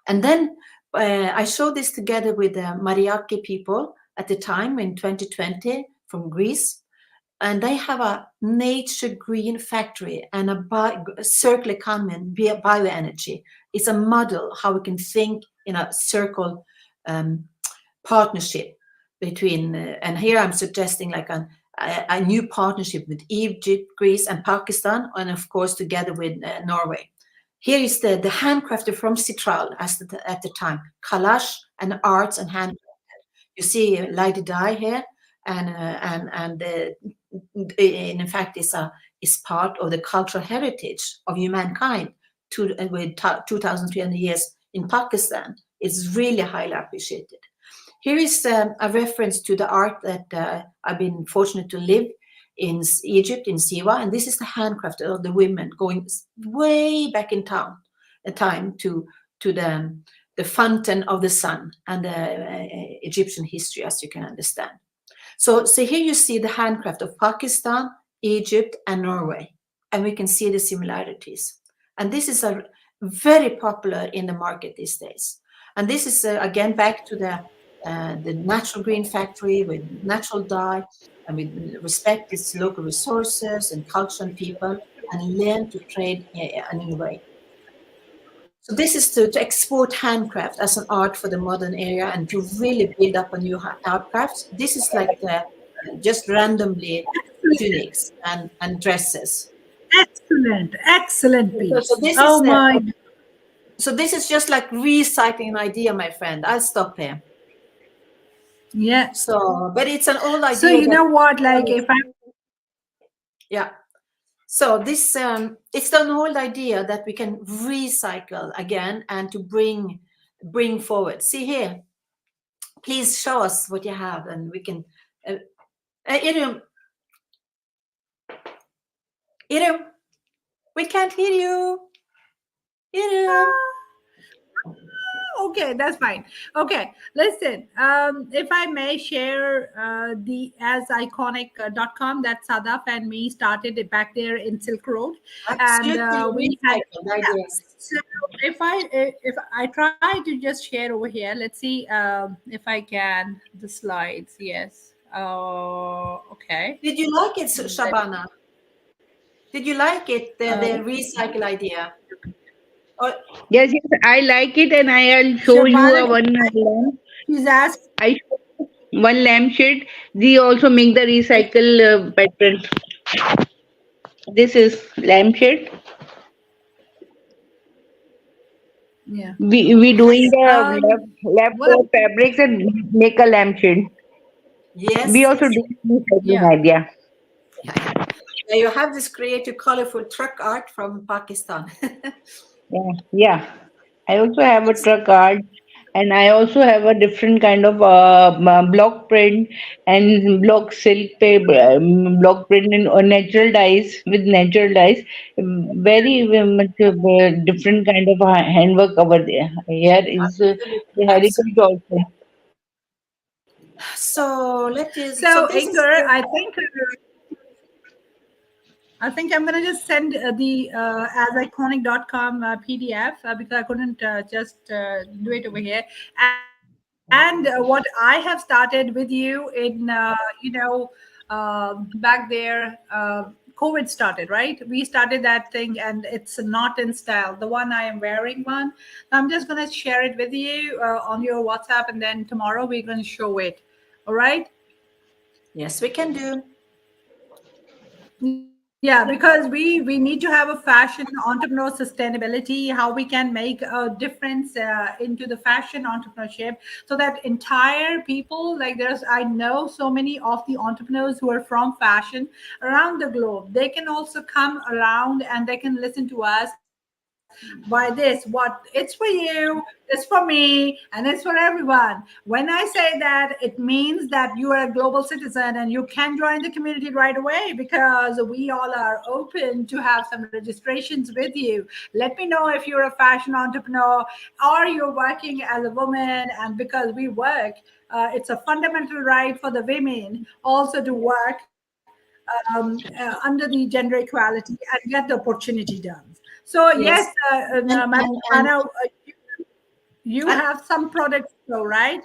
And then I showed this together with the Mariaki people at the time in 2020 from Greece, and they have a nature green factory and a circular economy and bioenergy. It's a model how we can think in a circle partnership between, and here I'm suggesting like a new partnership with Egypt, Greece, and Pakistan, and of course together with Norway. Here is the handcrafted from Citral at the time, Kalash and arts and handcrafted. You see lighted dye here, and in fact is part of the cultural heritage of humankind with 2,300 years in Pakistan. It's really highly appreciated. Here is a reference to the art that I've been fortunate to live in Egypt, in Siwa, and this is the handcraft of the women going way back in time to the fountain of the sun and the Egyptian history, as you can understand. So here you see the handcraft of Pakistan, Egypt, and Norway, and we can see the similarities. And this is a very popular in the market these days. And this is again back to the natural green factory with natural dye, and we respect its local resources and culture and people, and learn to trade a new way. So this is to export handcraft as an art for the modern era and to really build up a new art craft. This is like just randomly tunics and dresses. Excellent piece. So this oh is my. So this is just like recycling an idea, my friend. I'll stop here. Yeah. So, but it's an old idea. So you know what, like if I. Yeah. So this it's an old idea that we can recycle again and to bring forward. See here, please show us what you have, and we can. Irum, we can't hear you. Irum. Okay, that's fine. Okay, listen, if I may share the asiconic.com that Sadaf and me started it back there in Silk Road. Absolutely, And we had ideas. So if I try to just share over here, let's see if I can the slides. Yes. Okay. Did you like it, Shabana? Did you like it, the recycle idea? Yes, I like it, and I'll show you a one lamp. She's asked. I show one lampshade. They also make the recycle pattern. This is lampshade. Yeah. We doing the leftover fabrics and make a lampshade. Yes. We also do recycling idea. Yeah, you have this creative, colorful truck art from Pakistan. Yeah. I also have a truck art, and I also have a different kind of block print and block silk paper, block print in natural dyes with natural dyes. Very much different kind of handwork over there. Here is the heritage also. So let us. So this Inger, I think I'm going to just send the asiconic.com PDF because I couldn't just do it over here. And what I have started with you in, back there, COVID started, right? We started that thing, and it's not in style. The one I am wearing one. I'm just going to share it with you on your WhatsApp, and then tomorrow we're going to show it. All right? Yes, we can do. Yeah, because we need to have a fashion entrepreneur sustainability, how we can make a difference into the fashion entrepreneurship, so that entire people, like I know so many of the entrepreneurs who are from fashion around the globe, they can also come around and they can listen to us. Buy this, what it's for you, it's for me, and it's for everyone. When I say that, it means that you are a global citizen and you can join the community right away, because we all are open to have some registrations with you. Let me know if you're a fashion entrepreneur or you're working as a woman. And because we work, it's a fundamental right for the women also to work under the gender equality and get the opportunity done. So yes, Yes. Madam And Shana, you I, have some products, though, right?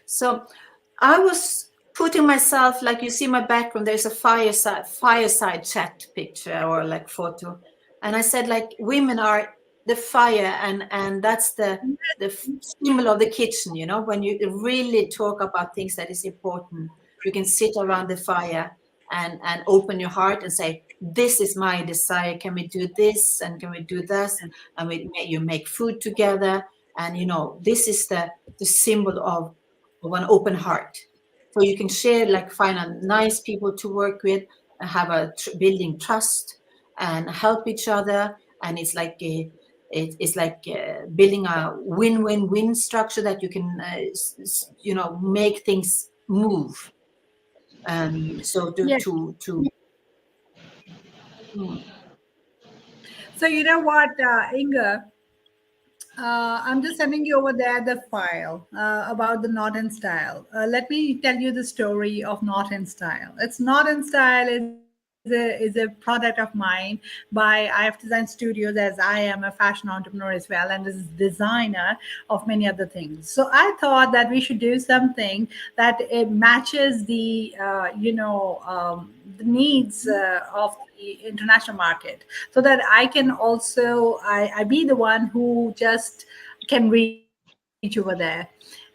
so I was putting myself, like you see my background, there's a fireside chat picture or like photo. And I said, like, women are the fire, and that's the symbol of the kitchen, you know, when you really talk about things that is important. You can sit around the fire and open your heart and say, this is my desire. Can we do this? And can we do this? And you make food together. And, you know, this is the symbol of an open heart. So you can share, like, find a nice people to work with, have building trust and help each other. And it's like it's like building a win-win-win structure that you can you know, make things move. So Yes. to mm, So you know what, Inga, I'm just sending you over there the file about the Not in Style. Let me tell you the story of Not in Style. It's Not in Style is a product of mine by IF Design Studios, as I am a fashion entrepreneur as well, and is designer of many other things. So I thought that we should do something that it matches the needs of the international market, so that I can also I be the one who just can reach over there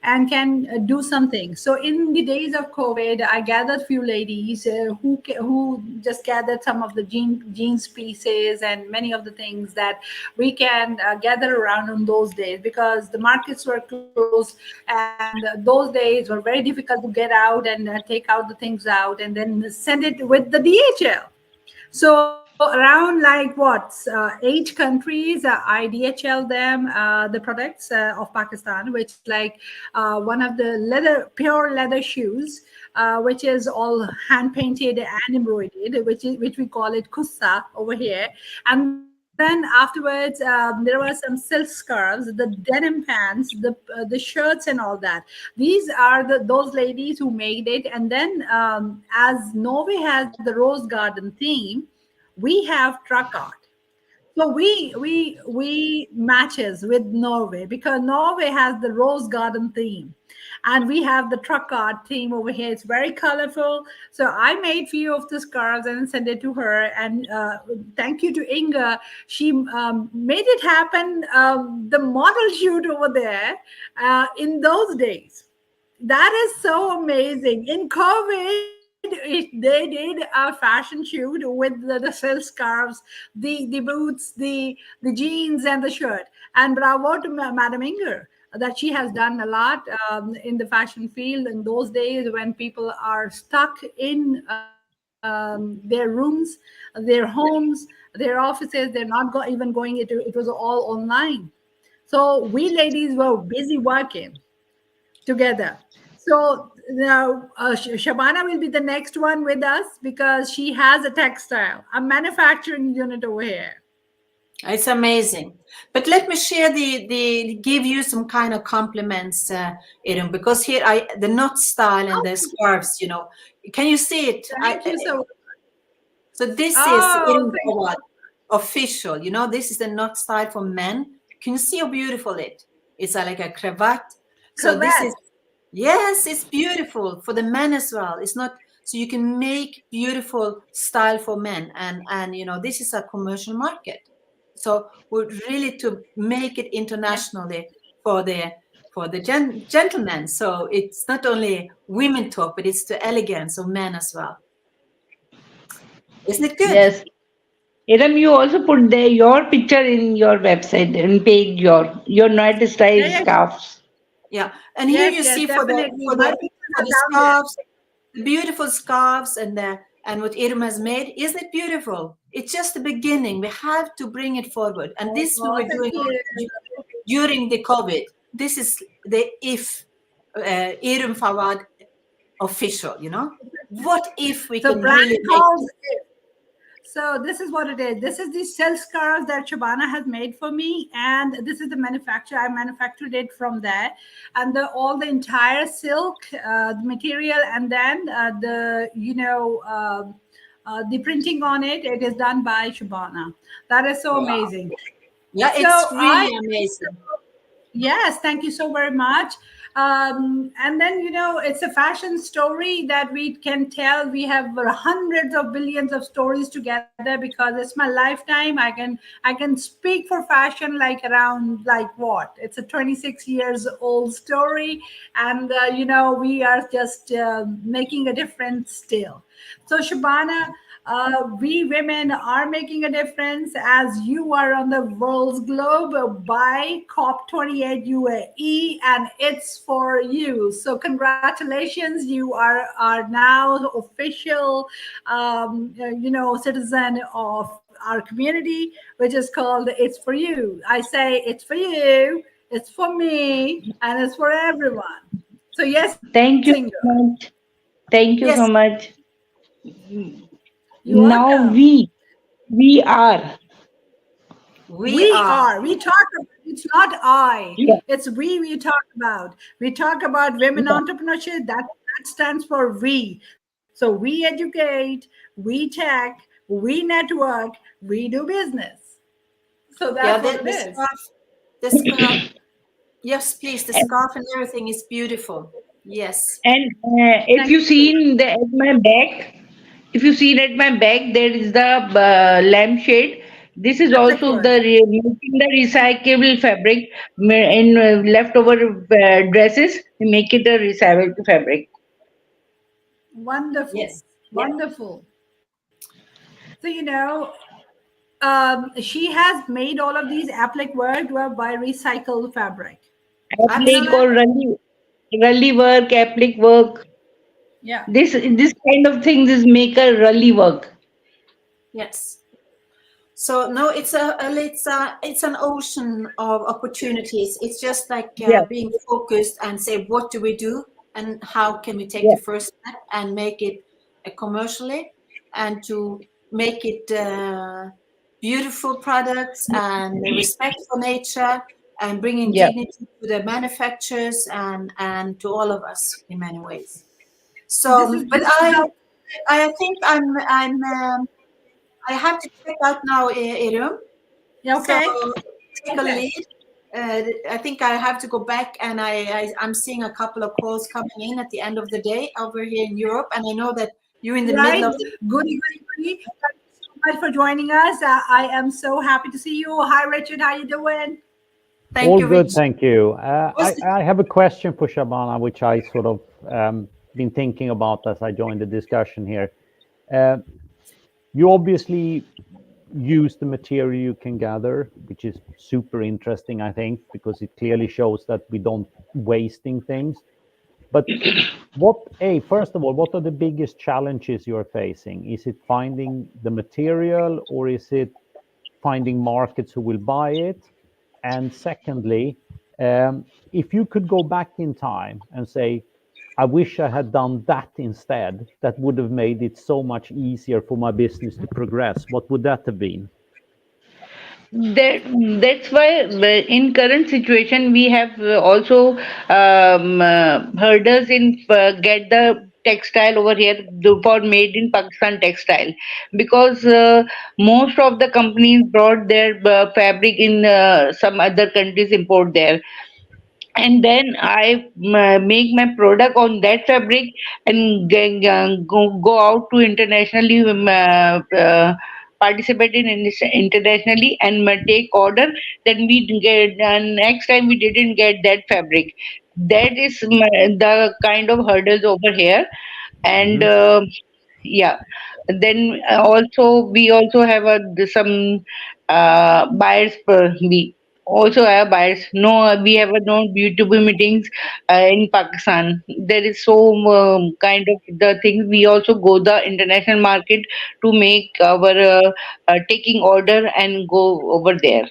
and can do something. So in the days of COVID, I gathered few ladies who just gathered some of the jeans pieces and many of the things that we can gather around on those days, because the markets were closed and those days were very difficult to get out and take out the things out and then send it with the DHL. So around like what, 8 countries, I DHL them the products of Pakistan, which is like one of the pure leather shoes, which is all hand painted and embroidered, which we call it kussa over here. And then afterwards, there were some silk scarves, the denim pants, the shirts, and all that. These are those ladies who made it. And then, as Norway has the rose garden theme, we have truck art. So we matches with Norway, because Norway has the rose garden theme, and we have the truck art theme over here. It's very colorful. So I made few of the scarves and sent it to her. And thank you to Inga, she made it happen. The model shoot over there in those days. That is so amazing. In COVID, they did a fashion shoot with the silk scarves, the boots, the jeans, and the shirt. And bravo to Madam Inger, that she has done a lot in the fashion field in those days when people are stuck in their rooms, their homes, their offices. They're not even going into it. Was all online. So we ladies were busy working together. So now Shabana will be the next one with us, because she has a textile, a manufacturing unit over here. it's amazing. But let me share the give you some kind of compliments, Iram, because here the knot style and the scarves, you know, can you see it? Thank you so much. So this is Oh, Iram Gawad, official. You know, this is the knot style for men. Can you see how beautiful it's like a cravat. So this is, correct. yes, it's beautiful for the men as well. It's not, so you can make beautiful style for men, and you know, this is a commercial market. So we're really to make it internationally for for the gentlemen. So it's not only women talk, but it's the elegance of men as well. Isn't it good? Yes. Iram, you also put your picture in your website and page your night style scarves. Yeah, and here you see for the scarves, the beautiful scarves, and what Iram has made. Isn't it beautiful? It's just the beginning. We have to bring it forward, and this we were doing during the COVID. This is the Iram Fawad official. You know, what if we can really make? So this is what it is. This is the silk scarves that Shabana has made for me, and this is the manufacturer. I manufactured it from there, and all the entire silk material, and then the printing on it. It is done by Shabana. That is so amazing. Yeah, it's really amazing. Yes, thank you so very much. And then, it's a fashion story that we can tell. We have hundreds of billions of stories together because it's my lifetime. I can speak for fashion around what? It's a 26 years old story. And, we are just making a difference still. So Shabana, we women are making a difference as you are on the world's globe by COP28 UAE, and it's for you. So congratulations, you are now official, citizen of our community, which is called It's For You. I say it's for you, it's for me, and it's for everyone. So yes, thank you so much. Thank you so much. Now we are. We are. We talk about, it's not I. Yeah. It's we talk about. We talk about women entrepreneurship. That stands for we. So we educate, we tech, we network, we do business. So that's what it is. The scarf. Yes, please. The scarf and everything is beautiful. Yes. And if you see at my back, there is the lampshade. This is also making the recyclable fabric in leftover dresses. We make it a recyclable fabric. Wonderful. Yes. Wonderful. So, she has made all of these applique work by recycled fabric. Applique or rally work, applique work. Yeah. This kind of things is make a rally work. Yes. So no, it's an ocean of opportunities. It's just like being focused and say, what do we do and how can we take the first step and make it commercially, and to make it beautiful products and respect for nature and bringing dignity to the manufacturers and to all of us in many ways. So, but I think I have to check out now, Iram. Okay. So take a lead. I think I have to go back, and I'm seeing a couple of calls coming in at the end of the day over here in Europe, and I know that you're in the middle of. Goody. Thank you so much for joining us. I am so happy to see you. Hi, Richard. How you doing? All good, thank you. I have a question for Shabana, which I sort of been thinking about as I joined the discussion here. You obviously use the material you can gather, which is super interesting, I think, because it clearly shows that we don't wasting things. But first of all, what are the biggest challenges you're facing? Is it finding the material, or is it finding markets who will buy it? And secondly, if you could go back in time and say, I wish I had done that instead, that would have made it so much easier for my business to progress, what would that have been? That's why in current situation we have also herders in get the textile over here for made in Pakistan textile, because most of the companies brought their fabric in some other countries, import there, and then I make my product on that fabric and go out to internationally participate in internationally and take order, then we get next time we didn't get that fabric. That is the kind of hurdles over here. And yeah, then also we also have some buyers. We also have buyers. No, we have no B2B meetings in Pakistan. There is so kind of the things. We also go the international market to make our taking order and go over there.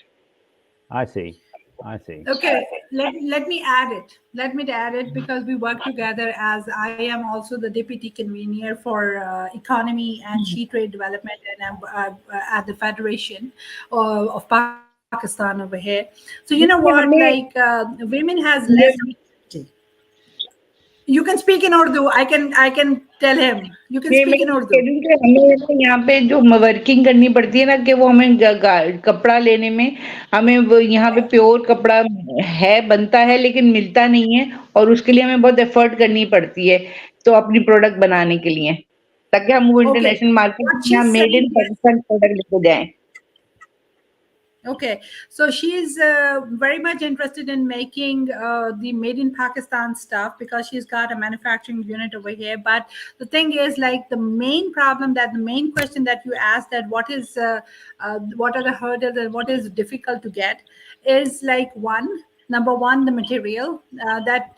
I see. I see. Okay, let me add it. Let me add it because we work together as I am also the deputy convener for economy and she trade development, and I'm at the Federation of Pakistan over here. So you know what, like women has less. You can speak in Urdu. I can tell him. You can ये speak मैं in कह Urdu. रही हूँ कि हमें ना यहाँ पे जो वर्किंग करनी पड़ती है ना, कि वो हमें कपड़ा लेने में हमें वो यहाँ पे प्योर कपड़ा है, बनता है, लेकिन मिलता नहीं है, और उसके लिए हमें बहुत एफर्ट करनी पड़ती है तो अपनी प्रोडक्ट बनाने के लिए, ताकि हम वो Okay. इंटरनेशनल मार्केट What में यहाँ she's made in saying is, Pakistan product लेके जाएं. okay, so she's very much interested in making the made in Pakistan stuff because she's got a manufacturing unit over here. But the thing is, like the main problem, that the main question that you asked, that what are the hurdles and what is difficult to get, is like number one, the material that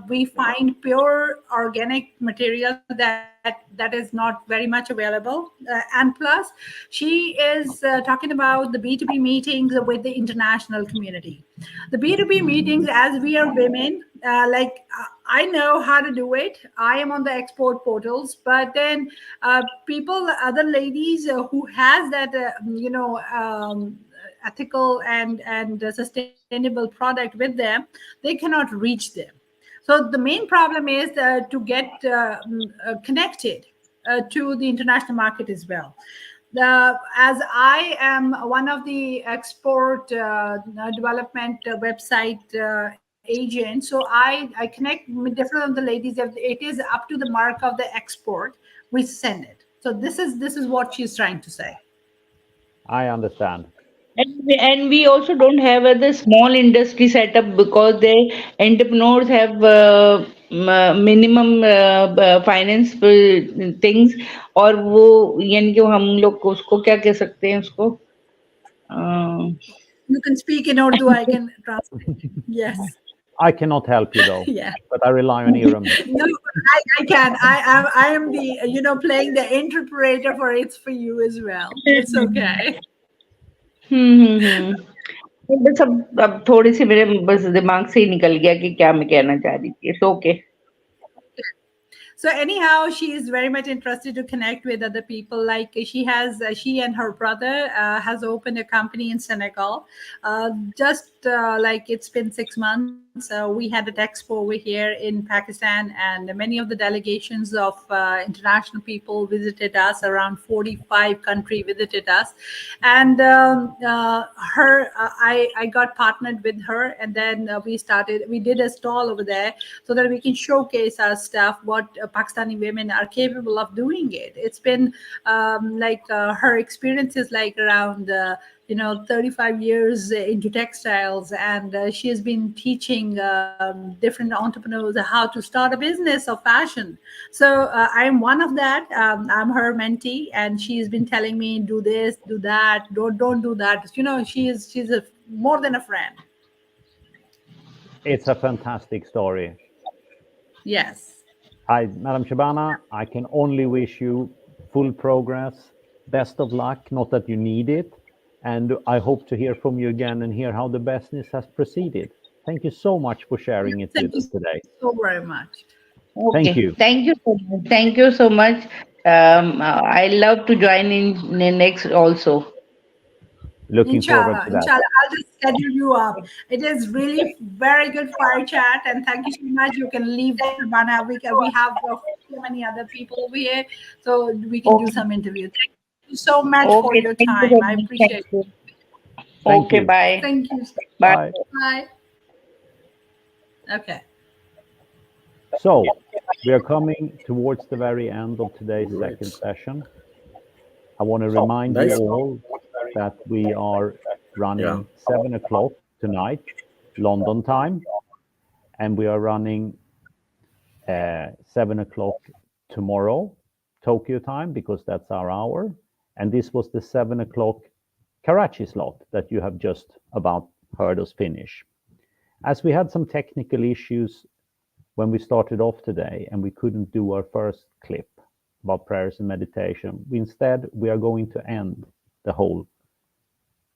we find pure organic material that is not very much available, and plus she is talking about the B2B meetings with the international community. The B2B meetings, as we are women, I know how to do it. I am on the export portals, but then people, other ladies who has that ethical and sustainable product with them, they cannot reach them. So the main problem is to get connected to the international market as well. As I am one of the export development website agent, so I connect with different of the ladies. If it is up to the mark of the export, we send it. So this is what she's trying to say. I understand. And we also don't have the small industry setup, because the entrepreneurs have minimum finance things, और वो यानी कि हम लोग को उसको क्या कह सकते हैं उसको You can speak in Urdu. I can translate. Yes. I cannot help you though. Yeah. But I rely on Iram. No, I can. I am the playing the interpreter for It's For You as well. It's okay. बस अब थोड़ी सी मेरे बस दिमाग से ही निकल गया कि क्या मैं कहना चाह रही थी. It's okay. So anyhow, she is very much interested to connect with other people. Like she and her brother has opened a company in Senegal. Just like it's been 6 months, we had an expo over here in Pakistan, and many of the delegations of international people visited us. Around 45 countries visited us, and I got partnered with her, and then we did a stall over there so that we can showcase our stuff, what Pakistani women are capable of doing it. It's been her experience is like around 35 years into textiles, and she has been teaching different entrepreneurs how to start a business of fashion. So I'm one of that. I'm her mentee, and she's been telling me, do this, do that, don't do that. She's more than a friend. It's a fantastic story. Yes. Madam Shabana, I can only wish you full progress, best of luck, not that you need it, and I hope to hear from you again and hear how the business has proceeded. Thank you so much for sharing it with us today. So very much. Okay. Thank you. Thank you so much. Thank you so much. I love to join in next also. Looking forward to that. Inshallah, I'll just schedule you up. It is really very good fire chat, and thank you so much. You can leave Shabana. We have so many other people over here, so we can do some interview. Thank you so much for your Thank you time. so I much. appreciate Thank it. you. Thank Okay, you. bye. Thank you. Bye. Bye. Okay. So we are coming towards the very end of today's second session. I want to remind Nice. you all that we are running 7 o'clock tonight, London time, and we are running 7 o'clock tomorrow, Tokyo time, because that's our hour. And this was the 7 o'clock Karachi slot that you have just about heard us finish. As we had some technical issues when we started off today and we couldn't do our first clip about prayers and meditation, we are going to end the whole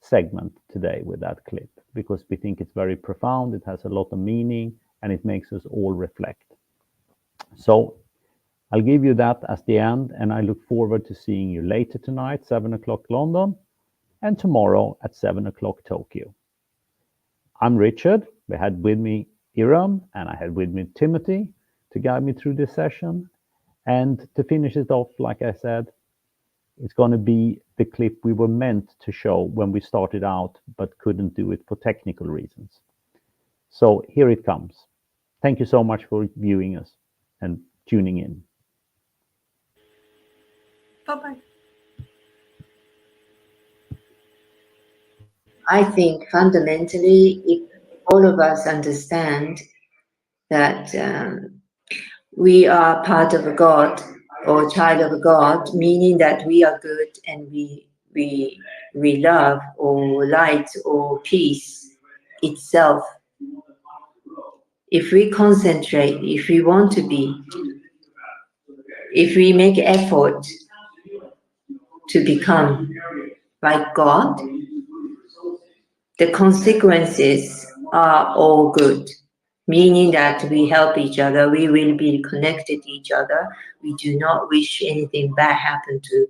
segment today with that clip because we think it's very profound, it has a lot of meaning, and it makes us all reflect. So I'll give you that as the end, and I look forward to seeing you later tonight, 7 o'clock London, and tomorrow at 7 o'clock Tokyo. I'm Richard. We had with me Iram, and I had with me Timothy to guide me through this session. And to finish it off, like I said, it's going to be the clip we were meant to show when we started out, but couldn't do it for technical reasons. So here it comes. Thank you so much for viewing us and tuning in. Bye-bye. I think fundamentally, if all of us understand that we are part of a God or child of a God, meaning that we are good and we love or light or peace itself. If we concentrate, if we want to be, if we make effort to become like God, the consequences are all good, meaning that we help each other, we will be connected to each other. We do not wish anything bad happen to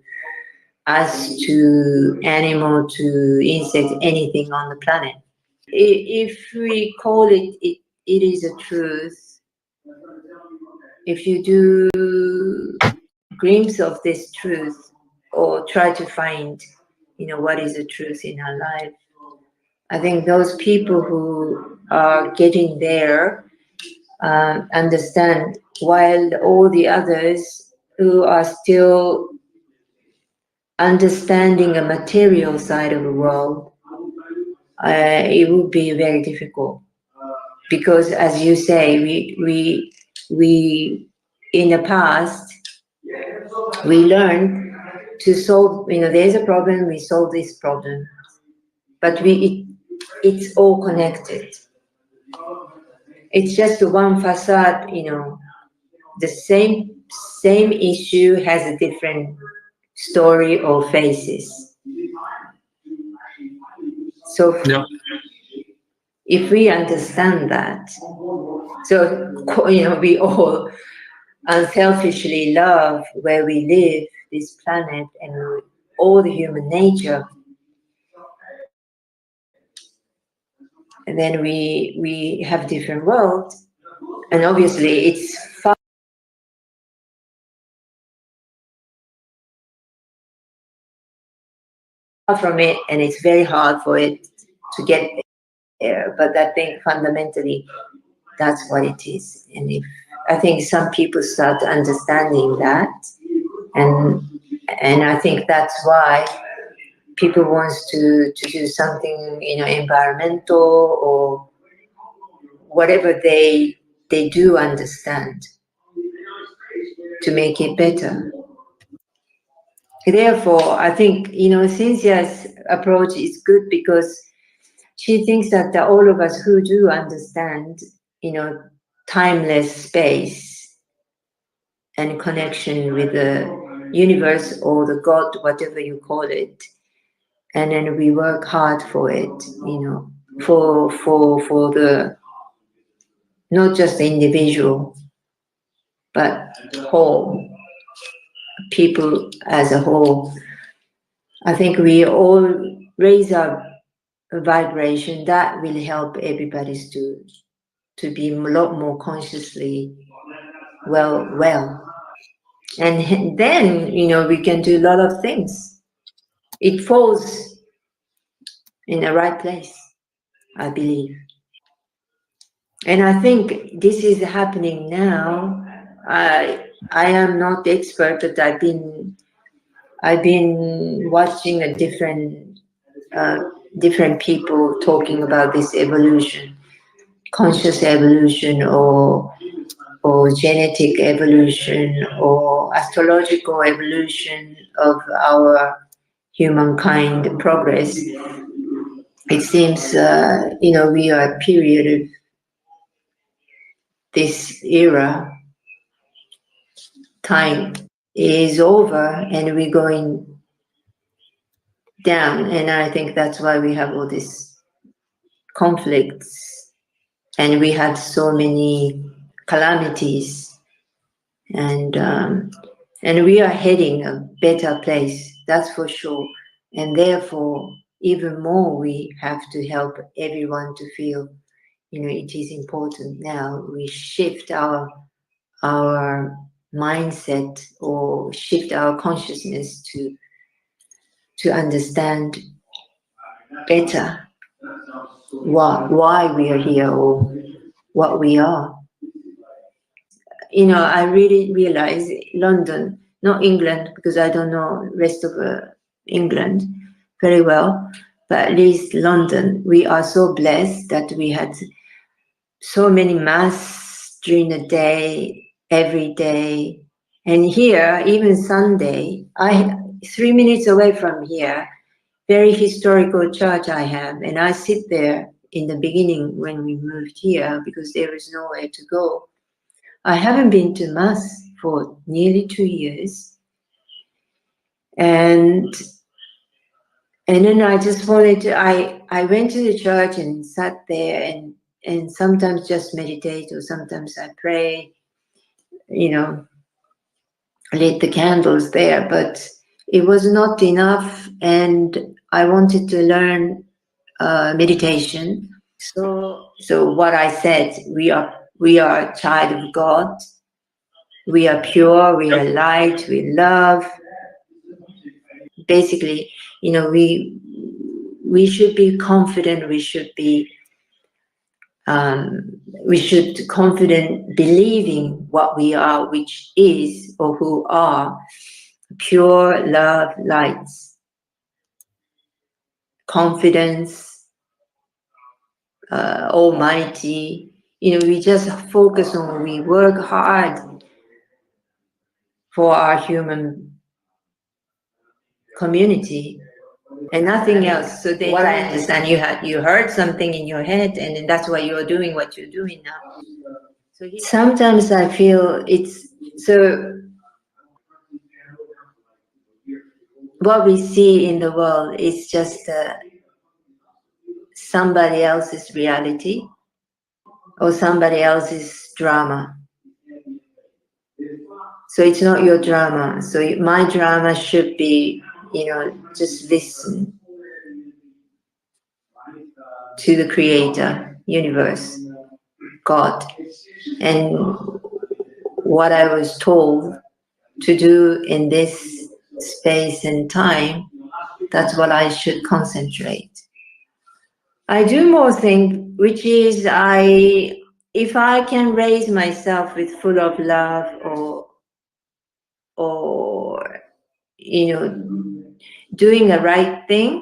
us, to animal, to insect, anything on the planet. If we call it, it is a truth. If you do glimpse of this truth or try to find, what is the truth in our life, I think those people who are getting there understand, while all the others who are still understanding a material side of the world, it would be very difficult. Because as you say, we in the past, we learned to solve, there's a problem, we solve this problem. But it's all connected. It's just one facade, the same issue has a different story or faces. So if we understand that, so, we all unselfishly love where we live, this planet, and all the human nature, and then we have different worlds, and obviously it's far from it, and it's very hard for it to get there. But I think fundamentally that's what it is. And I think some people start understanding that, and I think that's why people wants to do something, environmental or whatever they do understand to make it better. Therefore, I think, Cynthia's approach is good because she thinks that all of us who do understand, timeless space and connection with the universe or the God, whatever you call it, and then we work hard for it, for the, not just the individual, but whole, people as a whole. I think we all raise our vibration that will help everybody to be a lot more consciously well. And then, we can do a lot of things. It falls in the right place, I believe. And I think this is happening now. I am not the expert, but I've been watching a different people talking about this evolution, conscious evolution, or genetic evolution, or astrological evolution of our humankind progress. It seems, we are a period of this era. Time is over and we're going down. And I think that's why we have all these conflicts and we had so many calamities. And we are heading a better place, that's for sure. And therefore, even more, we have to help everyone to feel, it is important now. We shift our mindset or shift our consciousness to understand better why we are here or what we are. I really realize London, not England, because I don't know rest of England very well, but at least London, we are so blessed that we had so many mass during the day, every day. And here, even Sunday, 3 minutes away from here, very historical church I have, and I sit there in the beginning when we moved here because there is nowhere to go. I haven't been to Mass for nearly 2 years. And then I just wanted to, I went to the church and sat there and sometimes just meditate or sometimes I pray, lit the candles there, but it was not enough and I wanted to learn meditation. So what I said, we are a child of God. We are pure, we are light, we love. Basically, we should be confident, we should confident believing what we are, which is or who are pure love, lights, confidence, almighty. We just focus on, we work hard for our human community and nothing else. So what I understand, you heard something in your head and that's why you're doing what you're doing now. So sometimes I feel it's so what we see in the world is just somebody else's reality or somebody else's drama. So it's not your drama. So my drama should be, just listen to the creator, universe, God. And what I was told to do in this space and time, that's what I should concentrate. I do more things, which is if I can raise myself with full of love or doing the right thing.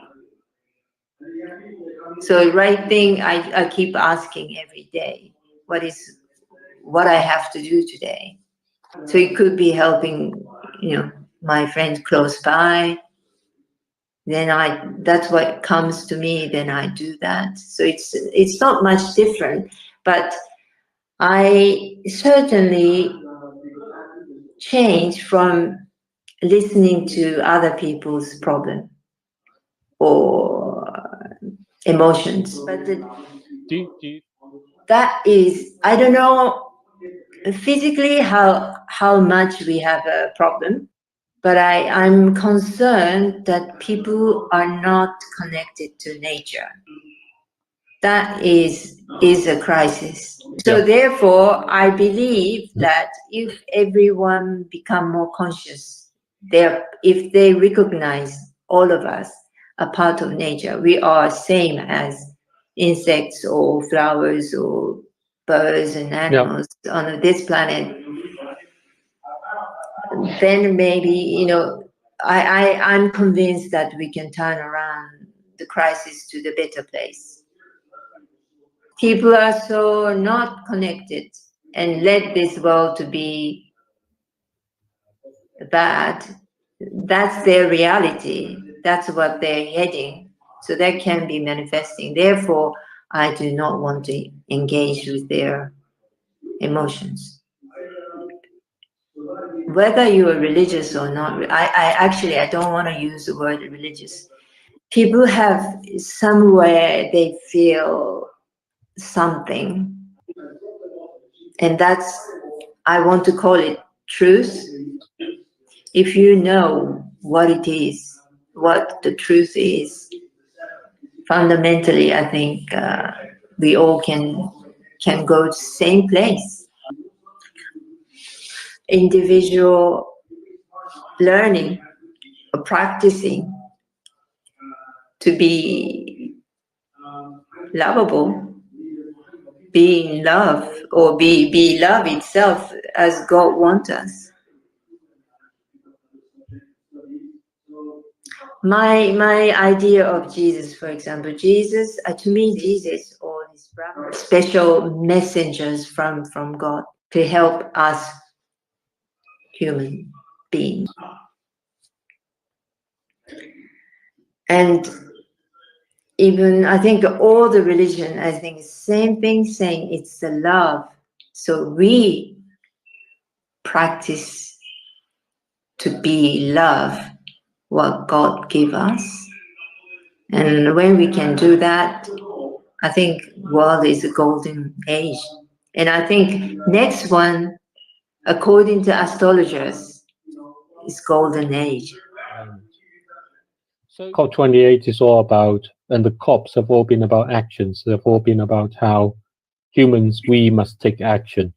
So right thing, I keep asking every day, what I have to do today. So it could be helping, my friends close by. Then that's what comes to me, then I do that. So it's not much different, but I certainly change from listening to other people's problem or emotions. But that is, I don't know physically how much we have a problem, but I'm concerned that people are not connected to nature. That is a crisis. So therefore, I believe that if everyone become more conscious, if they recognize all of us a part of nature, we are same as insects or flowers or birds and animals on this planet, then maybe, I'm convinced that we can turn around the crisis to the better place. People are so not connected and let this world to be bad. That's their reality. That's what they're heading. So that can be manifesting. Therefore, I do not want to engage with their emotions. Whether you are religious or not, I don't want to use the word religious. People have somewhere they feel something, and that's, I want to call it truth. If you know what it is, what the truth is, fundamentally, I think we all can go to the same place. Individual learning or practicing to be lovable, be in love, or be love itself as God wants us. My idea of Jesus, for example, Jesus, to me, Jesus or his brother, special messengers from God to help us human beings. And even I think all the religion, I think same thing, saying it's the love. So we practice to be love, what God gave us. And when we can do that, I think world is a golden age. And I think next one, according to astrologers, is golden age. So COP28 is all about, and the COPs have all been about actions. They've all been about how humans, we must take action.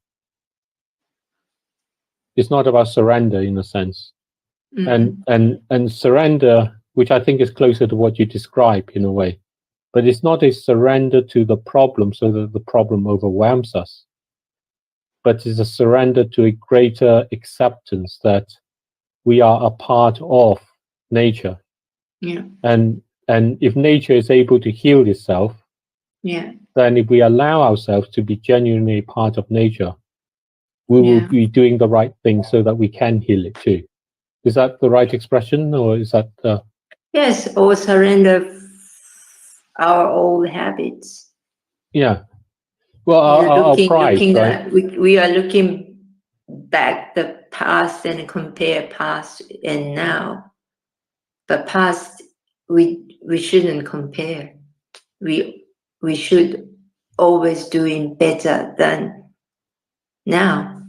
It's not about surrender in a sense. Mm-hmm. And surrender, which I think is closer to what you describe in a way, but it's not a surrender to the problem so that the problem overwhelms us, but it's a surrender to a greater acceptance that we are a part of nature. Yeah. And if nature is able to heal itself, yeah, then if we allow ourselves to be genuinely part of nature, we will be doing the right thing so that we can heal it too. Is that the right expression, or is that? Yes, or surrender our old habits. Yeah. Well, our pride, right? We are looking back the past and compare past and now. But past, we shouldn't compare. We should always doing better than now,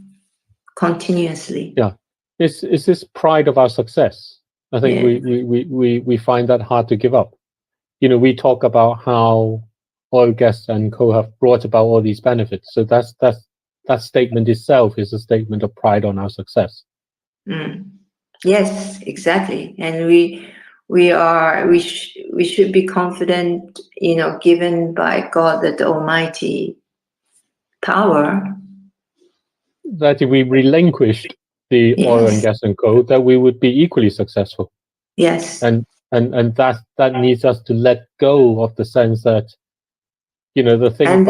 continuously. Yeah, it's this pride of our success. I think we find that hard to give up. You know, we talk about how oil, gas, and coal have brought about all these benefits. So that statement itself is a statement of pride on our success. Mm. Yes, exactly. And we should be confident, you know, given by God that the Almighty power, that if we relinquished the oil and gas and coal, that we would be equally successful. Yes. And that needs us to let go of the sense that, you know, the thing and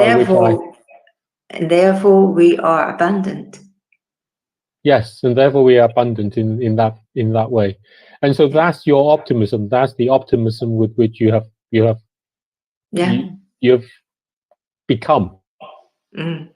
therefore we are abundant. Yes, and therefore we are abundant in that way. And so that's your optimism. That's the optimism with which you have become. Mm.